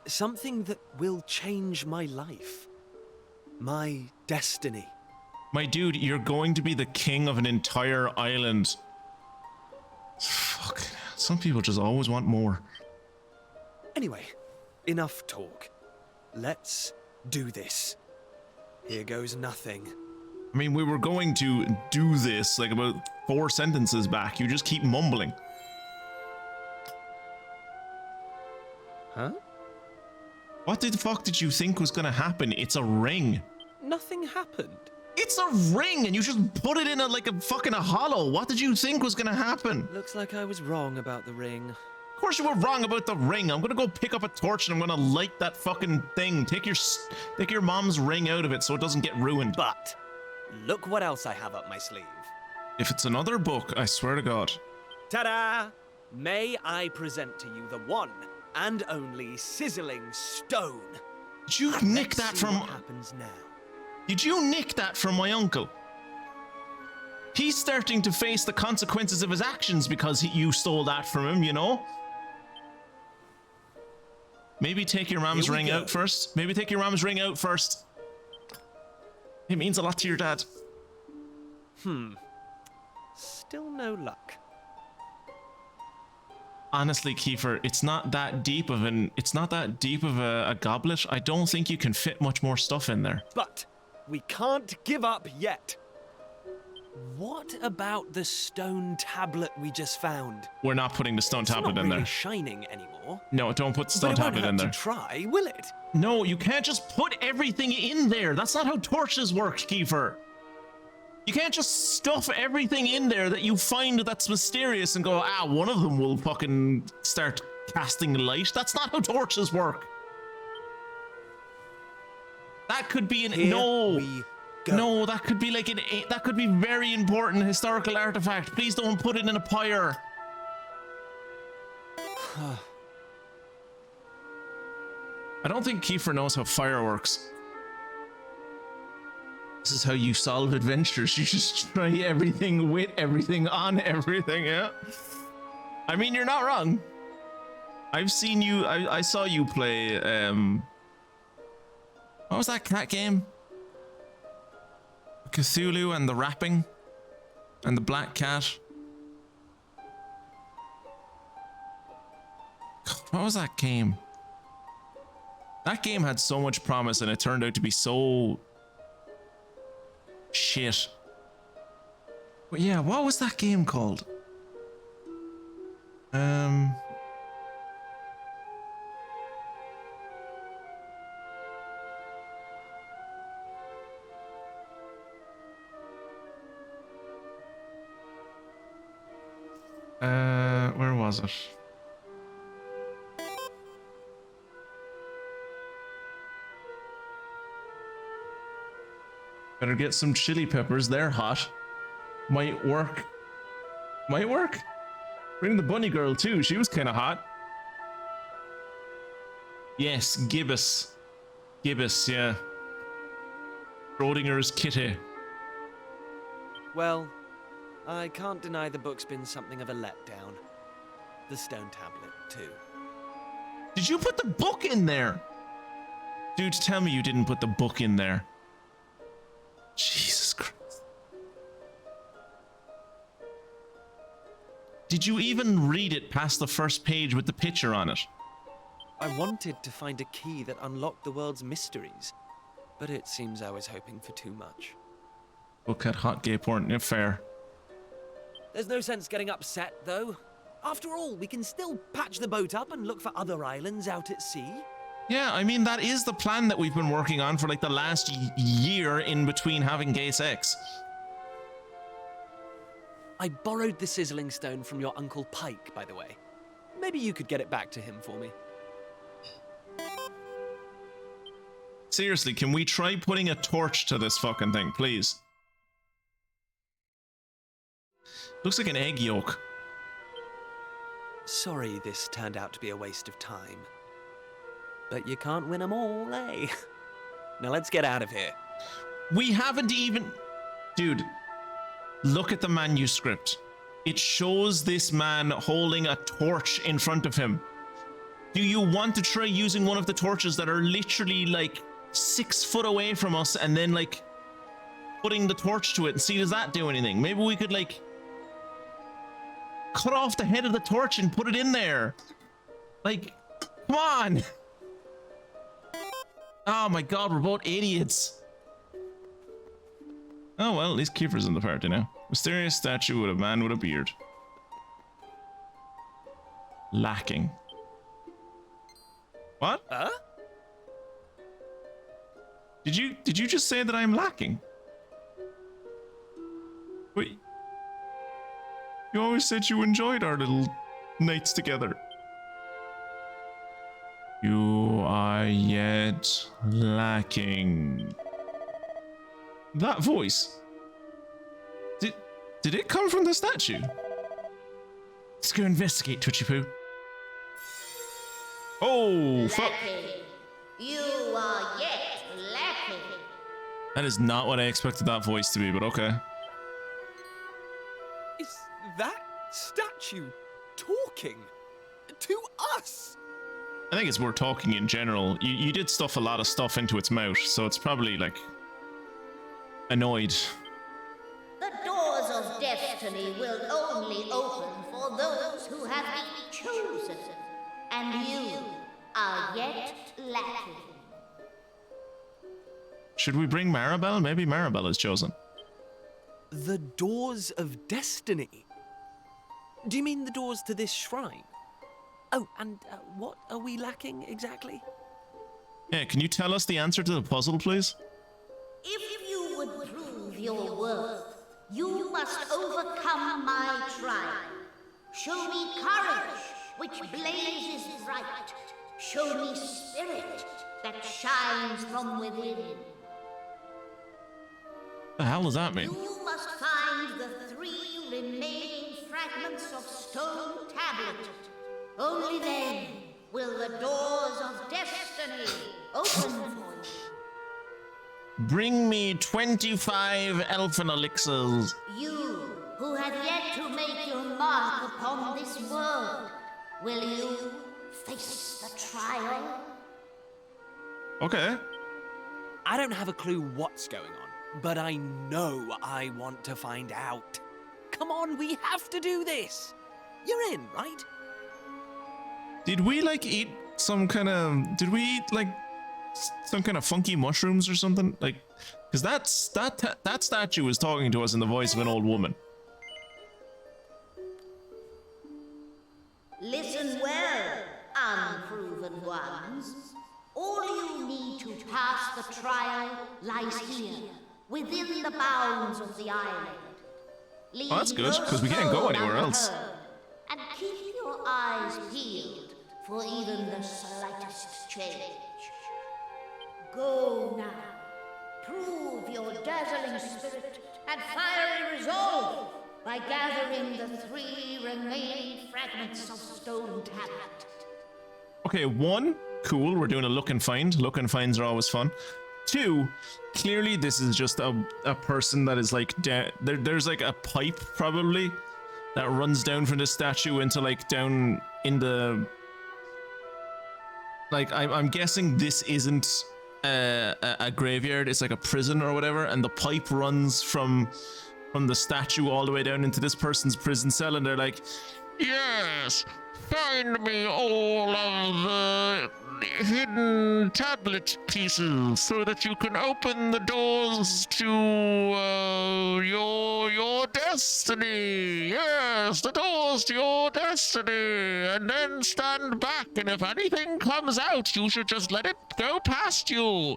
Something that will change my life. My destiny. My dude, you're going to be the king of an entire island. Fuck. Some people just always want more. Anyway, enough talk. Let's do this. Here goes nothing. I mean, we were going to do this about 4 sentences back. You just keep mumbling. Huh? What the fuck did you think was going to happen? It's a ring. Nothing happened. It's a ring, and you just put it in a fucking hollow. What did you think was going to happen? Looks like I was wrong about the ring. course you were wrong about the ring. I'm gonna go pick up a torch and I'm gonna light that fucking thing. Take your mom's ring out of it so it doesn't get ruined. But look what else I have up my sleeve. If it's another book, I swear to God. Ta-da! May I present to you the one and only sizzling stone. Did you nick that from... What happens now? Did you nick that from my uncle? He's starting to face the consequences of his actions because you stole that from him, you know? Maybe take your mom's ring out first. Maybe take your mom's ring out first. It means a lot to your dad. Still no luck. Honestly, Kiefer, it's not that deep of a goblet. I don't think you can fit much more stuff in there. But we can't give up yet. What about the stone tablet we just found? We're not putting the stone tablet in there. It's not really shining anymore. No, don't put the stone tablet in there. But it won't hurt to try, will it? No, you can't just put everything in there. That's not how torches work, Kiefer. You can't just stuff everything in there that you find that's mysterious and go, one of them will fucking start casting light. That's not how torches work. That could be an... No, that could be like that could be very important historical artifact. Please don't put it in a pyre. I don't think Kiefer knows how fire works. This is how you solve adventures. You just try everything with everything on everything, yeah? I mean, you're not wrong. I've seen you, I saw you play, what was that cat game? Cthulhu and the Rapping and the Black Cat. God, what was that game? That game had so much promise and it turned out to be so shit. But yeah, what was that game called? Where was it? Better get some chili peppers. They're hot. Might work. Might work. Bring the bunny girl too. She was kind of hot. Yes, gibbous. Gibbous, yeah. Schrodinger's kitty. Well, I can't deny the book's been something of a letdown. The stone tablet, too. Did you put the book in there? Dude, tell me you didn't put the book in there. Jesus Christ. Did you even read it past the first page with the picture on it? I wanted to find a key that unlocked the world's mysteries, but it seems I was hoping for too much. Book had hot gay porn, yeah, fair. There's no sense getting upset, though. After all, we can still patch the boat up and look for other islands out at sea. Yeah, I mean, that is the plan that we've been working on for like the last year in between having gay sex. I borrowed the sizzling stone from your Uncle Pike, by the way. Maybe you could get it back to him for me. Seriously, can we try putting a torch to this fucking thing, please? Looks like an egg yolk. Sorry this turned out to be a waste of time. But you can't win them all, eh? Now let's get out of here. We haven't even... Dude, look at the manuscript. It shows this man holding a torch in front of him. Do you want to try using one of the torches that are literally like 6 foot away from us and then like putting the torch to it and see does that do anything? Maybe we could like cut off the head of the torch and put it in there. Like, come on. Oh my god, we're both idiots. Oh well, at least Kiefer's in the party now. Mysterious statue with a man with a beard. Lacking. What? Huh? Did you just say that I'm lacking? Wait. You always said you enjoyed our little nights together. You are yet lacking. That voice. Did it come from the statue? Let's go investigate, Twitchy Poo. Oh, fuck. You are yet lacking. That is not what I expected that voice to be, but okay. Is that statue talking to us? I think it's more talking in general. You did stuff a lot of stuff into its mouth, so it's probably like annoyed. The doors of destiny will only open for those who have been chosen, and you are yet lacking. Should we bring Maribel? Maybe Maribel is chosen. The doors of destiny? Do you mean the doors to this shrine? Oh, and what are we lacking exactly? Yeah, can you tell us the answer to the puzzle, please? If you would prove your worth, you must overcome my trial. Show me courage, which blazes bright. Show me spirit that shines from within. The hell does that mean? You must find the 3 remaining fragments of stone tablet. Only then will the doors of destiny open for you. Bring me 25 elfin elixirs. You, who have yet to make your mark upon this world, will you face the trial? Okay. I don't have a clue what's going on, but I know I want to find out. Come on, we have to do this. You're in, right? Did we like eat some kind of? Did we eat like some kind of funky mushrooms or something? Like, because that statue was talking to us in the voice of an old woman. Listen well, unproven ones. All you need to pass the trial lies here, within the bounds of the island. Oh, that's good, because we can't go anywhere else. And keep your eyes peeled for even the slightest change. Go now. Prove your dazzling spirit and fiery resolve by gathering the 3 remaining fragments of stone tablet. Okay, 1, cool, we're doing a look and find. Look and finds are always fun. 2, clearly this is just a person that is like there's like a pipe probably that runs down from the statue into like down in the, like I'm guessing this isn't a graveyard, it's like a prison or whatever, and the pipe runs from the statue all the way down into this person's prison cell, and they're like, yes, find me all of the hidden tablet pieces so that you can open the doors to your destiny. Yes, the doors to your destiny. And then stand back, and if anything comes out, you should just let it go past you.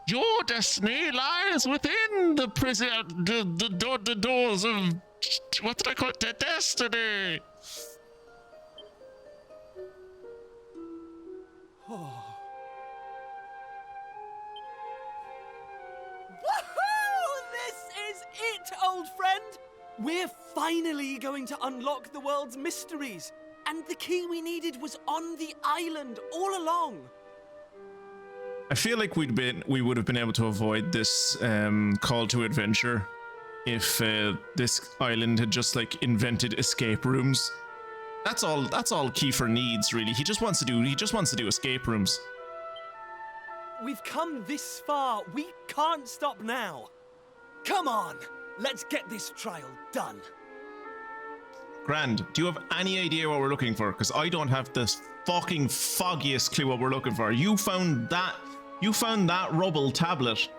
Your destiny lies within the prison, the doors of, what did I call it? The destiny. Woohoo! This is it, old friend! We're finally going to unlock the world's mysteries. And the key we needed was on the island all along. I feel like we would have been able to avoid this call to adventure if this island had just like invented escape rooms. That's all Kiefer needs, really. He just wants to do escape rooms. We've come this far. We can't stop now. Come on, let's get this trial done. Grand, do you have any idea what we're looking for? Because I don't have the fucking foggiest clue what we're looking for. You found that rubble tablet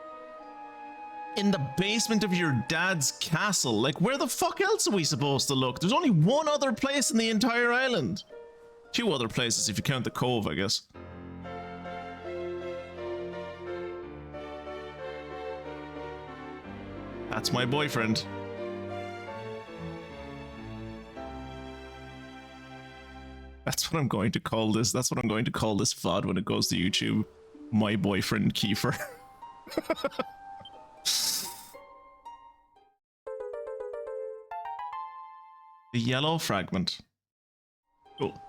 in the basement of your dad's castle. Like, where the fuck else are we supposed to look? There's only one other place in the entire island. 2 other places if you count the cove, I guess. That's my boyfriend. That's what I'm going to call this. That's what I'm going to call this VoD when it goes to YouTube. My boyfriend Kiefer. The yellow fragment. Cool.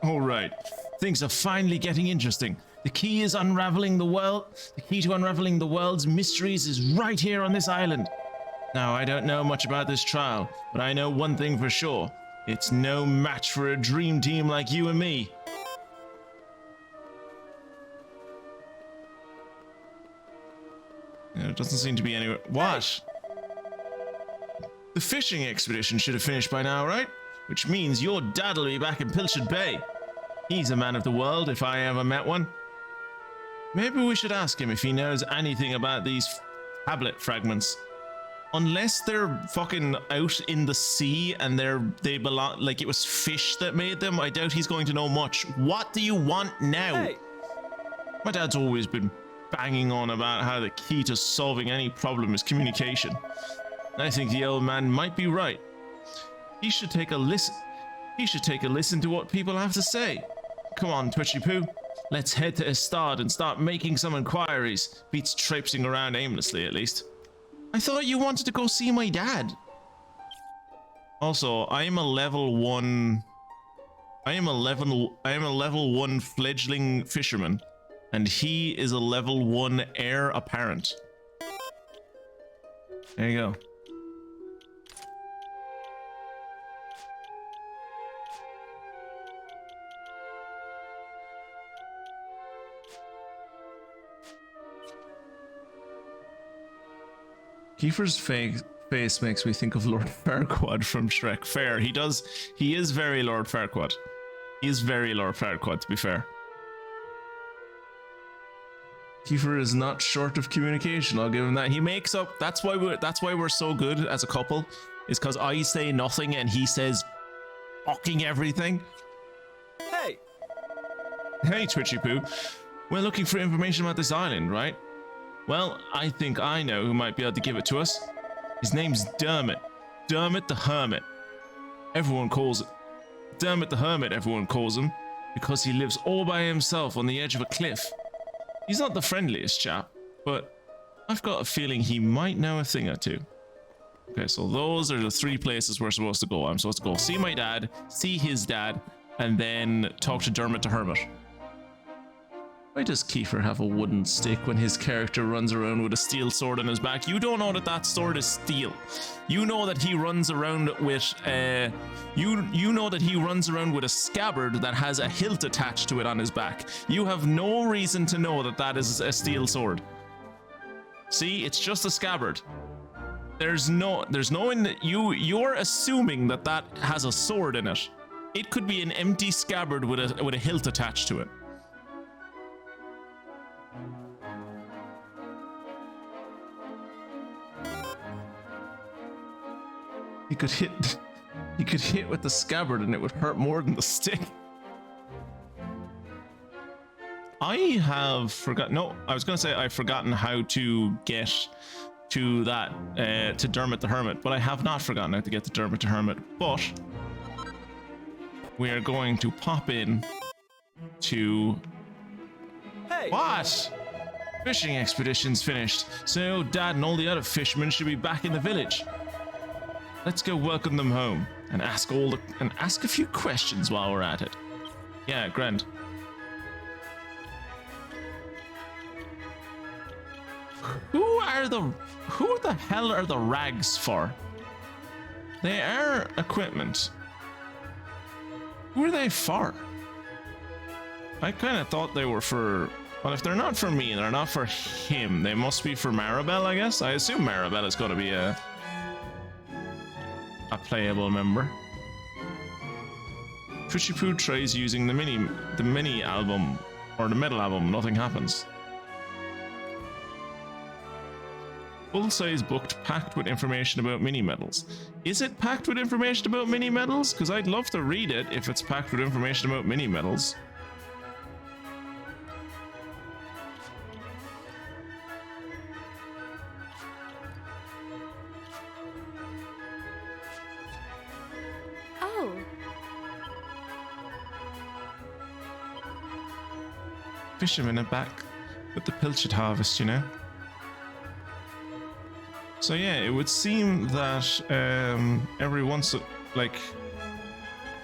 All right. Things are finally getting interesting. The key is unraveling the world. The key to unraveling the world's mysteries is right here on this island. Now, I don't know much about this trial, but I know one thing for sure. It's no match for a dream team like you and me. Yeah, it doesn't seem to be anywhere. What? The fishing expedition should have finished by now, right? Which means your dad'll be back in Pilchard Bay. He's a man of the world, if I ever met one. Maybe we should ask him if he knows anything about these tablet fragments. Unless they're fucking out in the sea and they belong, like it was fish that made them, I doubt he's going to know much. What do you want now? Hey. My dad's always been banging on about how the key to solving any problem is communication. I think the old man might be right. He should take a listen. He should take a listen to what people have to say. Come on, Twitchy Poo. Let's head to Estard and start making some inquiries. Beats traipsing around aimlessly, at least. I thought you wanted to go see my dad. Also, I am a level 1 fledgling fisherman, and he is a level 1 heir apparent. There you go. Kiefer's face makes me think of Lord Farquaad from Shrek. Fair, he does. He is very Lord Farquaad. He is very Lord Farquaad, to be fair. Kiefer is not short of communication. I'll give him that. He makes up. That's why we're so good as a couple. Is because I say nothing and he says fucking everything. Hey. Hey, Twitchy Poo. We're looking for information about this island, right? Well, I think I know who might be able to give it to us. His name's Dermot. Dermot the Hermit. Everyone calls it Dermot the Hermit, everyone calls him, because he lives all by himself on the edge of a cliff. He's not the friendliest chap, but I've got a feeling he might know a thing or two. Okay, so those are the 3 places we're supposed to go. I'm supposed to go see my dad, see his dad, and then talk to Dermot the Hermit. Why does Kiefer have a wooden stick when his character runs around with a steel sword on his back? You don't know that that sword is steel. You know that he runs around with you know that he runs around with a scabbard that has a hilt attached to it on his back. You have no reason to know that that is a steel sword. See, it's just a scabbard. You're assuming that that has a sword in it. It could be an empty scabbard with a hilt attached to it. He could hit with the scabbard and it would hurt more than the stick. I have forgotten. No, I was going to say I've forgotten how to get to that, to Dermot the Hermit, but I have not forgotten how to get to Dermot the Hermit. But we are going to pop in to... Hey. What? Fishing expedition's finished, so Dad and all the other fishermen should be back in the village. Let's go welcome them home and ask a few questions while we're at it. Yeah, grand. Who the hell are the rags for? They are equipment. Who are they for? I kind of thought they were for... Well, if they're not for me, they're not for him. They must be for Maribel, I guess. I assume Maribel is going to be a playable member. Twitchy Poo tries using the mini album or the metal album. Nothing happens. Full-size book packed with information about mini medals. Is it packed with information about mini medals? Because I'd love to read it if it's packed with information about mini medals. fishermen are back with the Pilchard harvest, you know. So yeah, it would seem that every once, like,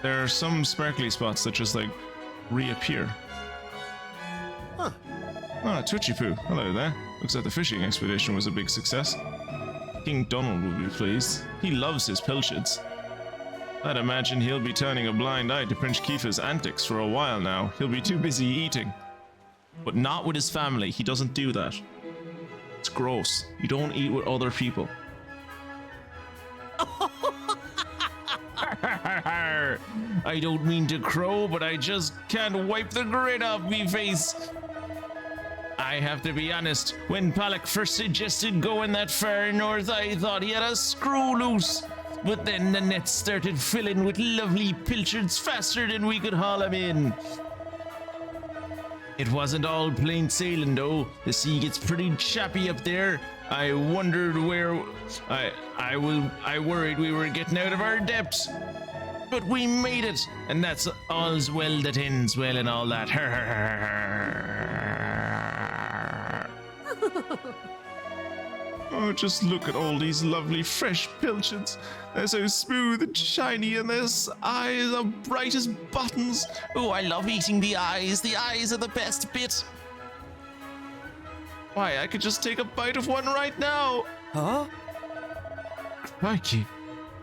there are some sparkly spots that just like reappear. Huh. Ah, Twitchy Poo, hello there. Looks like the fishing expedition was a big success. King Donald will be pleased. He loves his pilchards. I'd imagine he'll be turning a blind eye to Prince Kiefer's antics for a while now. He'll be too busy eating. But not with his family. He doesn't do that. It's gross. You don't eat with other people. I don't mean to crow, but I just can't wipe the grin off me face. I have to be honest, when Pollock first suggested going that far north, I thought he had a screw loose. But then the nets started filling with lovely pilchards faster than we could haul them in. It wasn't all plain sailing though. The sea gets pretty choppy up there. I wondered where... I worried we were getting out of our depths. But we made it, and that's all's well that ends well and all that. Oh, just look at all these lovely fresh pilchards. They're so smooth and shiny, and their eyes are bright as buttons. Oh, I love eating the eyes. The eyes are the best bit. Why, I could just take a bite of one right now. Huh? Crikey.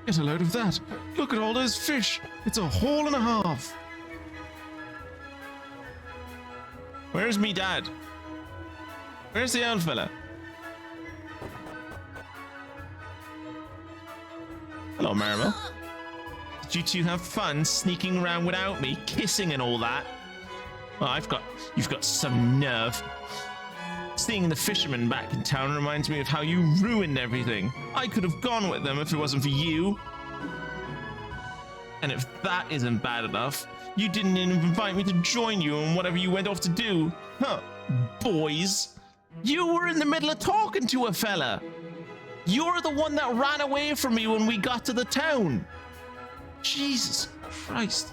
Get a load of that. Look at all those fish. It's a haul and a half. Where's me dad? Where's the old fella? Hello, Maribel. Did you two have fun sneaking around without me, kissing and all that? Well, you've got some nerve. Seeing the fishermen back in town reminds me of how you ruined everything. I could have gone with them if it wasn't for you. And if that isn't bad enough, you didn't even invite me to join you in whatever you went off to do. Huh, boys. You were in the middle of talking to a fella. You're the one that ran away from me when we got to the town. Jesus Christ.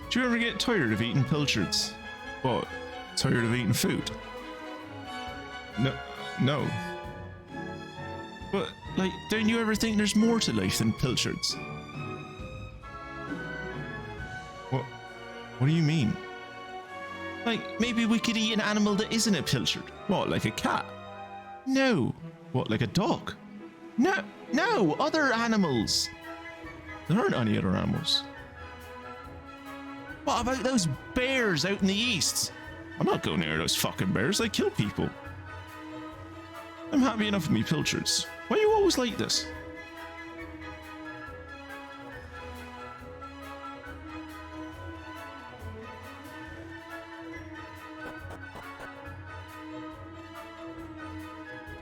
Do you ever get tired of eating pilchards? What? Tired of eating food? No. But, like, don't you ever think there's more to life than pilchards? What do you mean? Like, maybe we could eat an animal that isn't a pilchard. What, like a cat? No. What, like a dog? No, other animals. There aren't any other animals. What about those bears out in the east? I'm not going near those fucking bears, they kill people. I'm happy enough with me pilchards. Why are you always like this?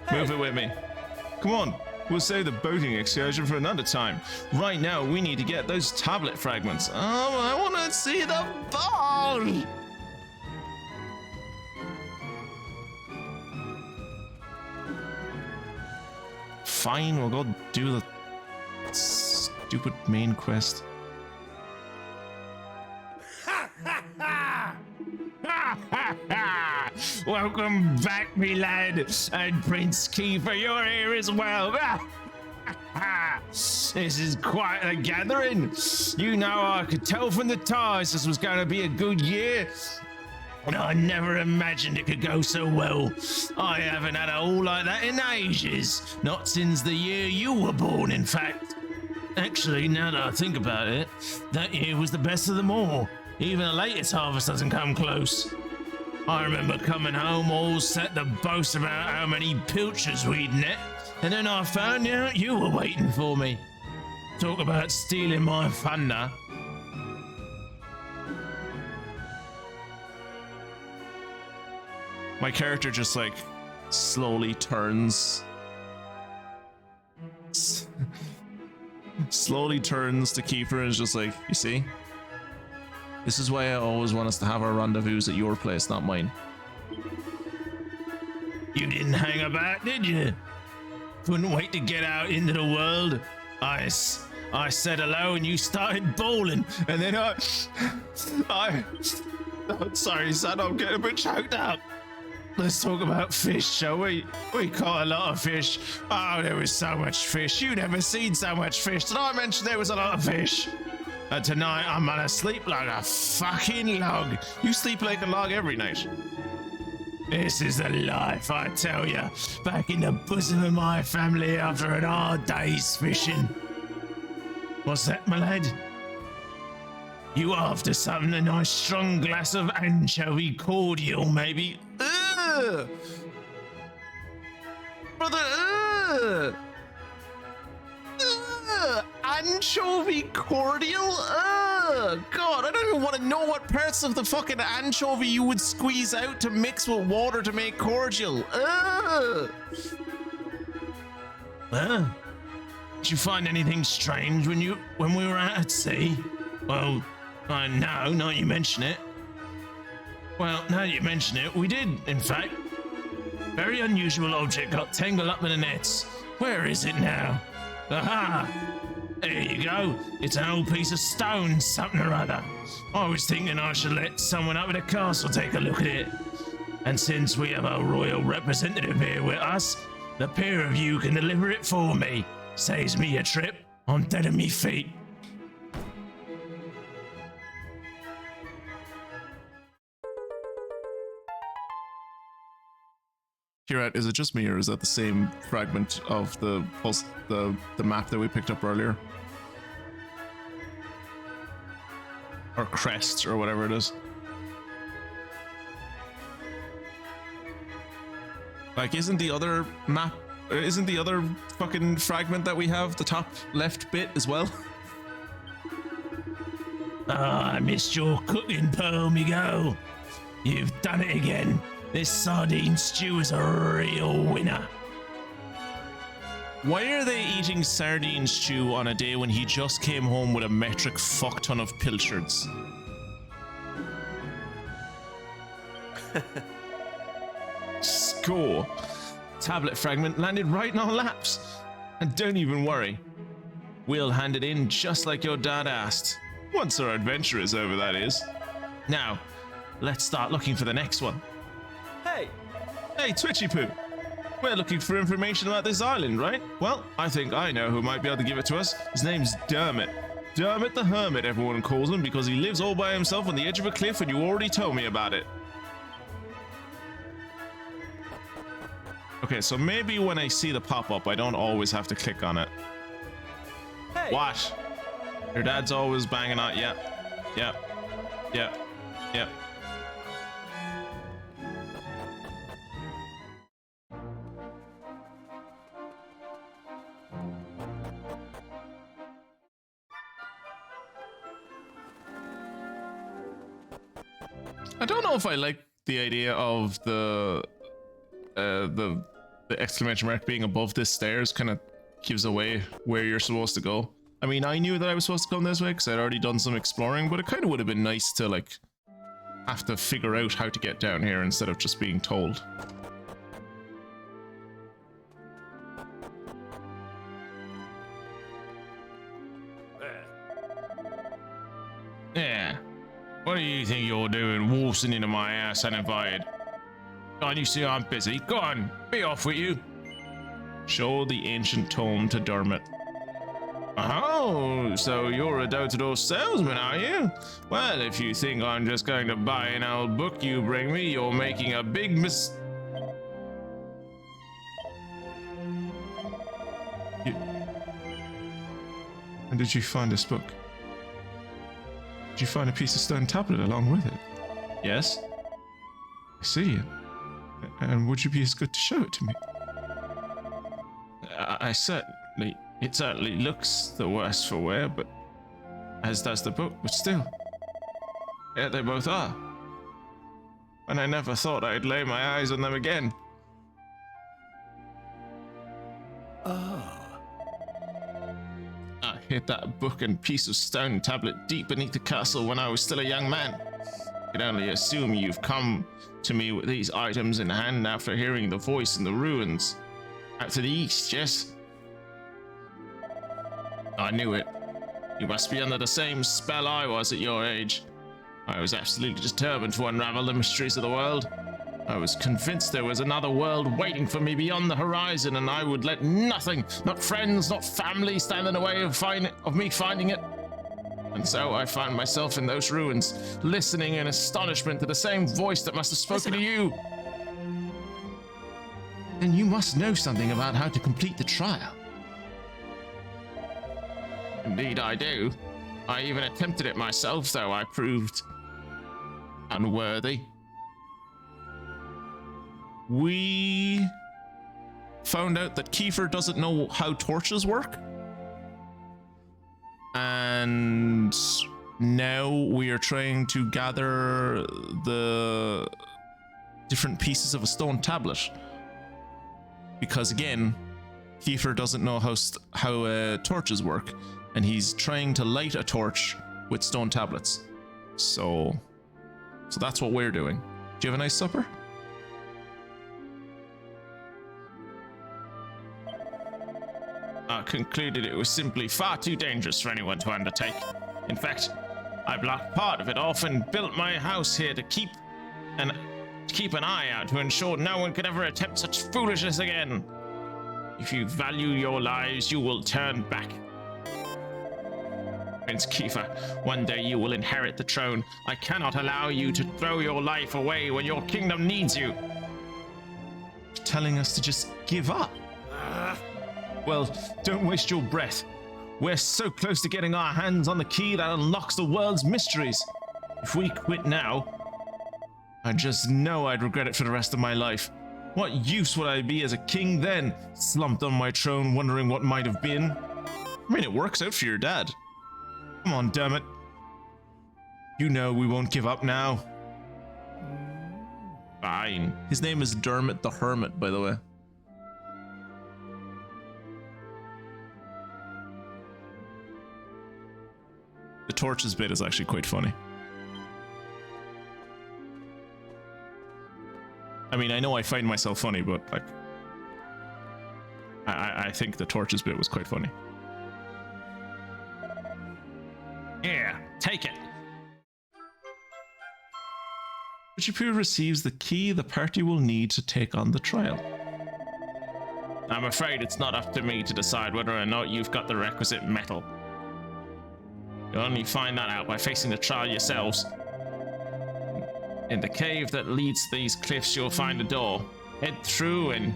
Hey. Move it with me. Come on. We'll save the boating excursion for another time. Right now, we need to get those tablet fragments. Oh, I want to see the ball! Fine, we'll go do the stupid main quest. Welcome back, me lad, and Prince Kiefer, you're here as well. This is quite a gathering. You know, I could tell from the ties this was going to be a good year. I never imagined it could go so well. I haven't had a haul like that in ages. Not since the year you were born, in fact. Actually, now that I think about it, that year was the best of them all. Even the latest harvest doesn't come close. I remember coming home all set to boast about how many pilchards we'd net, and then I found out you were waiting for me. Talk about stealing my thunder. My character just like slowly turns. slowly turns to Kiefer and is just like, you see? This is why I always want us to have our rendezvous at your place, not mine. You didn't hang about, did you? Couldn't wait to get out into the world. I said hello and you started bowling, and then oh, sorry, son, I'm getting a bit choked up. Let's talk about fish, shall we? We caught a lot of fish. Oh, there was so much fish. You never seen so much fish. Did I mention there was a lot of fish? And tonight I'm gonna sleep like a fucking log. You sleep like a log every night. This is the life, I tell ya. Back in the bosom of my family after an hard day's fishing. What's that, my lad? You after something? A nice strong glass of anchovy cordial, maybe? Ugh! Brother, ugh! Ugh! Anchovy cordial? Ugh! God, I don't even want to know what parts of the fucking anchovy you would squeeze out to mix with water to make cordial. Ugh! Huh? Did you find anything strange when we were out at sea? Well, no, now you mention it. Well, now you mention it, we did, in fact. Very unusual object got tangled up in the nets. Where is it now? Aha! There you go. It's an old piece of stone, something or other. I was thinking I should let someone up at the castle take a look at it. And since we have a royal representative here with us, the pair of you can deliver it for me. Saves me a trip. I'm dead on me feet. Kirat, is it just me, or is that the same fragment of the map that we picked up earlier? Or crest, or whatever it is. Like, isn't the other fucking fragment that we have the top left bit as well? Ah, I missed your cooking, Pearl, me go. You've done it again. This sardine stew is a real winner. Why are they eating sardine stew on a day when he just came home with a metric fuck ton of pilchards? Score. Tablet fragment landed right in our laps. And don't even worry. We'll hand it in just like your dad asked. Once our adventure is over, that is. Now, let's start looking for the next one. Hey, Twitchy Poo. We're looking for information about this island, right? Well, I think I know who might be able to give it to us. His name's Dermot. Dermot the Hermit, everyone calls him, because he lives all by himself on the edge of a cliff, and you already told me about it. Okay, so maybe when I see the pop-up, I don't always have to click on it. Hey. What? Your dad's always banging on. Yep. I don't know if I like the idea of the exclamation mark being above this stairs. Kind of gives away where you're supposed to go. I mean, I knew that I was supposed to come this way because I'd already done some exploring, but it kind of would have been nice to like have to figure out how to get down here instead of just being told. Yeah. What do you think you're doing, waltzing into my house uninvited? God, you see I'm busy. Go on, be off with you. Show the ancient tome to Dermot. Oh, so you're a door-to-door salesman, are you? Well, if you think I'm just going to buy an old book you bring me, you're making a big And did you find this book? Did you find a piece of stone tablet along with it? Yes. I see it. And would you be as good to show it to me? It certainly looks the worse for wear, but as does the book, but still. Yeah, they both are. And I never thought I'd lay my eyes on them again. hid that book and piece of stone tablet deep beneath the castle when I was still a young man. I can only assume you've come to me with these items in hand after hearing the voice in the ruins. Out to the east, yes? I knew it. You must be under the same spell I was at your age. I was absolutely determined to unravel the mysteries of the world. I was convinced there was another world waiting for me beyond the horizon, and I would let nothing, not friends, not family, stand in the way of me finding it. And so I found myself in those ruins, listening in astonishment to the same voice that must have spoken to you. Then you must know something about how to complete the trial. Indeed I do. I even attempted it myself, though I proved unworthy. We found out that Kiefer doesn't know how torches work. And now we are trying to gather the different pieces of a stone tablet. Because again, Kiefer doesn't know how torches work. And he's trying to light a torch with stone tablets. So that's what we're doing. Do you have a nice supper? I concluded it was simply far too dangerous for anyone to undertake. In fact, I blocked part of it off and built my house here to keep an eye out to ensure no one could ever attempt such foolishness again. If you value your lives, you will turn back. Prince Kiefer, one day you will inherit the throne. I cannot allow you to throw your life away when your kingdom needs you. You're telling us to just give up? Well, don't waste your breath. We're so close to getting our hands on the key that unlocks the world's mysteries. If we quit now, I just know I'd regret it for the rest of my life. What use would I be as a king then, slumped on my throne wondering what might have been? I mean, it works out for your dad. Come on, damn it. You know we won't give up now. Fine. His name is Dermot the Hermit, by the way. The torches bit is actually quite funny. I mean, I know I find myself funny, but like, I think the torches bit was quite funny. Yeah, take it. Chipu receives the key the party will need to take on the trial. I'm afraid it's not up to me to decide whether or not you've got the requisite metal. You'll only find that out by facing the trial yourselves. In the cave that leads to these cliffs, you'll find a door. Head through and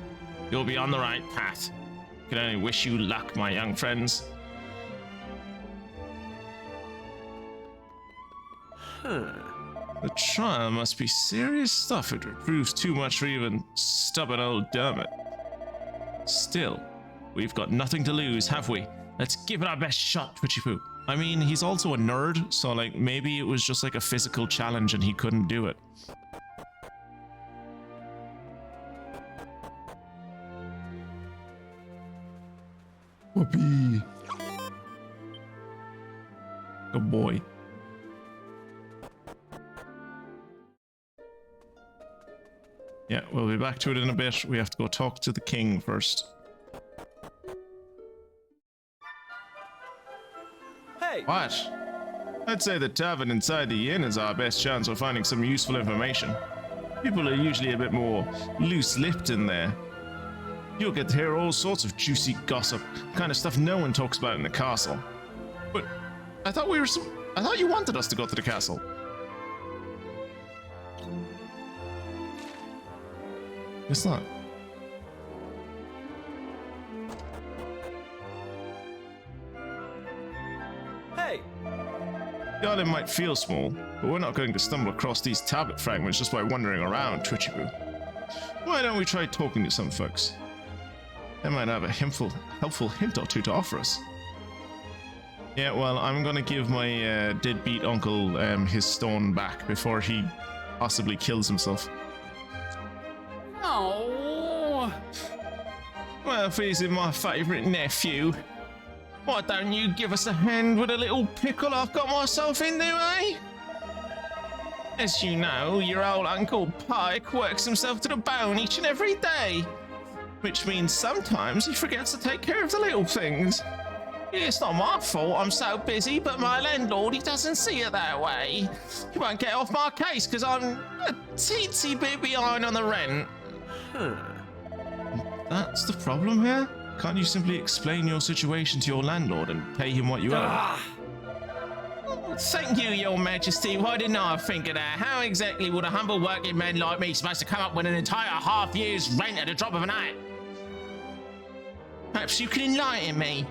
you'll be on the right path. I can only wish you luck, my young friends. The trial must be serious stuff if it proves too much for even stubborn old Dermot. Still, we've got nothing to lose, have we? Let's give it our best shot, Twitchy-poo. I mean, he's also a nerd, so like maybe it was just like a physical challenge and he couldn't do it. Whoopee. Good boy. Yeah, we'll be back to it in a bit. We have to go talk to the king first. Hey! What? I'd say the tavern inside the inn is our best chance of finding some useful information. People are usually a bit more loose-lipped in there. You'll get to hear all sorts of juicy gossip, the kind of stuff no one talks about in the castle. But I thought you wanted us to go to the castle. It's not. Hey! The island might feel small, but we're not going to stumble across these tablet fragments just by wandering around, Twitchy-poo. Why don't we try talking to some folks? They might have a helpful hint or two to offer us. Yeah, well, I'm gonna give my deadbeat uncle his stone back before he possibly kills himself. Oh. Well, if he's my favourite nephew. Why don't you give us a hand with a little pickle I've got myself into, eh? As you know, your old Uncle Pike works himself to the bone each and every day. Which means sometimes he forgets to take care of the little things. It's not my fault I'm so busy, but my landlord, he doesn't see it that way. He won't get off my case because I'm a teensy bit behind on the rent. That's the problem here? Can't you simply explain your situation to your landlord and pay him what you owe? Thank you, Your Majesty. Why didn't I think of that? How exactly would a humble working man like me supposed to come up with an entire half year's rent at the drop of an hat? Perhaps you can enlighten me.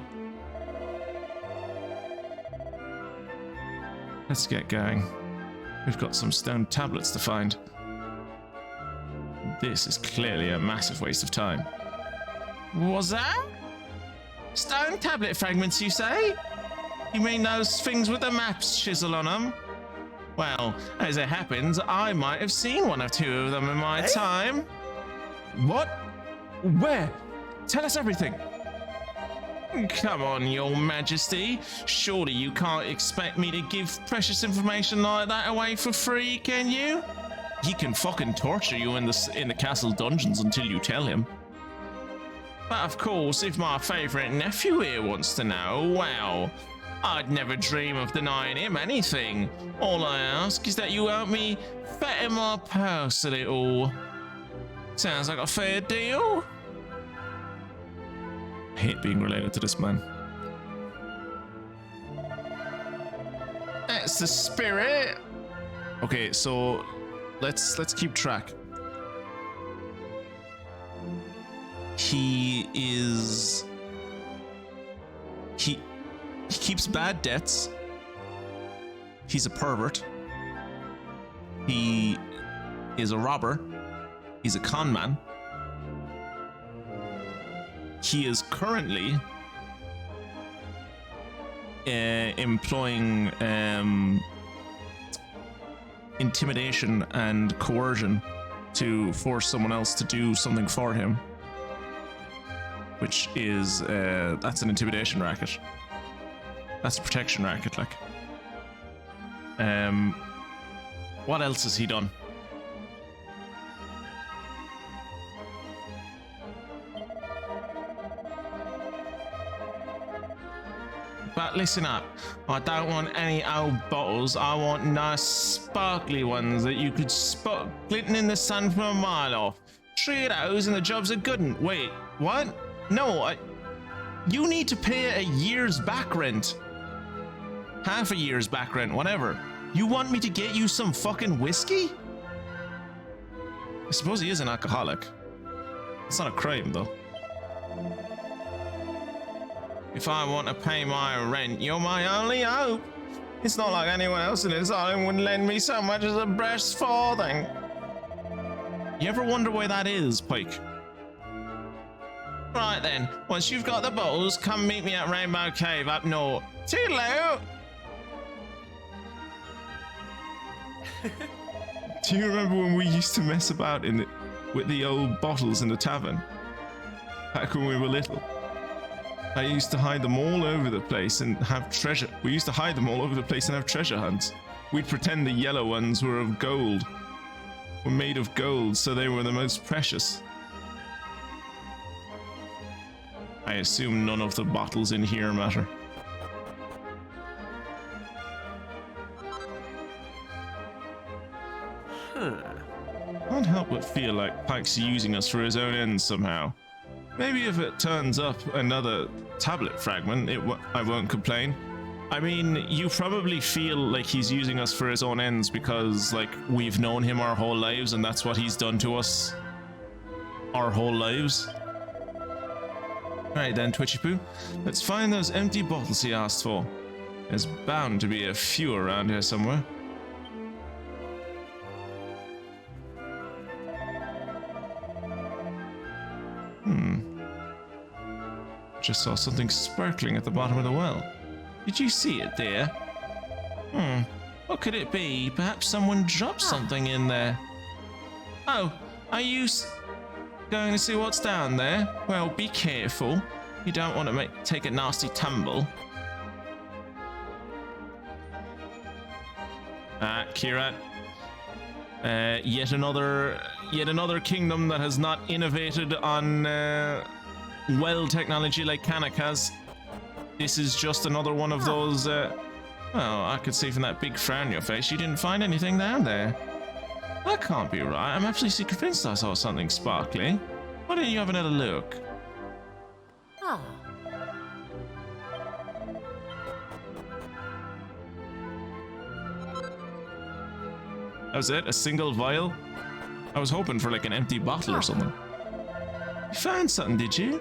Let's get going. We've got some stone tablets to find. This is clearly a massive waste of time. Was that? Stone tablet fragments, you say? You mean those things with the maps chisel on them? Well, as it happens, I might have seen one or two of them in my time. What? Where? Tell us everything. Come on, Your Majesty. Surely you can't expect me to give precious information like that away for free, can you? He can fucking torture you in the castle dungeons until you tell him. But of course, if my favourite nephew here wants to know, well, I'd never dream of denying him anything. All I ask is that you help me fatten my purse a little. Sounds like a fair deal? I hate being related to this man. That's the spirit. Okay, so let's keep track. He keeps bad debts. He's a pervert. He is a robber. He's a con man. He is currently employing intimidation and coercion to force someone else to do something for him, which is that's an intimidation racket. That's a protection racket, like. What else has he done? But listen up, I don't want any old bottles. I want nice sparkly ones that you could spot glinting in the sun from a mile off. 3 of those and the job's a good one. Wait, what? No, you need to pay a year's back rent. Half a year's back rent, whatever. You want me to get you some fucking whiskey? I suppose he is an alcoholic. It's not a crime, though. If I want to pay my rent, you're my only hope. It's not like anyone else in this island would lend me so much as a breast farthing. You ever wonder why that is, Pike? Right then, once you've got the bottles, come meet me at Rainbow Cave up north. Toodaloo! Do you remember when we used to mess about with the old bottles in the tavern? Back when we were little. I used to hide them all over the place and have treasure. We used to hide them all over the place and have treasure hunts. We'd pretend the yellow ones were of gold. Were made of gold, so they were the most precious. I assume none of the bottles in here matter. Can't help but feel like Pike's using us for his own ends somehow. Maybe if it turns up another tablet fragment, I won't complain. I mean, you probably feel like he's using us for his own ends because, like, we've known him our whole lives and that's what he's done to us our whole lives. Alright then, Twitchy Poo. Let's find those empty bottles he asked for. There's bound to be a few around here somewhere. Just saw something sparkling at the bottom of the well. Did you see it, dear? What could it be? Perhaps someone dropped something in there. Oh, are you going to see what's down there? Well, be careful. You don't want to take a nasty tumble. Kira. Yet another kingdom that has not innovated on well technology like Kanaka's. This is just another one of those. Well, I could see from that big frown on your face, you didn't find anything down there. That can't be right. I'm absolutely convinced I saw something sparkly. Why don't you have another look? Ah. That was it? A single vial? I was hoping for like an empty bottle or something. You found something, did you?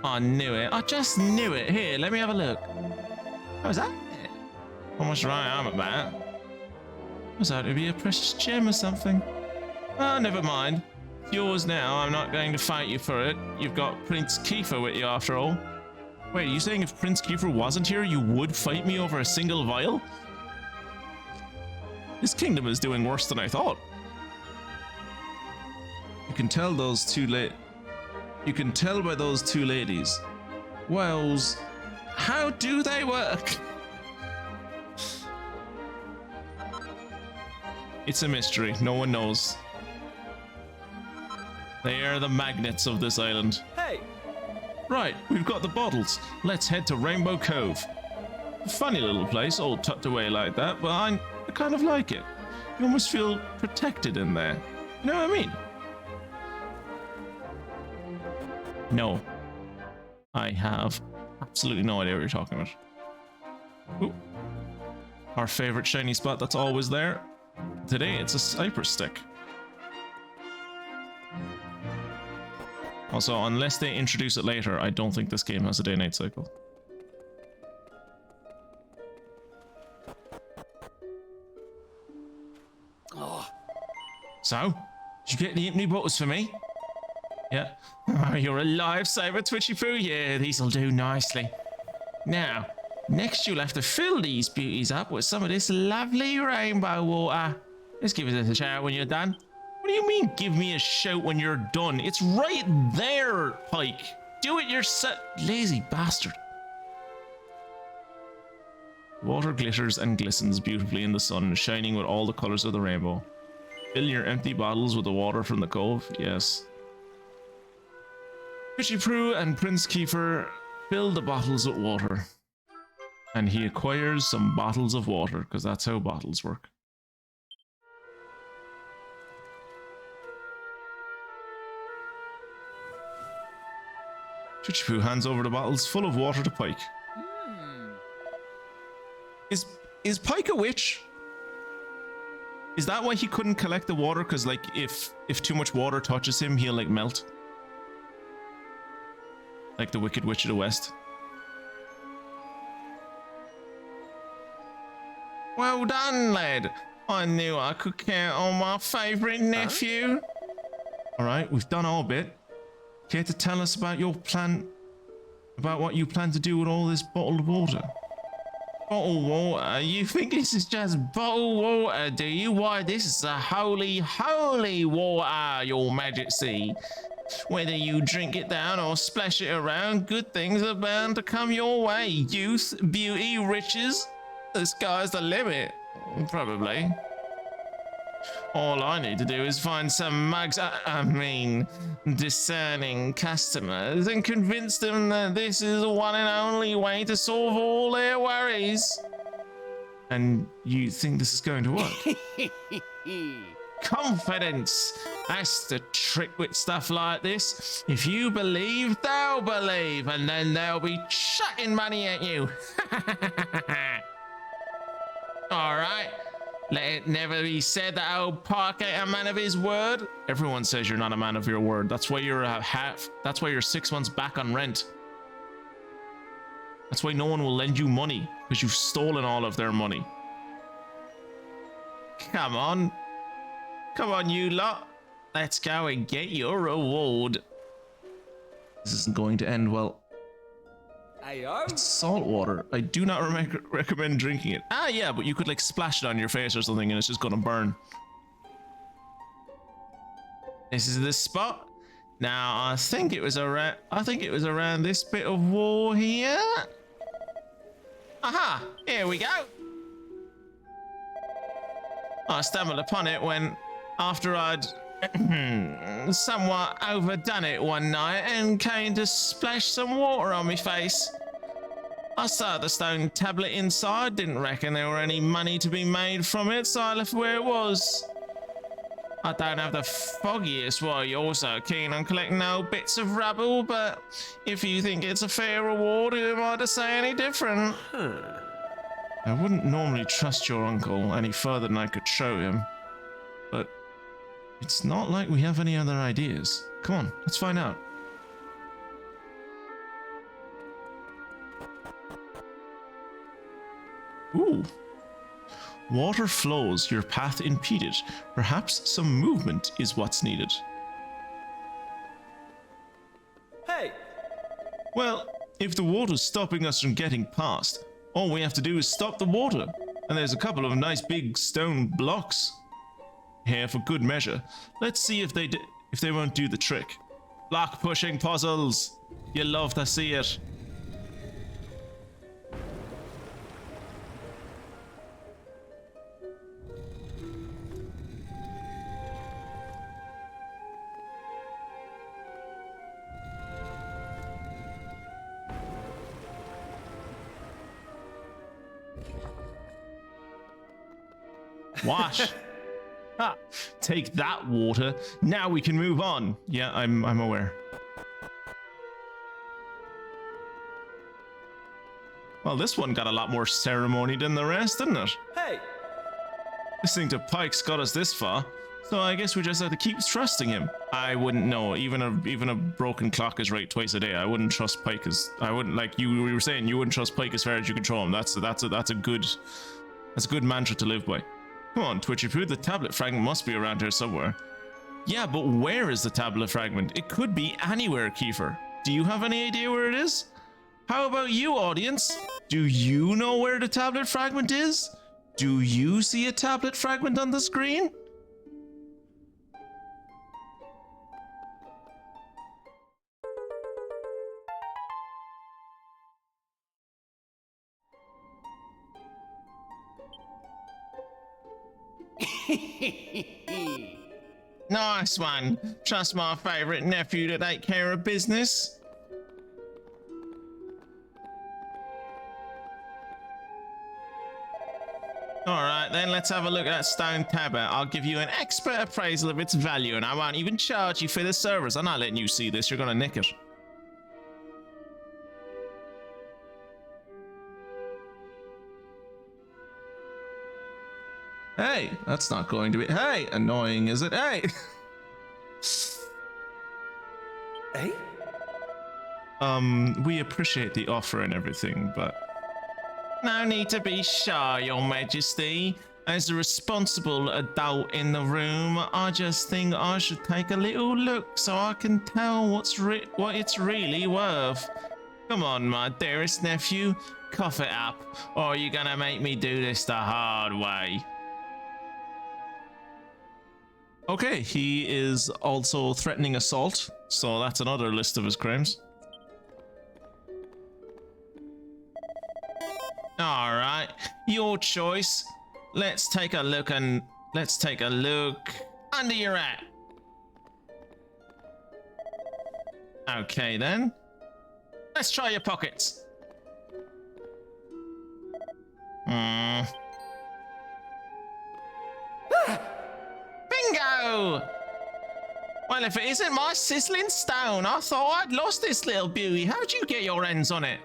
I knew it. I just knew it. Here, let me have a look. What was that? Almost right I'm about. Was that to be a precious gem or something? Oh, never mind. It's yours now. I'm not going to fight you for it. You've got Prince Kiefer with you after all. Wait, are you saying if Prince Kiefer wasn't here, you would fight me over a single vial? This kingdom is doing worse than I thought. You can tell those two You can tell by those two ladies. Wells, how do they work? It's a mystery. No one knows. They are the magnets of this island. Hey! Right, we've got the bottles. Let's head to Rainbow Cove. Funny little place, all tucked away like that, but I kind of like it. You almost feel protected in there. You know what I mean? No. I have absolutely no idea what you're talking about. Ooh. Our favorite shiny spot that's always there. Today it's a cypress stick. Also, unless they introduce it later, I don't think this game has a day-night cycle. Oh. So, did you get the new bottles for me? Yeah. Oh, you're a lifesaver, Twitchy Poo. Yeah, these'll do nicely. Now, next you'll have to fill these beauties up with some of this lovely rainbow water. Just give us a shout when you're done. What do you mean, give me a shout when you're done? It's right there, Pike. Do it yourself, lazy bastard. Water glitters and glistens beautifully in the sun, shining with all the colors of the rainbow. Fill your empty bottles with the water from the cove. Yes. Twitchy Poo and Prince Kiefer fill the bottles with water. And he acquires some bottles of water, because that's how bottles work. Twitchy Poo hands over the bottles full of water to Pike. Is Pike a witch? Is that why he couldn't collect the water? Because like if too much water touches him, he'll like melt. Like the Wicked Witch of the West. Well done, lad. I knew I could count on my favourite nephew. Alright, we've done our bit. Care to tell us about your plan? About what you plan to do with all this bottled water? Bottled water? You think this is just bottled water, do you? Why, this is a holy, holy water, your majesty. Whether you drink it down or splash it around, good things are bound to come your way. Youth, beauty, riches. The sky's the limit. Probably. All I need to do is find some mugs, discerning customers and convince them that this is the one and only way to solve all their worries. And you think this is going to work? Confidence. That's the trick with stuff like this. If you believe, they'll believe, and then they'll be chucking money at you. All right. Let it never be said that old Park ain't a man of his word. Everyone says you're not a man of your word. That's why you're that's why you're 6 months back on rent. That's why no one will lend you money, because you've stolen all of their money. Come on. Come on, you lot. Let's go and get your reward. This isn't going to end well. Ayo. It's salt water. I do not recommend drinking it. Ah, yeah, but you could like splash it on your face or something and it's just gonna burn. This is the spot. Now, I think it was around this bit of wall here. Aha! Here we go. I stumbled upon it when, after I'd somewhat overdone it one night and came to splash some water on my face. I saw the stone tablet inside, didn't reckon there were any money to be made from it, so I left where it was. I don't have the foggiest why you're so keen on collecting old bits of rubble, but if you think it's a fair reward, who am I to say any different? I wouldn't normally trust your uncle any further than I could show him, but it's not like we have any other ideas. Come on, let's find out. Ooh. Water flows, your path impeded. Perhaps some movement is what's needed. Hey! Well, if the water's stopping us from getting past, all we have to do is stop the water. And there's a couple of nice big stone blocks here for good measure. Let's see if they won't do the trick. Block pushing puzzles. You love to see it. Wash. Ha! Take that, water. Now we can move on. Yeah, I'm aware. Well, this one got a lot more ceremony than the rest, didn't it? Hey! Listening to Pike's got us this far, so I guess we just have to keep trusting him. I wouldn't know. Even a broken clock is right twice a day. I wouldn't trust Pike as I wouldn't, like you were saying, you wouldn't trust Pike as far as you control him. That's a good mantra to live by. Come on, Twitchy Poo, the tablet fragment must be around here somewhere. Yeah, but where is the tablet fragment? It could be anywhere, Kiefer. Do you have any idea where it is? How about you, audience? Do you know where the tablet fragment is? Do you see a tablet fragment on the screen? Nice one. Trust my favourite nephew to take care of business. Alright then, let's have a look at that stone tablet. I'll give you an expert appraisal of its value and I won't even charge you for the service. I'm not letting you see this, you're gonna nick it. Hey, that's not going to be... Hey, annoying, is it? Hey! Eh? We appreciate the offer and everything, but... No need to be shy, Your Majesty. As a responsible adult in the room, I just think I should take a little look so I can tell what it's really worth. Come on, my dearest nephew, cough it up, or are you gonna make me do this the hard way? Okay, he is also threatening assault, so that's another list of his crimes. Alright, your choice. Let's take a look under your hat. Okay then. Let's try your pockets. Bingo! Well, if it isn't my sizzling stone, I thought I'd lost this little beauty. How'd you get your hands on it?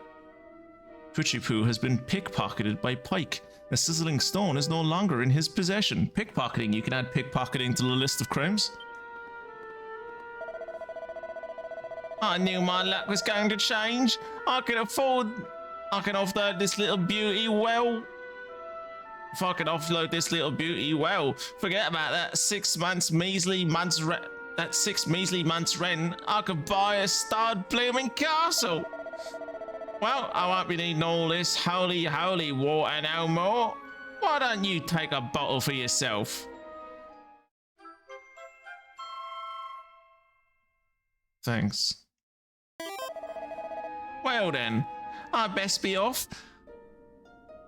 Twitchy Poo has been pickpocketed by Pike. The sizzling stone is no longer in his possession. Pickpocketing, you can add pickpocketing to the list of crimes. I knew my luck was going to change. I can offload this little beauty well. If I could offload this little beauty well, forget about that 6 measly months rent. That 6 measly months rent, I could buy a Estard blooming castle. Well, I won't be needing all this holy water no more. Why don't you take a bottle for yourself? Thanks. Well then, I'd best be off.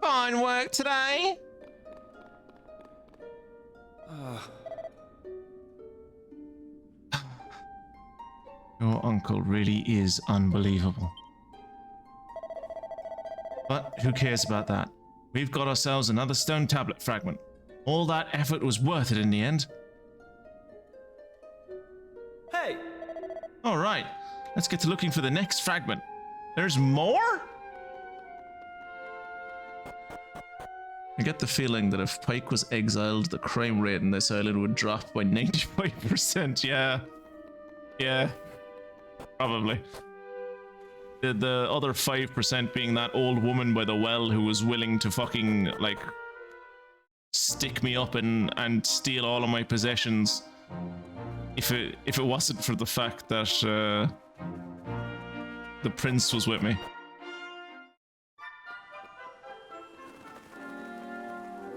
Fine work today. Your uncle really is unbelievable. But who cares about that? We've got ourselves another stone tablet fragment. All that effort was worth it in the end. Hey! All right, let's get to looking for the next fragment. There's more? I get the feeling that if Pike was exiled, the crime rate in this island would drop by 95%. Yeah, probably. The other 5% being that old woman by the well who was willing to fucking, like, stick me up and steal all of my possessions if it wasn't for the fact that the prince was with me.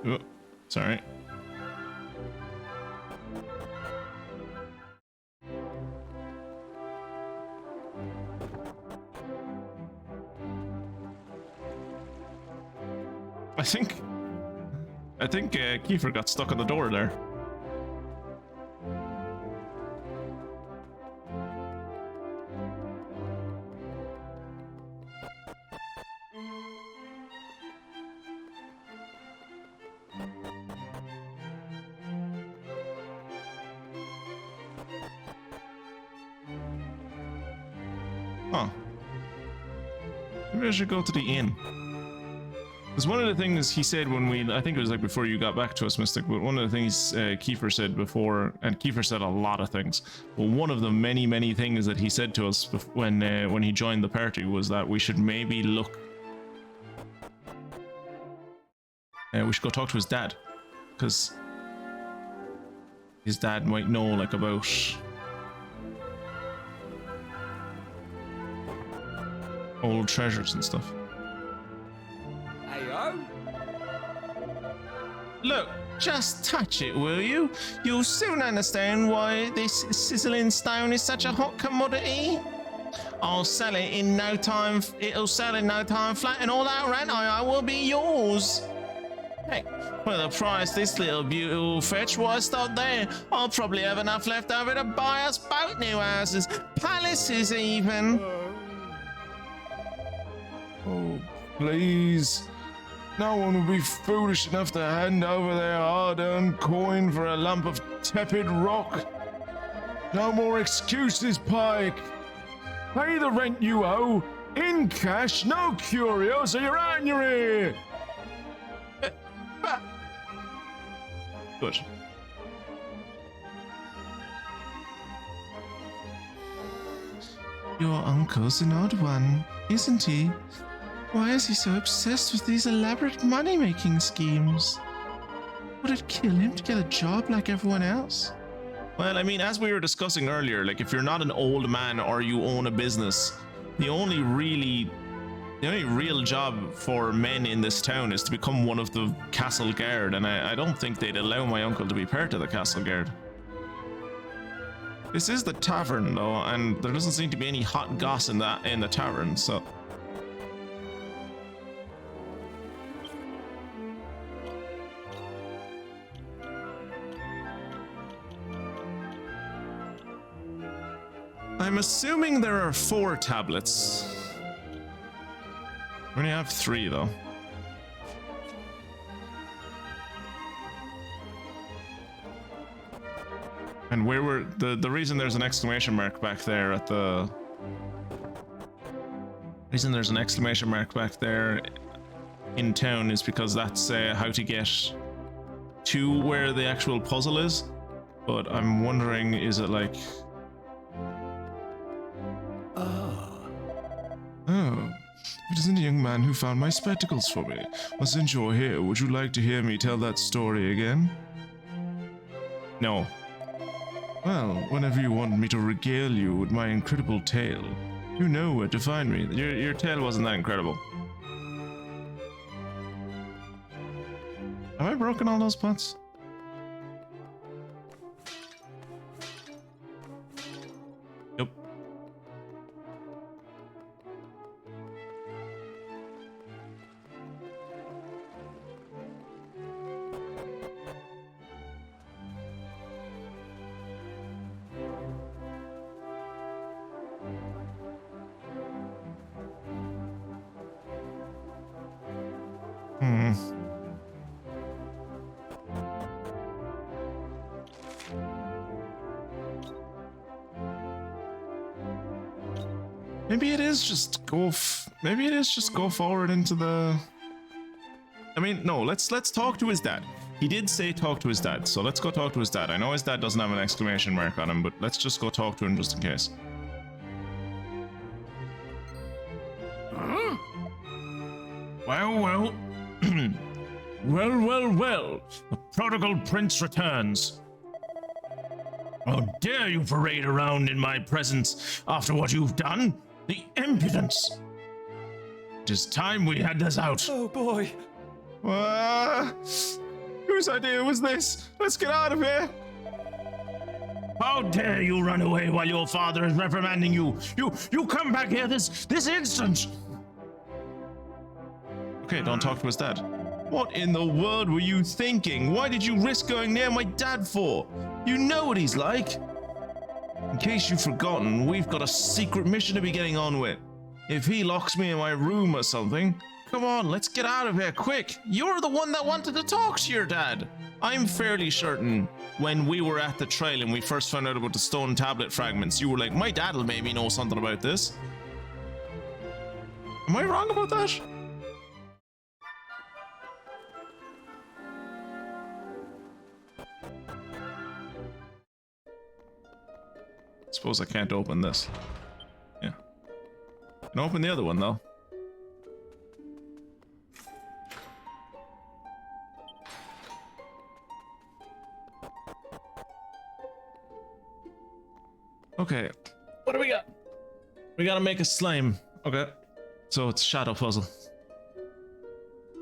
Oh, sorry. I think Kiefer got stuck on the door there. Huh. Maybe I should go to the inn. Because one of the things he said when I think it was like before you got back to us, Mystic, but one of the things Kiefer said before, and Kiefer said a lot of things, but one of the many things that he said to us when he joined the party was that we should maybe look, we should go talk to his dad, because his dad might know like about old treasures and stuff. Look, just touch it, will you? You'll soon understand why this sizzling stone is such a hot commodity. I'll sell it in no time. It'll sell in no time flat, and all that rent I will be yours. Heck, for the price this little beauty will fetch, why stop there? I'll probably have enough left over to buy us both new houses, palaces even. Oh, please. No one would be foolish enough to hand over their hard-earned coin for a lump of tepid rock. No more excuses, Pike. Pay the rent you owe, in cash, no curios, or you're out in your ear. Good. Your uncle's an odd one, isn't he? Why is he so obsessed with these elaborate money-making schemes? Would it kill him to get a job like everyone else? Well, I mean, as we were discussing earlier, like if you're not an old man or you own a business, the only real job for men in this town is to become one of the castle guard, and I don't think they'd allow my uncle to be part of the castle guard. This is the tavern though, and there doesn't seem to be any hot goss in the tavern, so I'm assuming there are 4 tablets. We only have 3 though. And where were the reason there's an exclamation mark back there at the reason there's an exclamation mark back there in town is because that's how to get to where the actual puzzle is. But I'm wondering, is it like Oh, it isn't a young man who found my spectacles for me. Well, since you're here, would you like to hear me tell that story again? no? Well, whenever you want me to regale you with my incredible tale, you know where to find me. Your tale wasn't that incredible. Have I broken all those pots? Yep. Maybe it is just go. Maybe it is just go forward into the. I mean, no. Let's talk to his dad. He did say talk to his dad, so let's go talk to his dad. I know his dad doesn't have an exclamation mark on him, but let's just go talk to him just in case. Well, well. well. The prodigal prince returns. How dare you parade around in my presence after what you've done? The impudence! It is time we had this out. Oh boy. Whose idea was this? Let's get out of here. How dare you run away while your father is reprimanding you? You come back here this instant! Okay, don't talk to his dad. What in the world were you thinking? Why did you risk going near my dad for? You know what he's like. In case you've forgotten, we've got a secret mission to be getting on with. If he locks me in my room or something, come on, let's get out of here, quick. You're the one that wanted to talk to your dad. I'm fairly certain when we were at the trail and we first found out about the stone tablet fragments, you were like, my dad'll maybe know something about this. Am I wrong about that? Suppose I can't open this. Yeah. I can open the other one though. Okay. What do we got? We gotta make a slime. Okay. So it's shadow puzzle.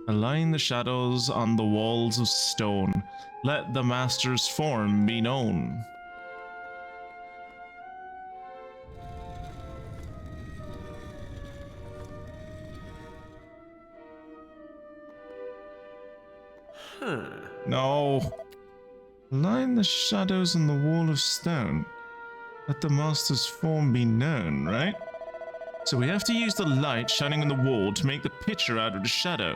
Align the shadows on the walls of stone. Let the master's form be known. No. Align the shadows on the wall of stone. Let the master's form be known, right? So we have to use the light shining on the wall to make the picture out of the shadow.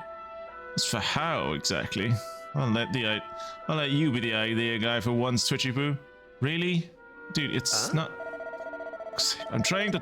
As for how exactly, I'll let you be the idea guy for once, Twitchy Poo. Really? Dude, it's not. I'm trying to.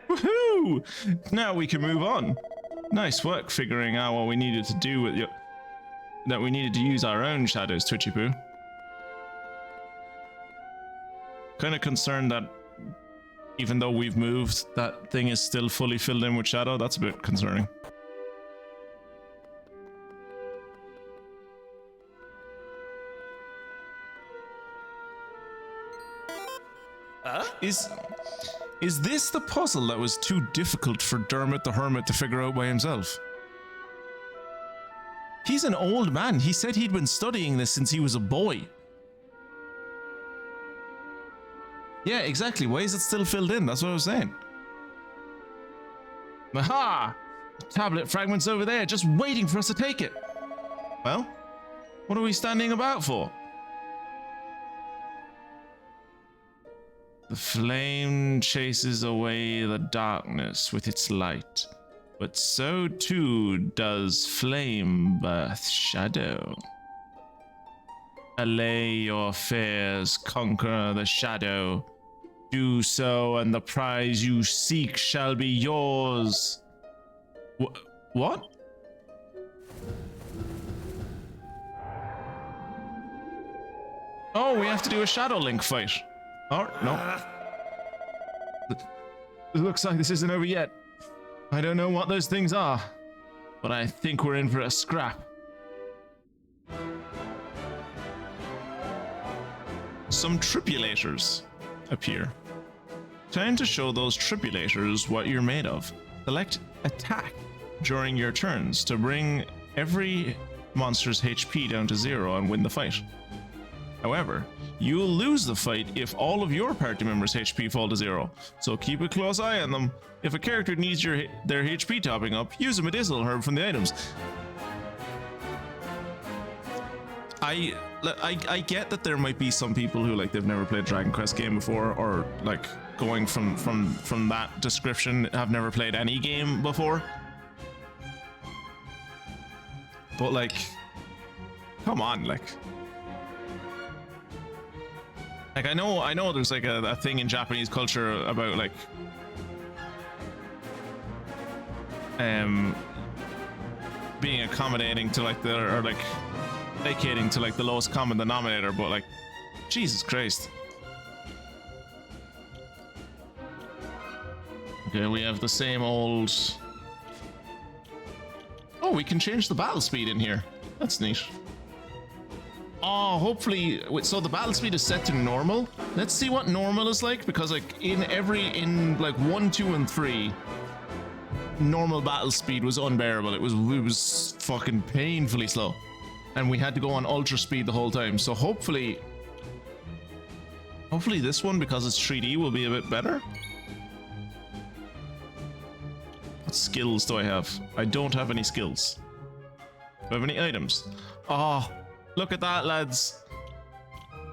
Woohoo! Now we can move on. Nice work figuring out what we needed to do with that we needed to use our own shadows, Twitchy Poo. Kind of concerned that even though we've moved, that thing is still fully filled in with shadow. That's a bit concerning. Is this the puzzle that was too difficult for Dermot the Hermit to figure out by himself? He's an old man. He said he'd been studying this since he was a boy. Yeah, exactly. Why is it still filled in? That's what I was saying. Aha! Tablet fragments over there, just waiting for us to take it. Well, what are we standing about for? The flame chases away the darkness with its light, but so too does flame birth shadow. Allay your fears, conquer the shadow. Do so, and the prize you seek shall be yours. What? Oh, we have to do a Shadow Link fight. Oh, no. It looks like this isn't over yet. I don't know what those things are, but I think we're in for a scrap. Some tripulators appear. Time to show those tribulators what you're made of. Select attack during your turns to bring every monster's HP down to 0 and win the fight. However, you'll lose the fight if all of your party members' HP fall to 0, so keep a close eye on them. If a character needs their HP topping up, use a medicinal herb from the items. I get that there might be some people who, like, they've never played a Dragon Quest game before, or like going from that description, have never played any game before. But like, come on, like I know there's like a thing in Japanese culture about like being accommodating to like or like placating to like the lowest common denominator, but like, Jesus Christ. Okay, we have the same old... Oh, we can change the battle speed in here. That's neat. Oh, hopefully... So the battle speed is set to normal. Let's see what normal is like, because like in like 1, 2, and 3, normal battle speed was unbearable. It was fucking painfully slow. And we had to go on ultra speed the whole time. So hopefully this one, because it's 3D, will be a bit better. What skills do I have? I don't have any skills. Do I have any items? Oh, look at that, lads.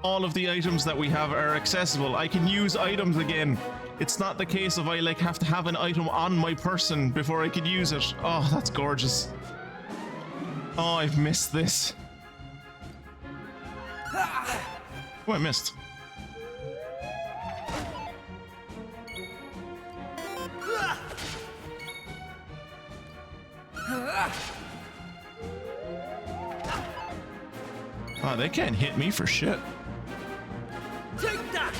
All of the items that we have are accessible. I can use items again. It's not the case of I like have to have an item on my person before I can use it. Oh, that's gorgeous. Oh, I've missed this. Oh, I missed. Oh, they can't hit me for shit. Take that!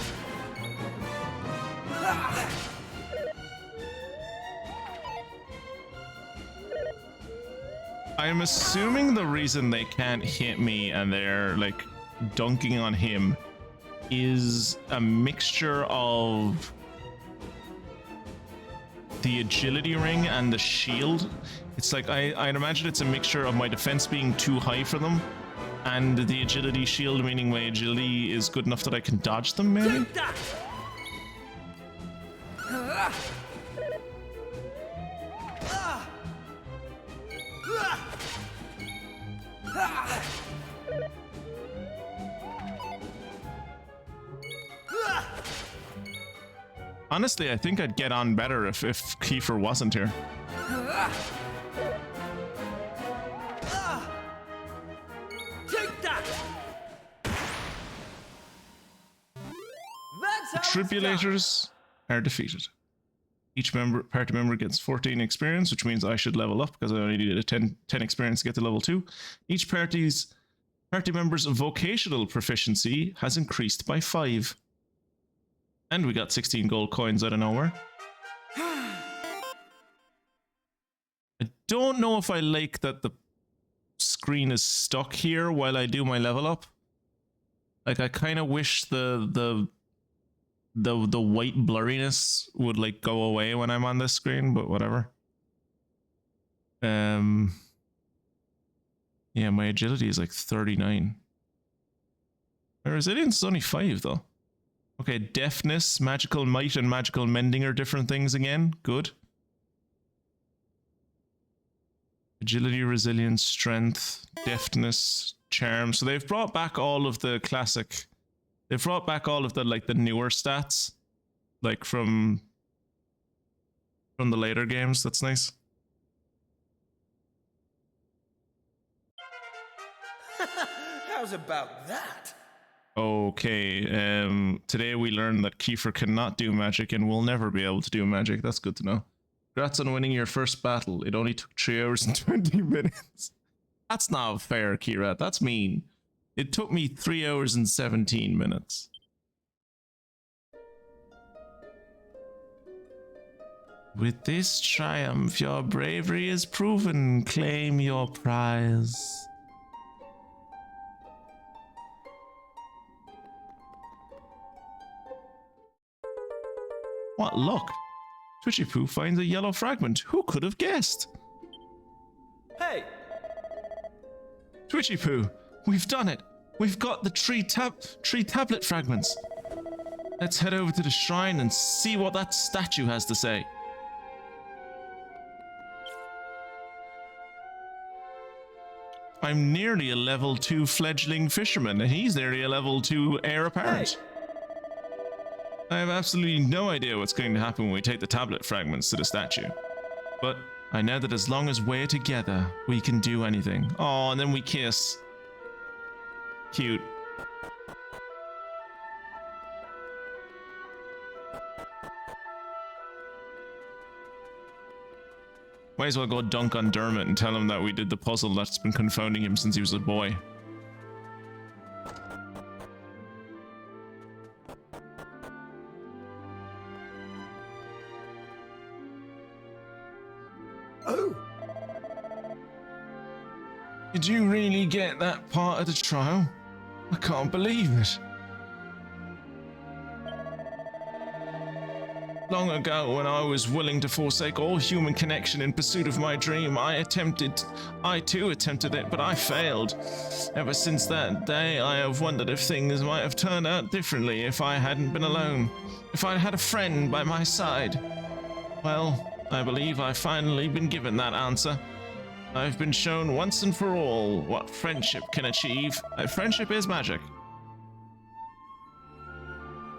I'm assuming the reason they can't hit me and they're like dunking on him is a mixture of the agility ring and the shield. It's like I'd imagine it's a mixture of my defense being too high for them and the agility shield, meaning my agility is good enough that I can dodge them, maybe? Take that! Honestly, I think I'd get on better if Kiefer wasn't here. Take that! That's how Tribulators are defeated. Each party member gets 14 experience, which means I should level up because I only needed a 10 experience to get to level 2. Each party member's vocational proficiency has increased by 5. And we got 16 gold coins out of nowhere. I don't know if I like that the screen is stuck here while I do my level up. Like, I kind of wish the white blurriness would like go away when I'm on this screen, but whatever. Yeah, my agility is like 39. My resilience is only 5 though. Okay, deafness, magical might, and magical mending are different things again. Good. Agility, resilience, strength, deftness, charm. So they've brought back all of the classic. They've brought back all of the like the newer stats, like from the later games. That's nice. How's about that? Okay, today we learned that Kiefer cannot do magic and will never be able to do magic. That's good to know. Congrats on winning your first battle. It only took 3 hours and 20 minutes. That's not fair, Kira. That's mean. It took me 3 hours and 17 minutes. With this triumph, your bravery is proven. Claim your prize. What luck! Twitchy Poo finds a yellow fragment. Who could have guessed? Hey! Twitchy Poo, we've done it. We've got the tree tablet fragments. Let's head over to the shrine and see what that statue has to say. I'm nearly a level 2 fledgling fisherman, and he's nearly a level 2 heir apparent. I have absolutely no idea what's going to happen when we take the tablet fragments to the statue. But I know that as long as we're together, we can do anything. Oh, and then we kiss. Cute. Might as well go dunk on Dermot and tell him that we did the puzzle that's been confounding him since he was a boy. Oh! Did you really get that part of the trial? I can't believe it. Long ago, when I was willing to forsake all human connection in pursuit of my dream, I too attempted it, but I failed. Ever since that day, I have wondered if things might have turned out differently if I hadn't been alone, if I'd had a friend by my side. Well, I believe I've finally been given that answer. I've been shown once and for all what friendship can achieve. Friendship is magic.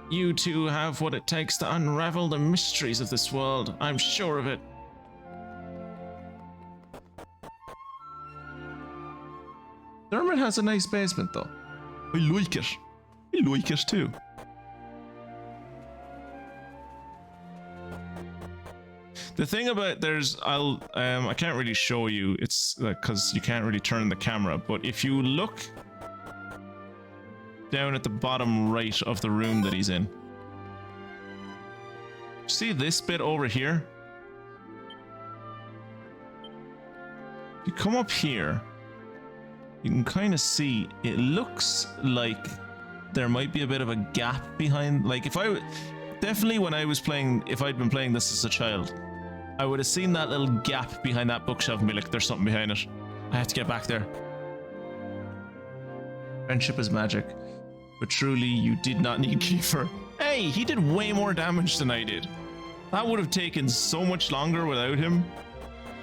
You two have what it takes to unravel the mysteries of this world. I'm sure of it. Dermot has a nice basement though. I like it. I like it too. The thing about I can't really show you, it's because you can't really turn the camera, but if you look down at the bottom right of the room that he's in, see this bit over here? If you come up here, you can kind of see it looks like there might be a bit of a gap behind, like if I definitely when I was playing, if I'd been playing this as a child, I would have seen that little gap behind that bookshelf and be like, there's something behind it. I have to get back there. Friendship is magic. But truly, you did not need Kiefer. Hey, he did way more damage than I did. That would have taken so much longer without him.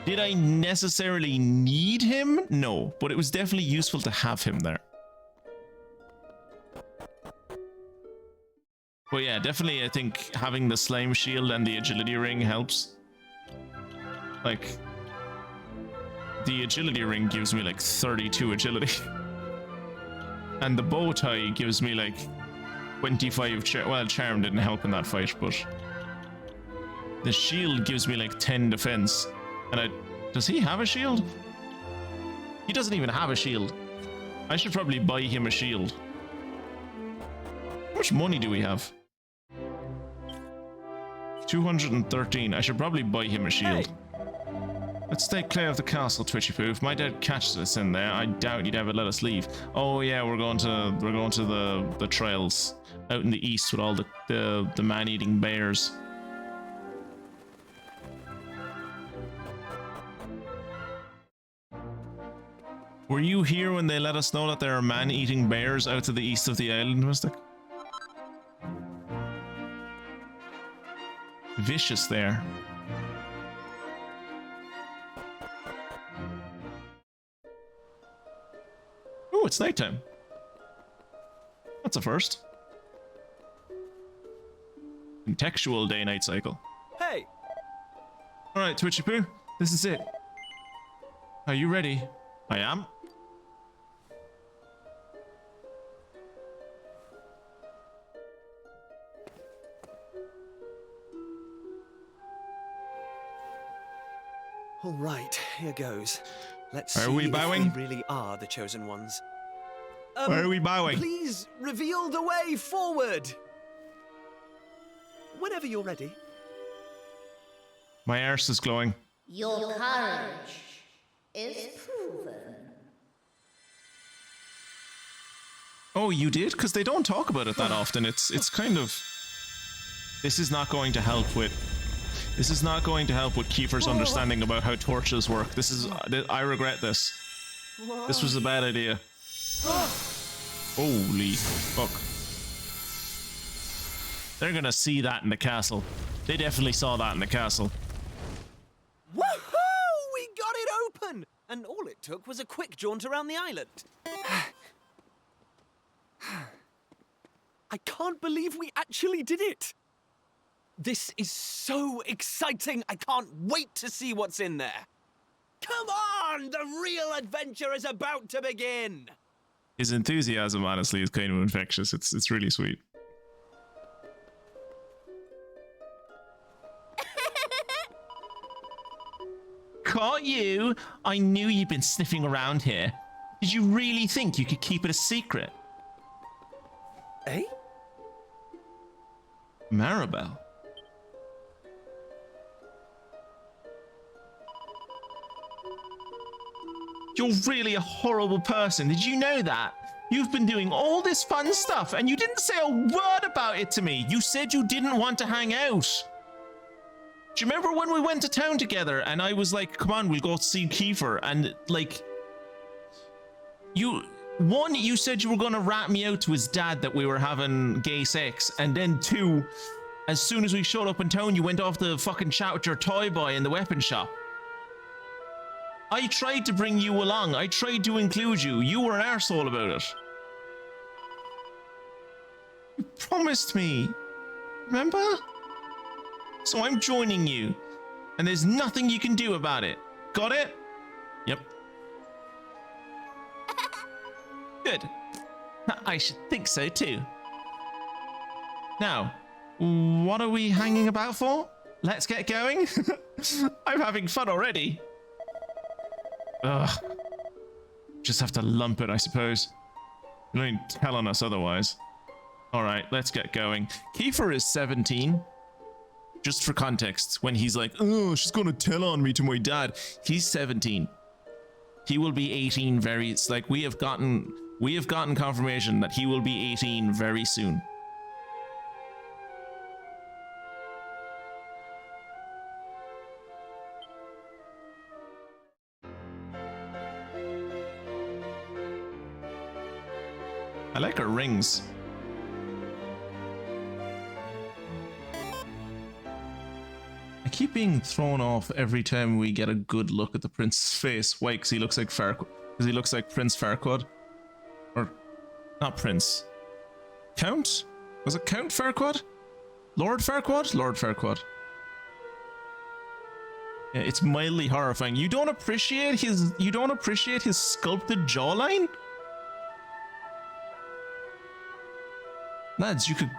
Did I necessarily need him? No, but it was definitely useful to have him there. But yeah, definitely I think having the slime shield and the agility ring helps. Like, the agility ring gives me like 32 agility. And the bow tie gives me like 25 well, charm didn't help in that fight, but the shield gives me like 10 defense. And does he have a shield? He doesn't even have a shield. I should probably buy him a shield. How much money do we have? 213. I should probably buy him a shield. Hey. Let's stay clear of the castle, Twitchy Poo. If my dad catches us in there, I doubt he'd ever let us leave. Oh yeah, we're going to the trails out in the east with all the man-eating bears. Were you here when they let us know that there are man-eating bears out to the east of the island, Mystic? Vicious there. Oh, it's nighttime. That's a first. Contextual day-night cycle. Hey! Alright, Twitchy Poo, this is it. Are you ready? I am. All right, here goes. Let's see if we bowing? really are the chosen ones. Where are we bowing? Please reveal the way forward. Whenever you're ready. My arse is glowing. Your courage is proven. Oh, you did? Because they don't talk about it that often. It's kind of... This is not going to help with... This is not going to help with Kiefer's understanding about how torches work. This is... I regret this. This was a bad idea. Holy fuck. They're gonna see that in the castle. They definitely saw that in the castle. Woohoo! We got it open! And all it took was a quick jaunt around the island. I can't believe we actually did it! This is so exciting! I can't wait to see what's in there! Come on! The real adventure is about to begin! His enthusiasm, honestly, is kind of infectious. It's really sweet. Caught you! I knew you'd been sniffing around here. Did you really think you could keep it a secret? Eh? Maribel. You're really a horrible person. Did you know that? You've been doing all this fun stuff and you didn't say a word about it to me. You said you didn't want to hang out. Do you remember when we went to town together and I was like, come on, we'll go see Kiefer, and like, you said you were going to rat me out to his dad that we were having gay sex, and then 2, as soon as we showed up in town, you went off the fucking chat with your toy boy in the weapon shop. I tried to bring you along. I tried to include you. You were an arsehole about it. You promised me. Remember? So I'm joining you. And there's nothing you can do about it. Got it? Yep. Good. I should think so too. Now, what are we hanging about for? Let's get going. I'm having fun already. Ugh. Just have to lump it, I suppose. You ain't telling us otherwise. Alright, let's get going. Kiefer is 17. Just for context, when he's like, oh, she's gonna tell on me to my dad. He's 17. He will be 18 very... It's like we have gotten confirmation that he will be 18 very soon. I like her rings. I keep being thrown off every time we get a good look at the prince's face. Why? Because he looks like Farquaad. Because he looks like Prince Farquaad. Or, not Prince. Count? Was it Count Farquaad? Lord Farquaad? Lord Farquaad. Yeah, it's mildly horrifying. You don't appreciate his sculpted jawline? Lads, you could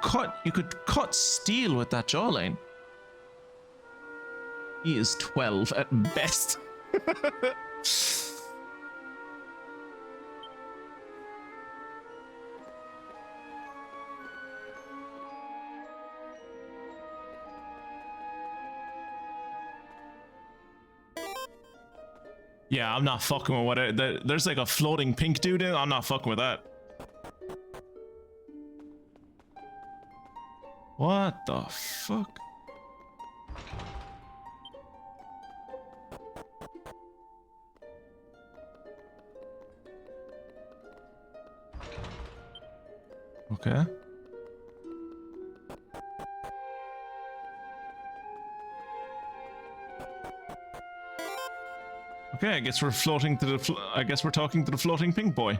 cut steel with that jawline. He is 12 at best. Yeah, I'm not fucking with what there's like a floating pink dude in. I'm not fucking with that. What the fuck? Okay. Okay, I guess we're floating to the I guess we're talking to the floating pink boy.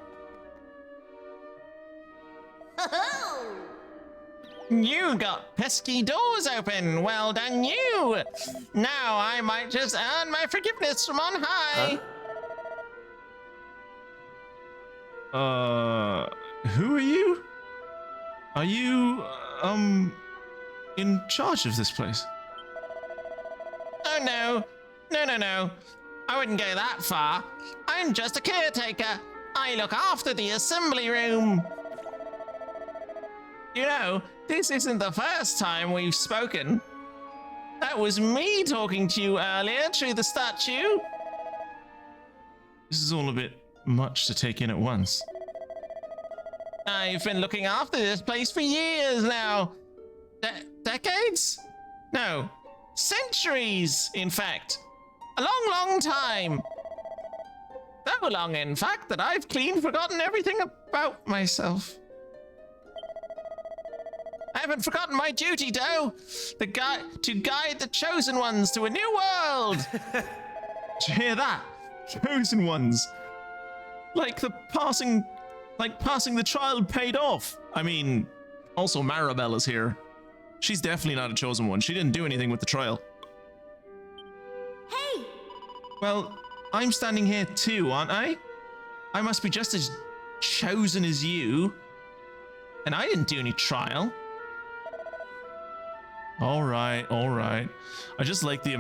You got pesky doors open. Well done, you. Now I might just earn my forgiveness from on high. Huh? Who are you? Are you, in charge of this place? Oh no. No. I wouldn't go that far. I'm just a caretaker. I look after the assembly room. You know, this isn't the first time we've spoken. That was me talking to you earlier through the statue. This is all a bit much to take in at once. I've been looking after this place for years now. Decades. decades? No, centuries, in fact. A long, long time. So long, in fact, that I've clean forgotten everything about myself. I haven't forgotten my duty, though, to guide the chosen ones to a new world. Did you hear that? Chosen ones. Like passing the child paid off. I mean, also Maribel is here. She's definitely not a chosen one. She didn't do anything with the trial. Hey! Well, I'm standing here too, aren't I? I must be just as chosen as you. And I didn't do any trial. All right. I just like to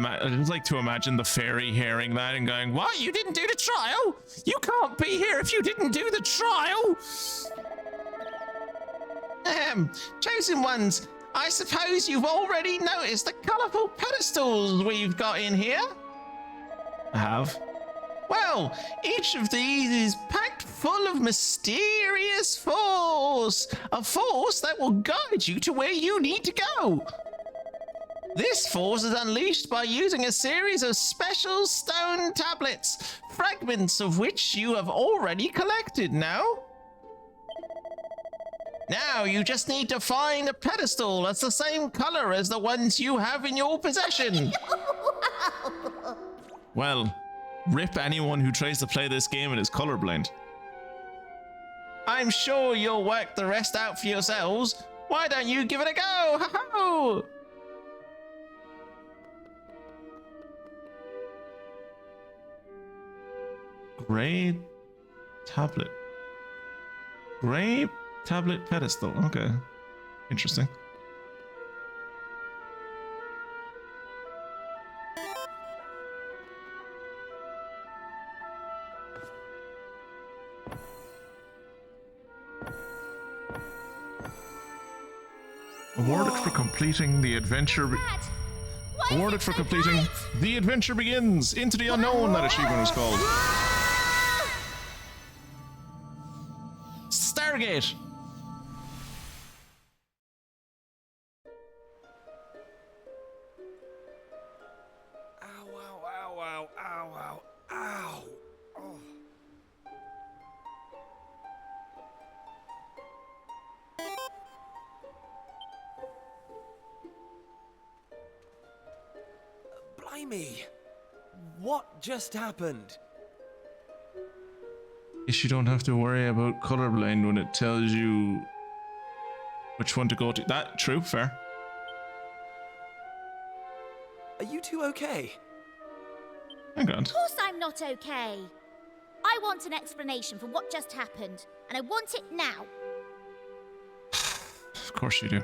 imagine the fairy hearing that and going, "What? You didn't do the trial? You can't be here if you didn't do the trial." Chosen ones, I suppose you've already noticed the colourful pedestals we've got in here? I have. Well, each of these is packed full of mysterious force. A force that will guide you to where you need to go. This force is unleashed by using a series of special stone tablets, fragments of which you have already collected now. Now you just need to find a pedestal that's the same color as the ones you have in your possession. Well, rip anyone who tries to play this game and is colorblind. I'm sure you'll work the rest out for yourselves. Why don't you give it a go? Ho-ho! Gray tablet. Gray tablet pedestal. Okay. Interesting. Awarded for completing the adventure. Dad, why is Awarded it for so completing bright? The Adventure Begins Into the Unknown, that achievement was called. Stargate. Ow, ow, ow, ow, ow, ow, ow. Oh. Blimey! What just happened? Guess you don't have to worry about colorblind when it tells you which one to go to. That true, fair. Are you two okay? Hang on. Of course I'm not okay. I want an explanation for what just happened, and I want it now. Of course you do.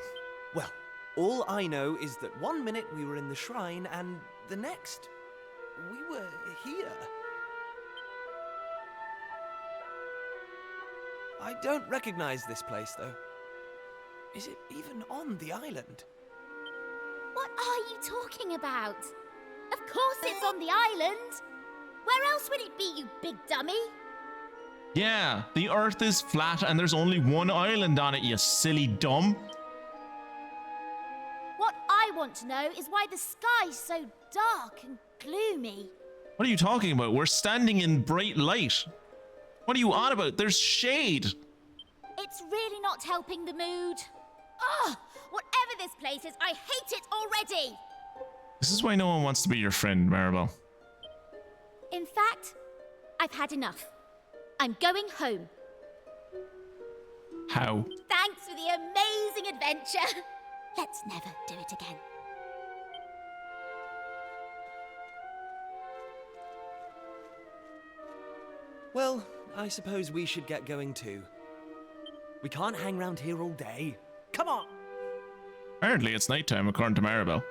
Well, all I know is that 1 minute we were in the shrine, and the next, we were here. I don't recognize this place, though. Is it even on the island? What are you talking about? Of course it's on the island. Where else would it be, you big dummy? Yeah, the Earth is flat and there's only one island on it, you silly dumb. What I want to know is why the sky's so dark and gloomy. What are you talking about? We're standing in bright light. What are you on about? There's shade. It's really not helping the mood. Ugh! Whatever this place is, I hate it already! This is why no one wants to be your friend, Maribel. In fact, I've had enough. I'm going home. How? Thanks for the amazing adventure. Let's never do it again. Well, I suppose we should get going too. We can't hang around here all day. Come on! Apparently it's nighttime, according to Maribel.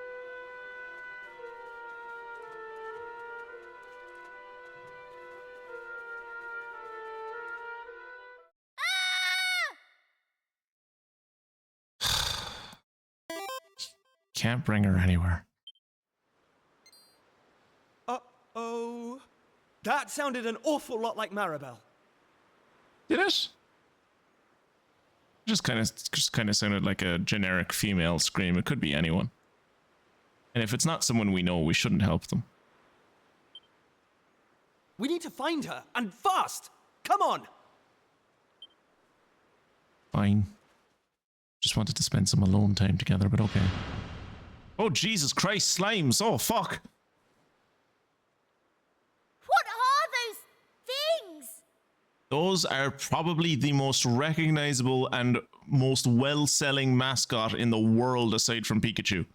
Can't bring her anywhere. Uh-oh. That sounded an awful lot like Maribel. Did it? Just kind of sounded like a generic female scream. It could be anyone. And if it's not someone we know, we shouldn't help them. We need to find her, and fast! Come on! Fine. Just wanted to spend some alone time together, but okay. Oh, Jesus Christ, slimes! Oh, fuck! What are those things? Those are probably the most recognizable and most well-selling mascot in the world aside from Pikachu.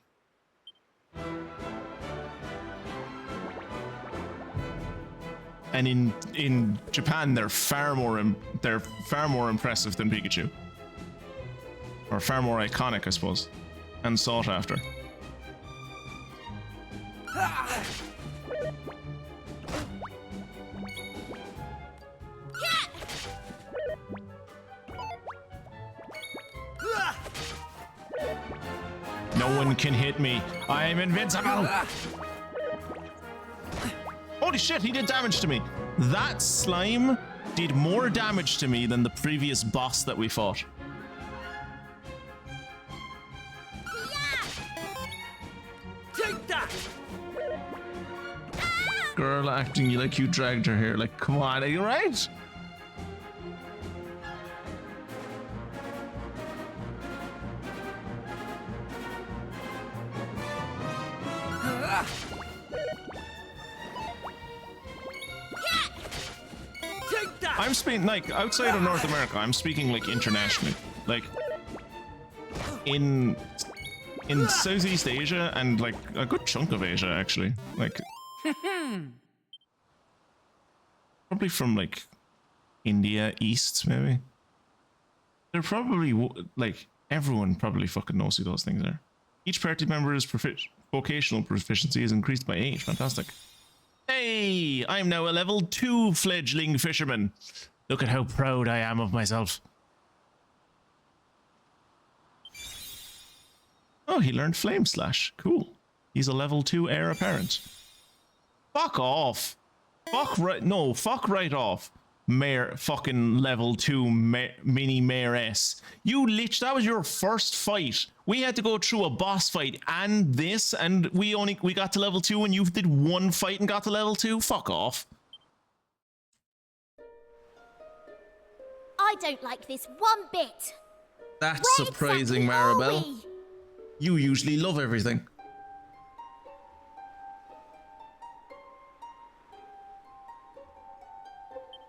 And in Japan, they're far more impressive than Pikachu, or far more iconic, I suppose, and sought after. No one can hit me. I'm invincible. Holy shit, he did damage to me. That slime did more damage to me than the previous boss that we fought. Take that! Girl acting like you dragged her here. Like, come on, are you right? I'm speaking like outside of North America. I'm speaking like internationally, like in Southeast Asia and like a good chunk of Asia actually. Like probably from like India east maybe. They're probably like everyone probably fucking knows who those things are. Each party member's vocational proficiency is increased by 8. Fantastic. Hey, I'm now a level 2 fledgling fisherman. Look at how proud I am of myself. Oh, he learned Flame Slash. Cool. He's a level 2 heir apparent. Fuck off. Fuck right off. Mayor fucking level 2 mini mayoress. That was your first fight. We had to go through a boss fight and this, and we got to level 2 and you did one fight and got to level 2? Fuck off. I don't like this one bit. That's Where surprising, exactly are Maribel. we? You usually love everything.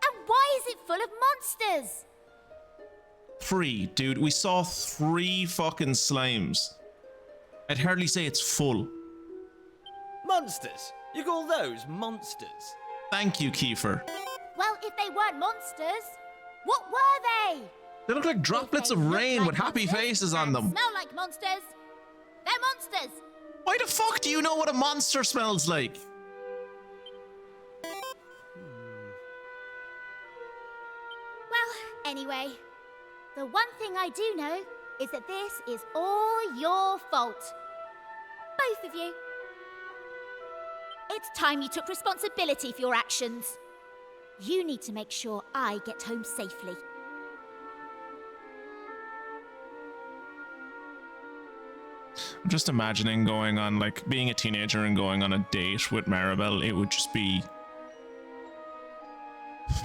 And why is it full of monsters? 3, dude. We saw 3 fucking slimes. I'd hardly say it's full. Monsters? You call those monsters? Thank you, Kiefer. Well, if they weren't monsters, what were they? They look like droplets If they of look rain like with happy monsters faces on and them. Smell like monsters. They're monsters. Why the fuck do you know what a monster smells like? Well, anyway, the one thing I do know is that this is all your fault. Both of you. It's time you took responsibility for your actions. You need to make sure I get home safely. I'm just imagining going on, like, being a teenager and going on a date with Maribel. It would just be...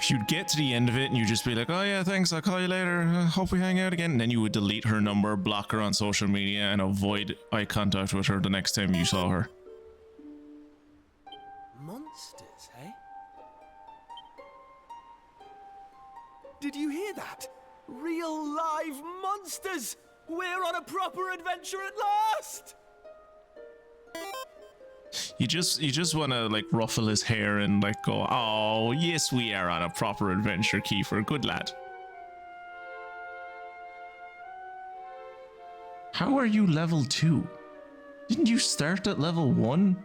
You'd get to the end of it and you'd just be like, oh yeah, thanks, I'll call you later. Hope we hang out again. And then you would delete her number, block her on social media, and avoid eye contact with her the next time you saw her. Monsters, eh? Did you hear that? Real live monsters! We're on a proper adventure at last! You just want to, like, ruffle his hair and, like, go, oh, yes, we are on a proper adventure, Kiefer. Good lad. How are you level 2? Didn't you start at level 1?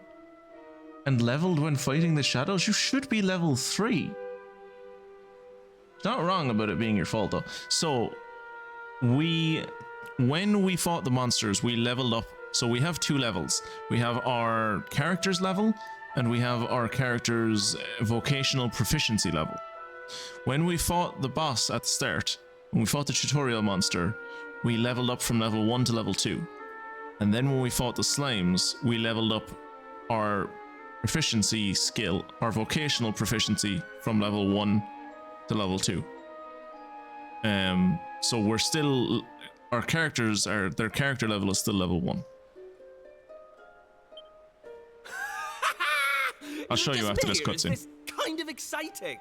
And leveled when fighting the shadows? You should be level 3. Not wrong about it being your fault, though. So, when we fought the monsters, we leveled up. So we have 2 levels. We have our character's level, and we have our character's vocational proficiency level. When we fought the boss at the start, When we fought the tutorial monster, we leveled up from level 1 to level 2. And then when we fought the slimes, we leveled up our proficiency skill, our vocational proficiency from level 1 to level 2. So we're still, their character level is still level 1. I'll show you after this cutscene. Is this kind of exciting?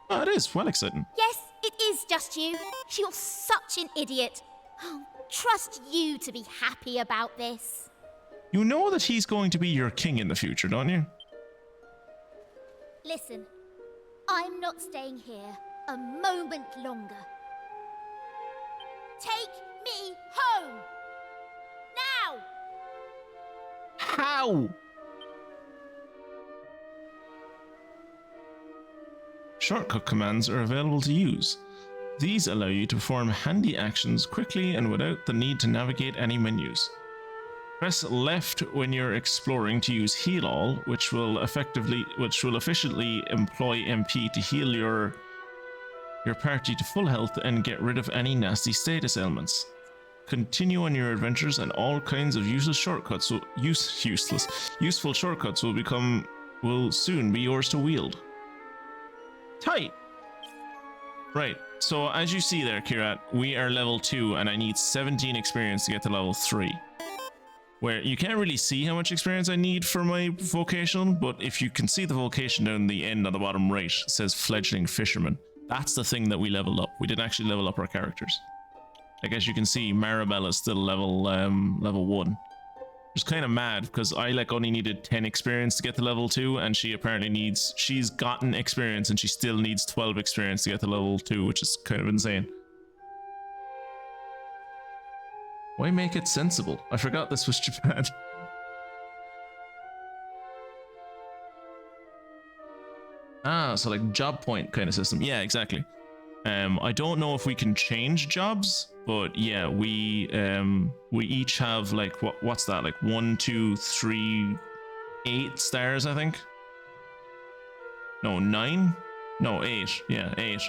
Oh, it is well exciting. Yes, it is just you. You're such an idiot. Oh, trust you to be happy about this. You know that he's going to be your king in the future, don't you? Listen, I'm not staying here a moment longer. Take me home! Now! How? Shortcut commands are available to use. These allow you to perform handy actions quickly and without the need to navigate any menus. Press left when you're exploring to use Heal All, which will efficiently employ MP to heal your party to full health and get rid of any nasty status ailments. Continue on your adventures and all kinds of useful shortcuts will soon be yours to wield. Tight. Right, so as you see there, Kirat, we are level 2 and I need 17 experience to get to level 3. Where you can't really see how much experience I need for my vocation, but if you can see the vocation down the end on the bottom right, it says Fledgling Fisherman. That's the thing that we leveled up. We didn't actually level up our characters. Like as you can see, Maribel is still level 1. Which is kind of mad because I only needed 10 experience to get to level 2, and she apparently she's gotten experience and she still needs 12 experience to get to level 2, which is kind of insane. Why make it sensible? I forgot this was Japan. So like job point kind of system. Yeah, exactly. I don't know if we can change jobs, but yeah, we each have like what's that? Like 1, 2, 3, 8 stars, I think. No, 9? No, 8. Yeah, 8.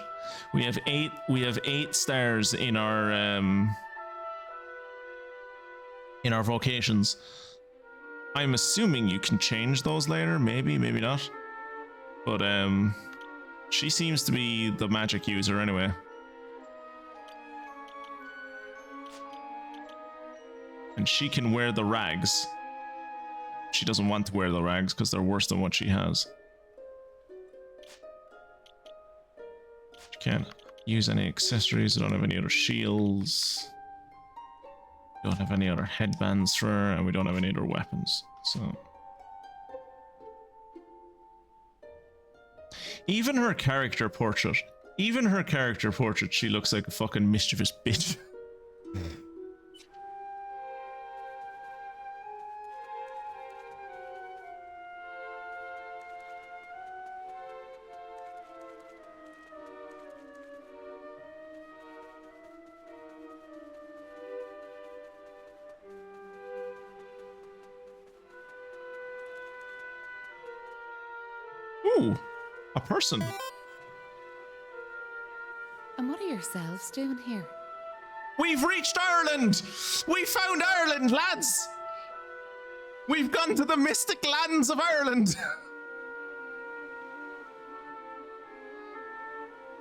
We have 8. We have 8 stars in our vocations. I'm assuming you can change those later. Maybe, maybe not. But she seems to be the magic user anyway. And she can wear the rags. She doesn't want to wear the rags because they're worse than what she has. She can't use any accessories. I don't have any other shields. Don't have any other headbands for her, and we don't have any other weapons. So even her character portrait, she looks like a fucking mischievous bitch. Ooh, a person. And what are yourselves doing here? We've reached Ireland! We found Ireland, lads! We've gone to the mystic lands of Ireland!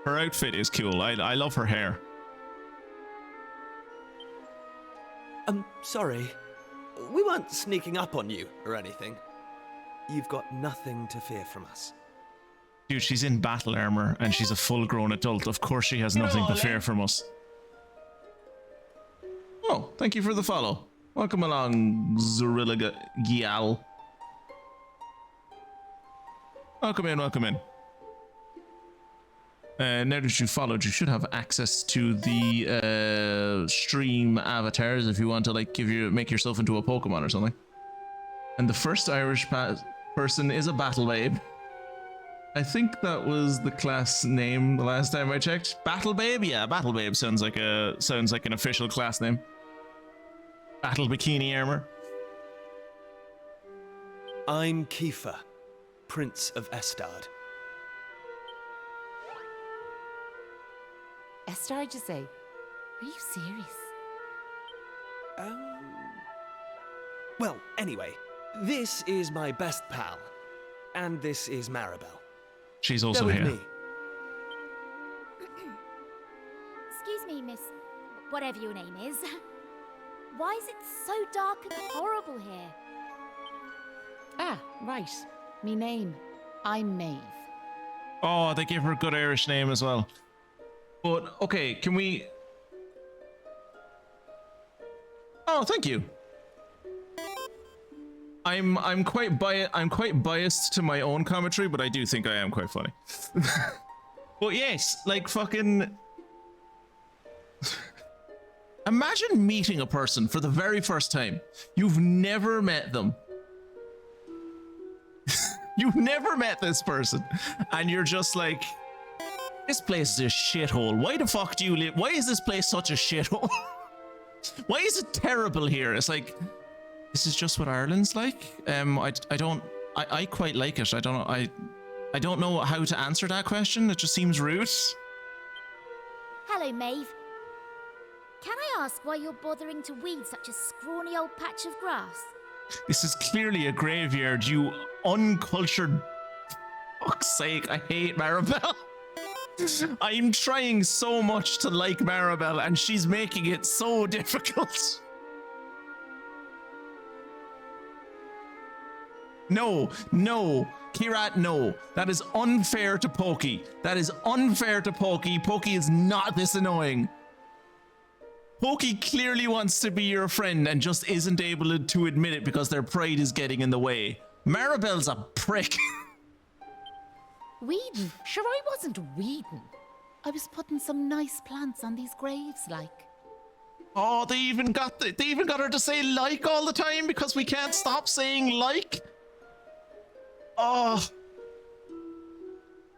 Her outfit is cool. I love her hair. Sorry. We weren't sneaking up on you or anything. You've got nothing to fear from us. Dude, she's in battle armor and she's a full-grown adult. Of course she has nothing to fear from us. Oh, thank you for the follow. Welcome along, Zorilla Gial. Welcome in, welcome in. Now that you followed, you should have access to the stream avatars if you want to like make yourself into a Pokemon or something. And the first Irish person is a Battle Babe. I think that was the class name the last time I checked. Battle Babe? Yeah, Battle Babe sounds like an official class name. Battle Bikini Armor. I'm Kiefer, Prince of Estard. Estard, you say? Are you serious? Well, anyway, this is my best pal. And this is Maribel. She's also Go with here. me. Excuse me, miss. Whatever your name is. Why is it so dark and horrible here? Ah, right. Me name. I'm Maeve. Oh, they gave her a good Irish name as well. But okay, can we? Oh, thank you. I'm quite biased to my own commentary, but I do think I am quite funny. But yes, like fucking. Imagine meeting a person for the very first time. You've never met them. You've never met this person, and you're just like, this place is a shithole. Why the fuck do you live? Why is this place such a shithole? Why is it terrible here? It's like, this is just what Ireland's like. I quite like it. I don't know how to answer that question. It just seems rude. Hello, Maeve. Can I ask why you're bothering to weed such a scrawny old patch of grass? This is clearly a graveyard, you uncultured. Fuck's sake, I hate Maribel. I'm trying so much to like Maribel, and she's making it so difficult. No, Kirat, no. That is unfair to Pokey. That is unfair to Pokey. Pokey is not this annoying. Pokey clearly wants to be your friend and just isn't able to admit it because their pride is getting in the way. Maribel's a prick. Weeding? Sure, I wasn't weeding. I was putting some nice plants on these graves, like. Oh, they even got her to say like all the time because we can't stop saying like. Oh.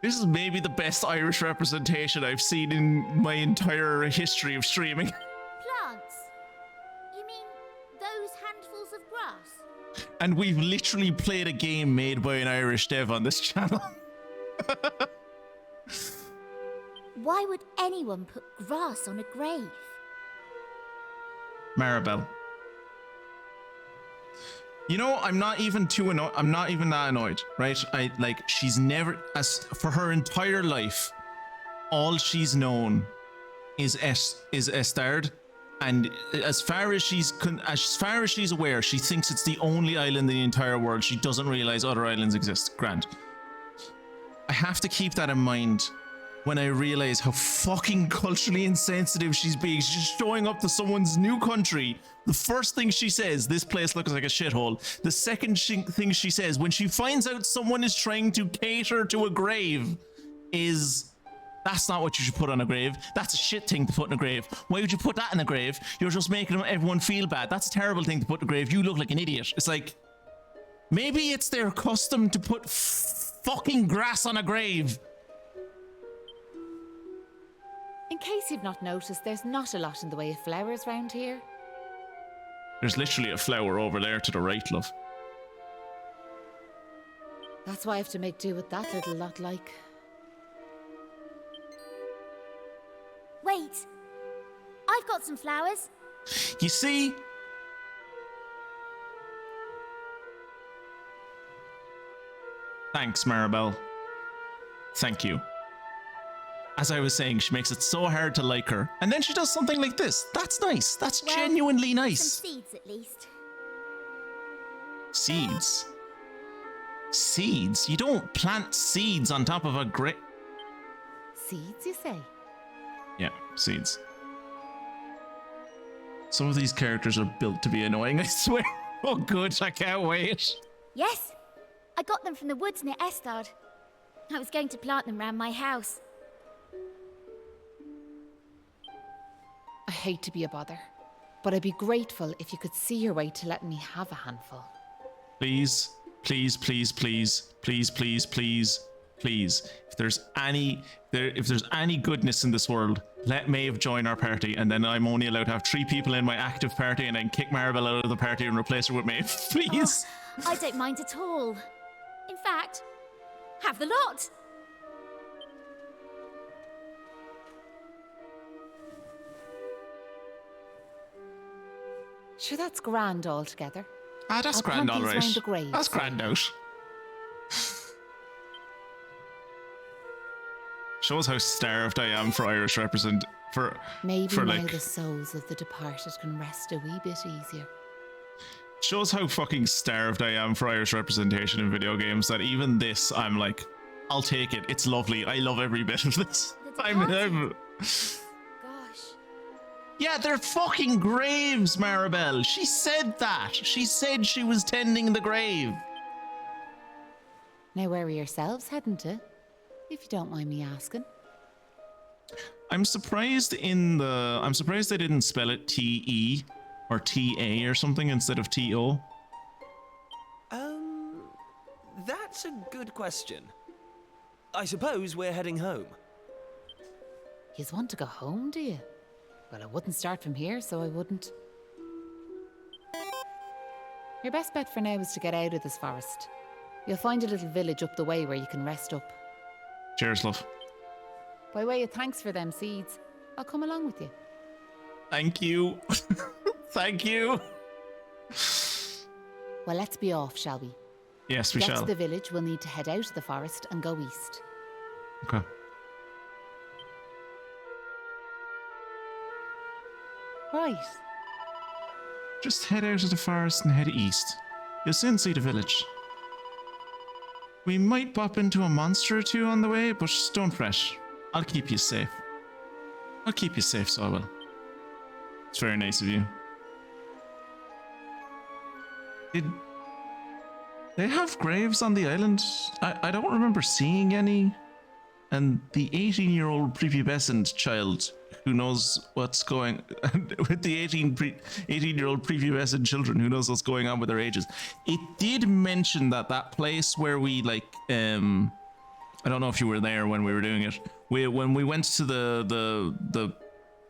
This is maybe the best Irish representation I've seen in my entire history of streaming. Plants? You mean those handfuls of grass? And we've literally played a game made by an Irish dev on this channel. Why would anyone put grass on a grave? Maribel. You know, I'm not even that annoyed, right? She's never, as for her entire life, all she's known is Estard, and as far as she's aware, she thinks it's the only island in the entire world. She doesn't realize other islands exist. Grant. I have to keep that in mind when I realize how fucking culturally insensitive she's being. She's just showing up to someone's new country. The first thing she says, this place looks like a shithole. The second thing she says, when she finds out someone is trying to cater to a grave, is, that's not what you should put on a grave. That's a shit thing to put in a grave. Why would you put that in a grave? You're just making everyone feel bad. That's a terrible thing to put in a grave. You look like an idiot. It's like, maybe it's their custom to put fucking grass on a grave. In case you've not noticed, there's not a lot in the way of flowers round here. There's literally a flower over there to the right, love. That's why I have to make do with that little lot, like. Wait, I've got some flowers. You see? Thanks, Maribel. Thank you. As I was saying, she makes it so hard to like her. And then she does something like this. That's nice. That's genuinely nice. Some seeds, at least. Seeds? Seeds? You don't plant seeds on top of a grave. Seeds, you say? Yeah, seeds. Some of these characters are built to be annoying, I swear. Oh, good. I can't wait. Yes, I got them from the woods near Estard. I was going to plant them round my house. I hate to be a bother, but I'd be grateful if you could see your way to letting me have a handful. Please, please, please, please, please, please, please, please. If there's any goodness in this world, let Maeve join our party, and then I'm only allowed to have 3 people in my active party, and then kick Maribel out of the party and replace her with Maeve. Please. Oh, I don't mind at all. In fact, have the lot. Sure, that's grand altogether. Ah, that's I'll grand, plant all these right. round the graves. That's grand out. Shows how starved I am for Irish Maybe for now like. the souls of the departed can rest a wee bit easier. Shows how fucking starved I am for Irish representation in video games that even this, I'm like, I'll take it. It's lovely. I love every bit of this. I'm Gosh. Yeah, they're fucking graves, Maribel. She said that. She said she was tending the grave. Now where are yourselves heading to? If you don't mind me asking. I'm surprised they didn't spell it T-E or T-A or something instead of T-O. That's a good question. I suppose we're heading home. Yous want to go home, do you? Well, I wouldn't start from here, so I wouldn't. Your best bet for now is to get out of this forest. You'll find a little village up the way where you can rest up. Cheers, love. By way of thanks for them seeds, I'll come along with you. Thank you. Thank you. Well, let's be off, shall we? Yes, we Get shall. to the village, we'll need to head out of the forest and go east. Okay. Right. Just head out of the forest and head east. You'll soon see the village. We might bop into a monster or two on the way, but don't fret. I'll keep you safe. I'll keep you safe, so I will. It's very nice of you. Did they have graves on the island? I don't remember seeing any. And the 18-year-old prepubescent child who knows what's going with the 18-year-old prepubescent children who knows what's going on with their ages. It did mention that place where we like I don't know if you were there when we were doing it. When we went to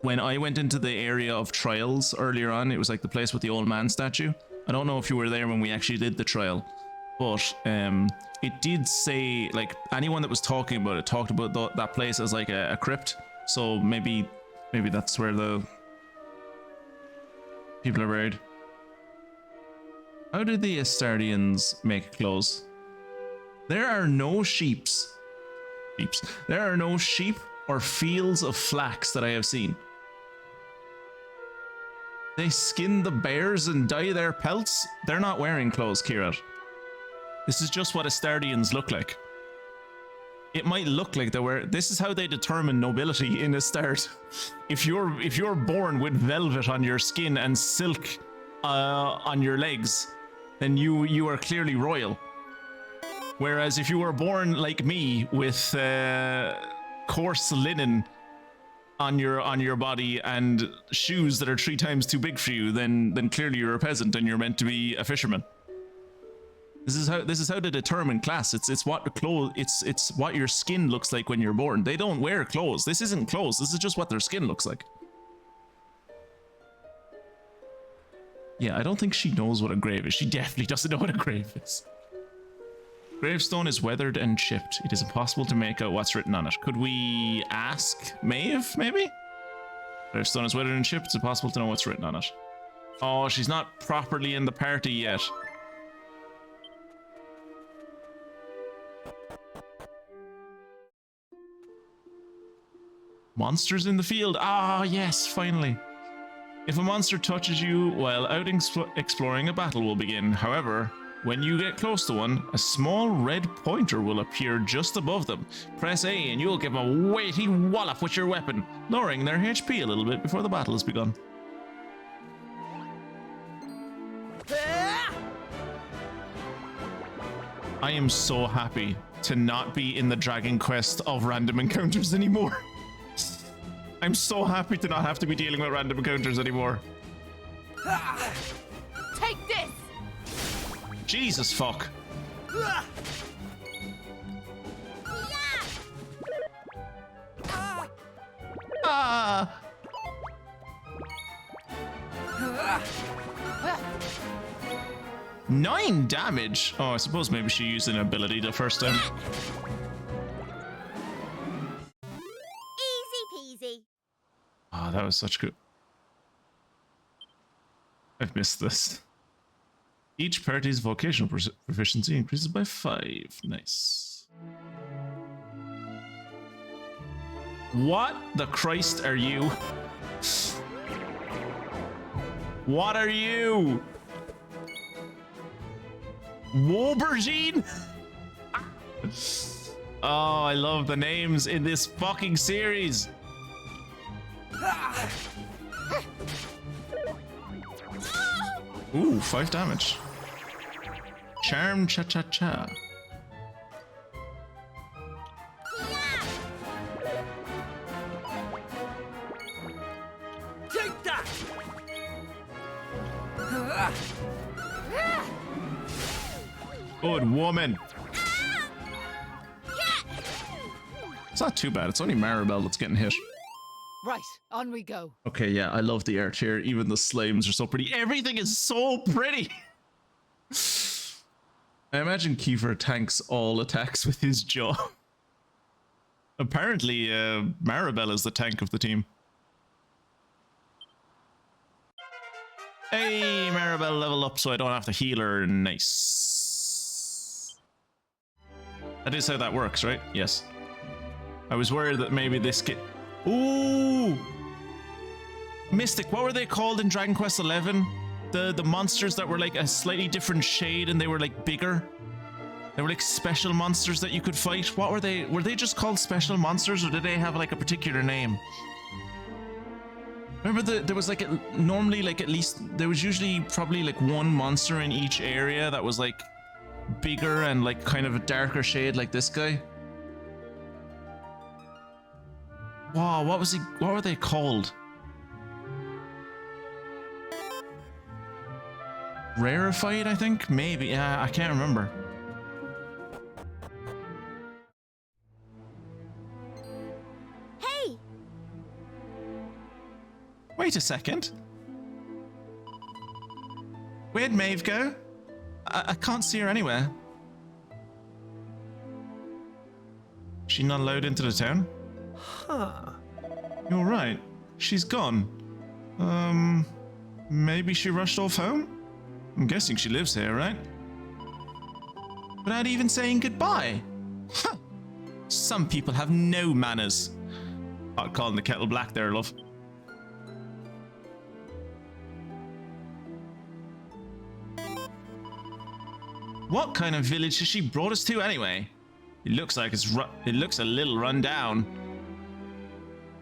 when I went into the area of trials earlier on, it was like the place with the old man statue. I don't know if you were there when we actually did the trial, but it did say, like, anyone that was talking about it talked about that place as like a crypt. So maybe that's where the people are buried. How did the Estardians make clothes? There are no sheeps. There are no sheep or fields of flax that I have seen. They skin the bears and dye their pelts. They're not wearing clothes, Kiefer. This is just what Estardians look like. It might look like they wear. This is how they determine nobility in Estard. If you're born with velvet on your skin and silk on your legs, then you are clearly royal. Whereas if you were born like me with coarse linen on your body and shoes that are 3 times too big for you, then clearly you're a peasant and you're meant to be a fisherman. This is how they determine class. It's what the clothes. It's what your skin looks like when you're born. They don't wear clothes. This isn't clothes. This is just what their skin looks like. Yeah, I don't think she knows what a grave is. She definitely doesn't know what a grave is. Gravestone is weathered and chipped. It is impossible to make out what's written on it. Could we ask Maeve, maybe? Gravestone is weathered and chipped. It's impossible to know what's written on it. Oh, she's not properly in the party yet. Monsters in the field. Ah, yes, finally. If a monster touches you while out exploring, a battle will begin. However, when you get close to one, a small red pointer will appear just above them. Press A and you'll give them a weighty wallop with your weapon, lowering their HP a little bit before the battle has begun. I am so happy to not be in the Dragon Quest of random encounters anymore. I'm so happy to not have to be dealing with random encounters anymore. Take this! Jesus fuck. Ah! 9 damage? Oh, I suppose maybe she used an ability the first time. Easy peasy. Oh, that was such good. I've missed this. Each party's vocational proficiency increases by 5. Nice. What the Christ are you? What are you? Aubergine? Oh, I love the names in this fucking series. Ooh, 5 damage. Charm cha-cha-cha. Take that! Good woman. It's not too bad. It's only Maribel that's getting hit. Right, on we go. Okay, yeah, I love the art here. Even the slimes are so pretty. Everything is so pretty. I imagine Kiefer tanks all attacks with his jaw. Apparently, Maribel is the tank of the team. Hey, Maribel level up so I don't have to heal her. Nice. That is how that works, right? Yes. I was worried that maybe this kid... Ooh! Mystic, what were they called in Dragon Quest XI? The monsters that were like a slightly different shade and they were like bigger? They were like special monsters that you could fight. What were they? Were they just called special monsters or did they have like a particular name? Remember there was like normally like at least there was usually probably like one monster in each area that was like bigger and like kind of a darker shade like this guy. Wow, what were they called? Rarefied, I think? Maybe. Yeah, I can't remember. Hey! Wait a second. Where'd Maeve go? I can't see her anywhere. She not allowed into the town? Huh. You're right. She's gone. Maybe she rushed off home? I'm guessing she lives here, right? Without even saying goodbye. Huh. Some people have no manners. Not calling the kettle black there, love. What kind of village has she brought us to anyway? It looks like it looks a little run down.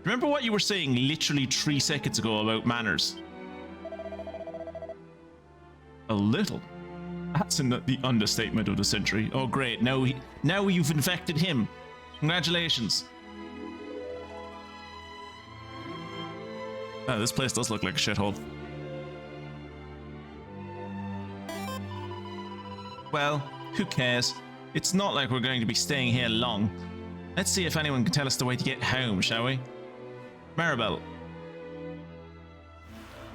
Remember what you were saying literally 3 seconds ago about manners? A little. That's the understatement of the century. Oh great, now you've infected him. Congratulations. Oh, this place does look like a shithole. Well, who cares? It's not like we're going to be staying here long. Let's see if anyone can tell us the way to get home, shall we? Maribel,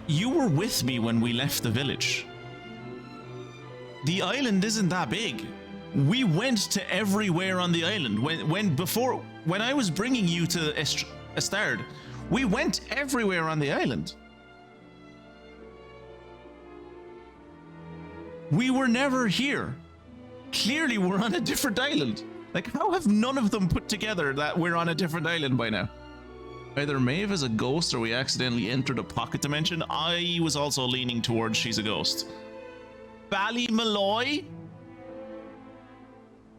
you were with me when we left the village. The island isn't that big. We went to everywhere on the island. When I was bringing you to Estard, we went everywhere on the island. We were never here. Clearly we're on a different island. Like, how have none of them put together that we're on a different island by now? Either Maeve is a ghost or we accidentally entered a pocket dimension. I was also leaning towards she's a ghost. Ballymalloy?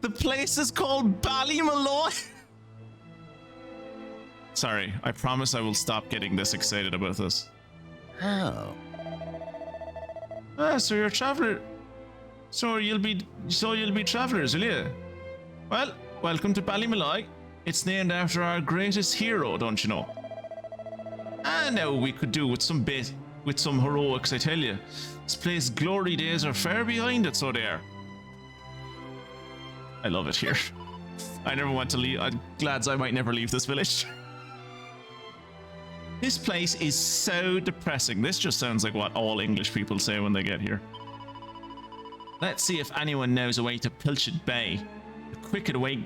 The place is called Ballymalloy? Sorry, I promise I will stop getting this excited about this. How? Ah, so you're a traveler. So you'll be travelers, will you? Well, welcome to Ballymalloy. It's named after our greatest hero, don't you know? I know we could do with some heroics, I tell you. This place's glory days are far behind it, so they are. I love it here. I never want to leave. I'm glad I might never leave this village. This place is so depressing. This just sounds like what all English people say when they get here. Let's see if anyone knows a way to Pilchard Bay. The quicker we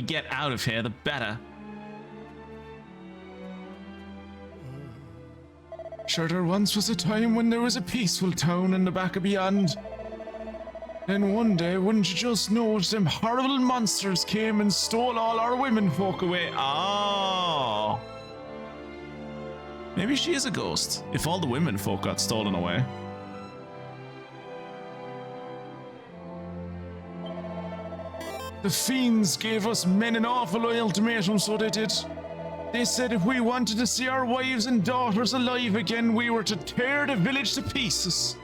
get out of here, the better. Pilchard, there once was a time when there was a peaceful town in the back of beyond. Then one day, wouldn't you just know, them horrible monsters came and stole all our women folk away. Oh. Maybe she is a ghost, if all the women folk got stolen away. The fiends gave us men an awful ultimatum, so they did. They said if we wanted to see our wives and daughters alive again, we were to tear the village to pieces.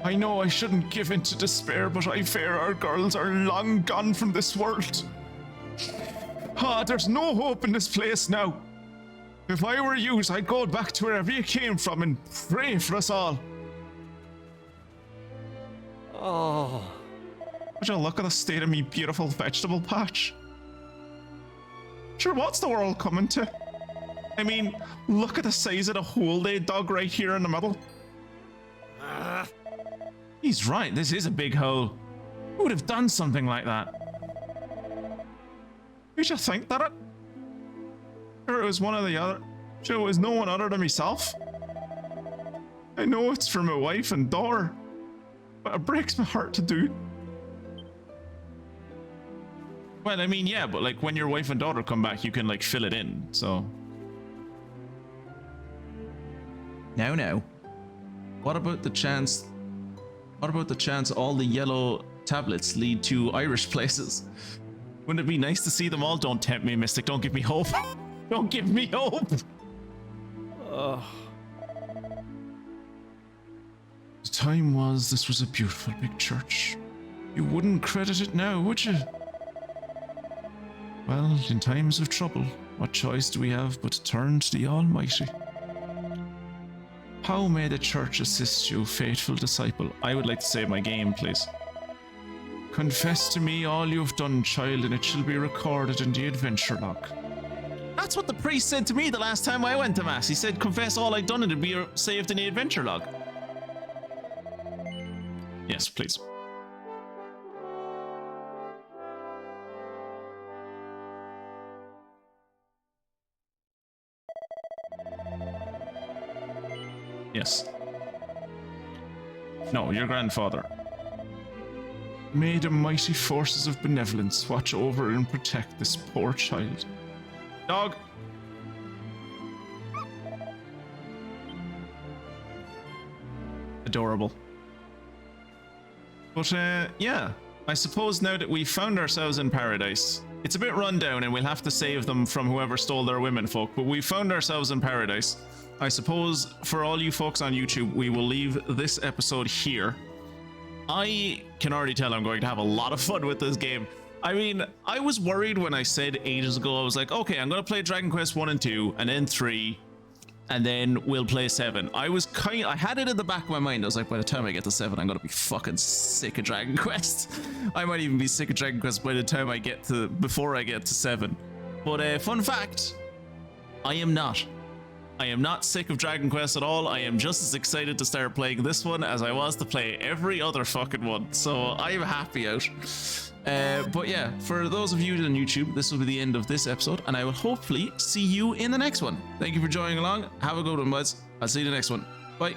I know I shouldn't give in to despair, but I fear our girls are long gone from this world. There's no hope in this place now. If I were you, I'd go back to wherever you came from and pray for us all. Oh. Would you look at the state of me beautiful vegetable patch? Sure, what's the world coming to? I mean, look at the size of the hole they dug right here in the middle. He's right, this is a big hole. Who would have done something like that? Who'd you think that it? Sure, it was one or the other. Sure, it was no one other than myself. I know it's for my wife and daughter, but it breaks my heart to do. Well, I mean, yeah, but like when your wife and daughter come back, you can like fill it in, so. No. What about the chance all the yellow tablets lead to Irish places? Wouldn't it be nice to see them all? Don't tempt me, Mystic. Don't give me hope. Don't give me hope. The time was, this was a beautiful big church. You wouldn't credit it now, would you? Well, in times of trouble, what choice do we have but to turn to the Almighty? How may the church assist you, faithful disciple? I would like to save my game, please. Confess to me all you have done, child, and it shall be recorded in the adventure log. That's what the priest said to me the last time I went to Mass. He said, confess all I'd done and it'd be saved in the adventure log. Yes, please. Yes. No, your grandfather. May the mighty forces of benevolence watch over and protect this poor child. Dog. Adorable. But yeah, I suppose now that we've found ourselves in paradise, it's a bit run down and we'll have to save them from whoever stole their women folk, but we found ourselves in paradise. I suppose for all you folks on YouTube, we will leave this episode here. I can already tell I'm going to have a lot of fun with this game. I mean, I was worried when I said ages ago, I was like, okay, I'm going to play Dragon Quest 1 and 2, and then 3, and then we'll play 7. I had it in the back of my mind. I was like, by the time I get to 7, I'm going to be fucking sick of Dragon Quest. I might even be sick of Dragon Quest by the time before I get to 7. But fun fact, I am not. I am not sick of Dragon Quest at all. I am just as excited to start playing this one as I was to play every other fucking one. So I'm happy out. But yeah, for those of you on YouTube, this will be the end of this episode, and I will hopefully see you in the next one. Thank you for joining along. Have a good one, buds. I'll see you in the next one. Bye.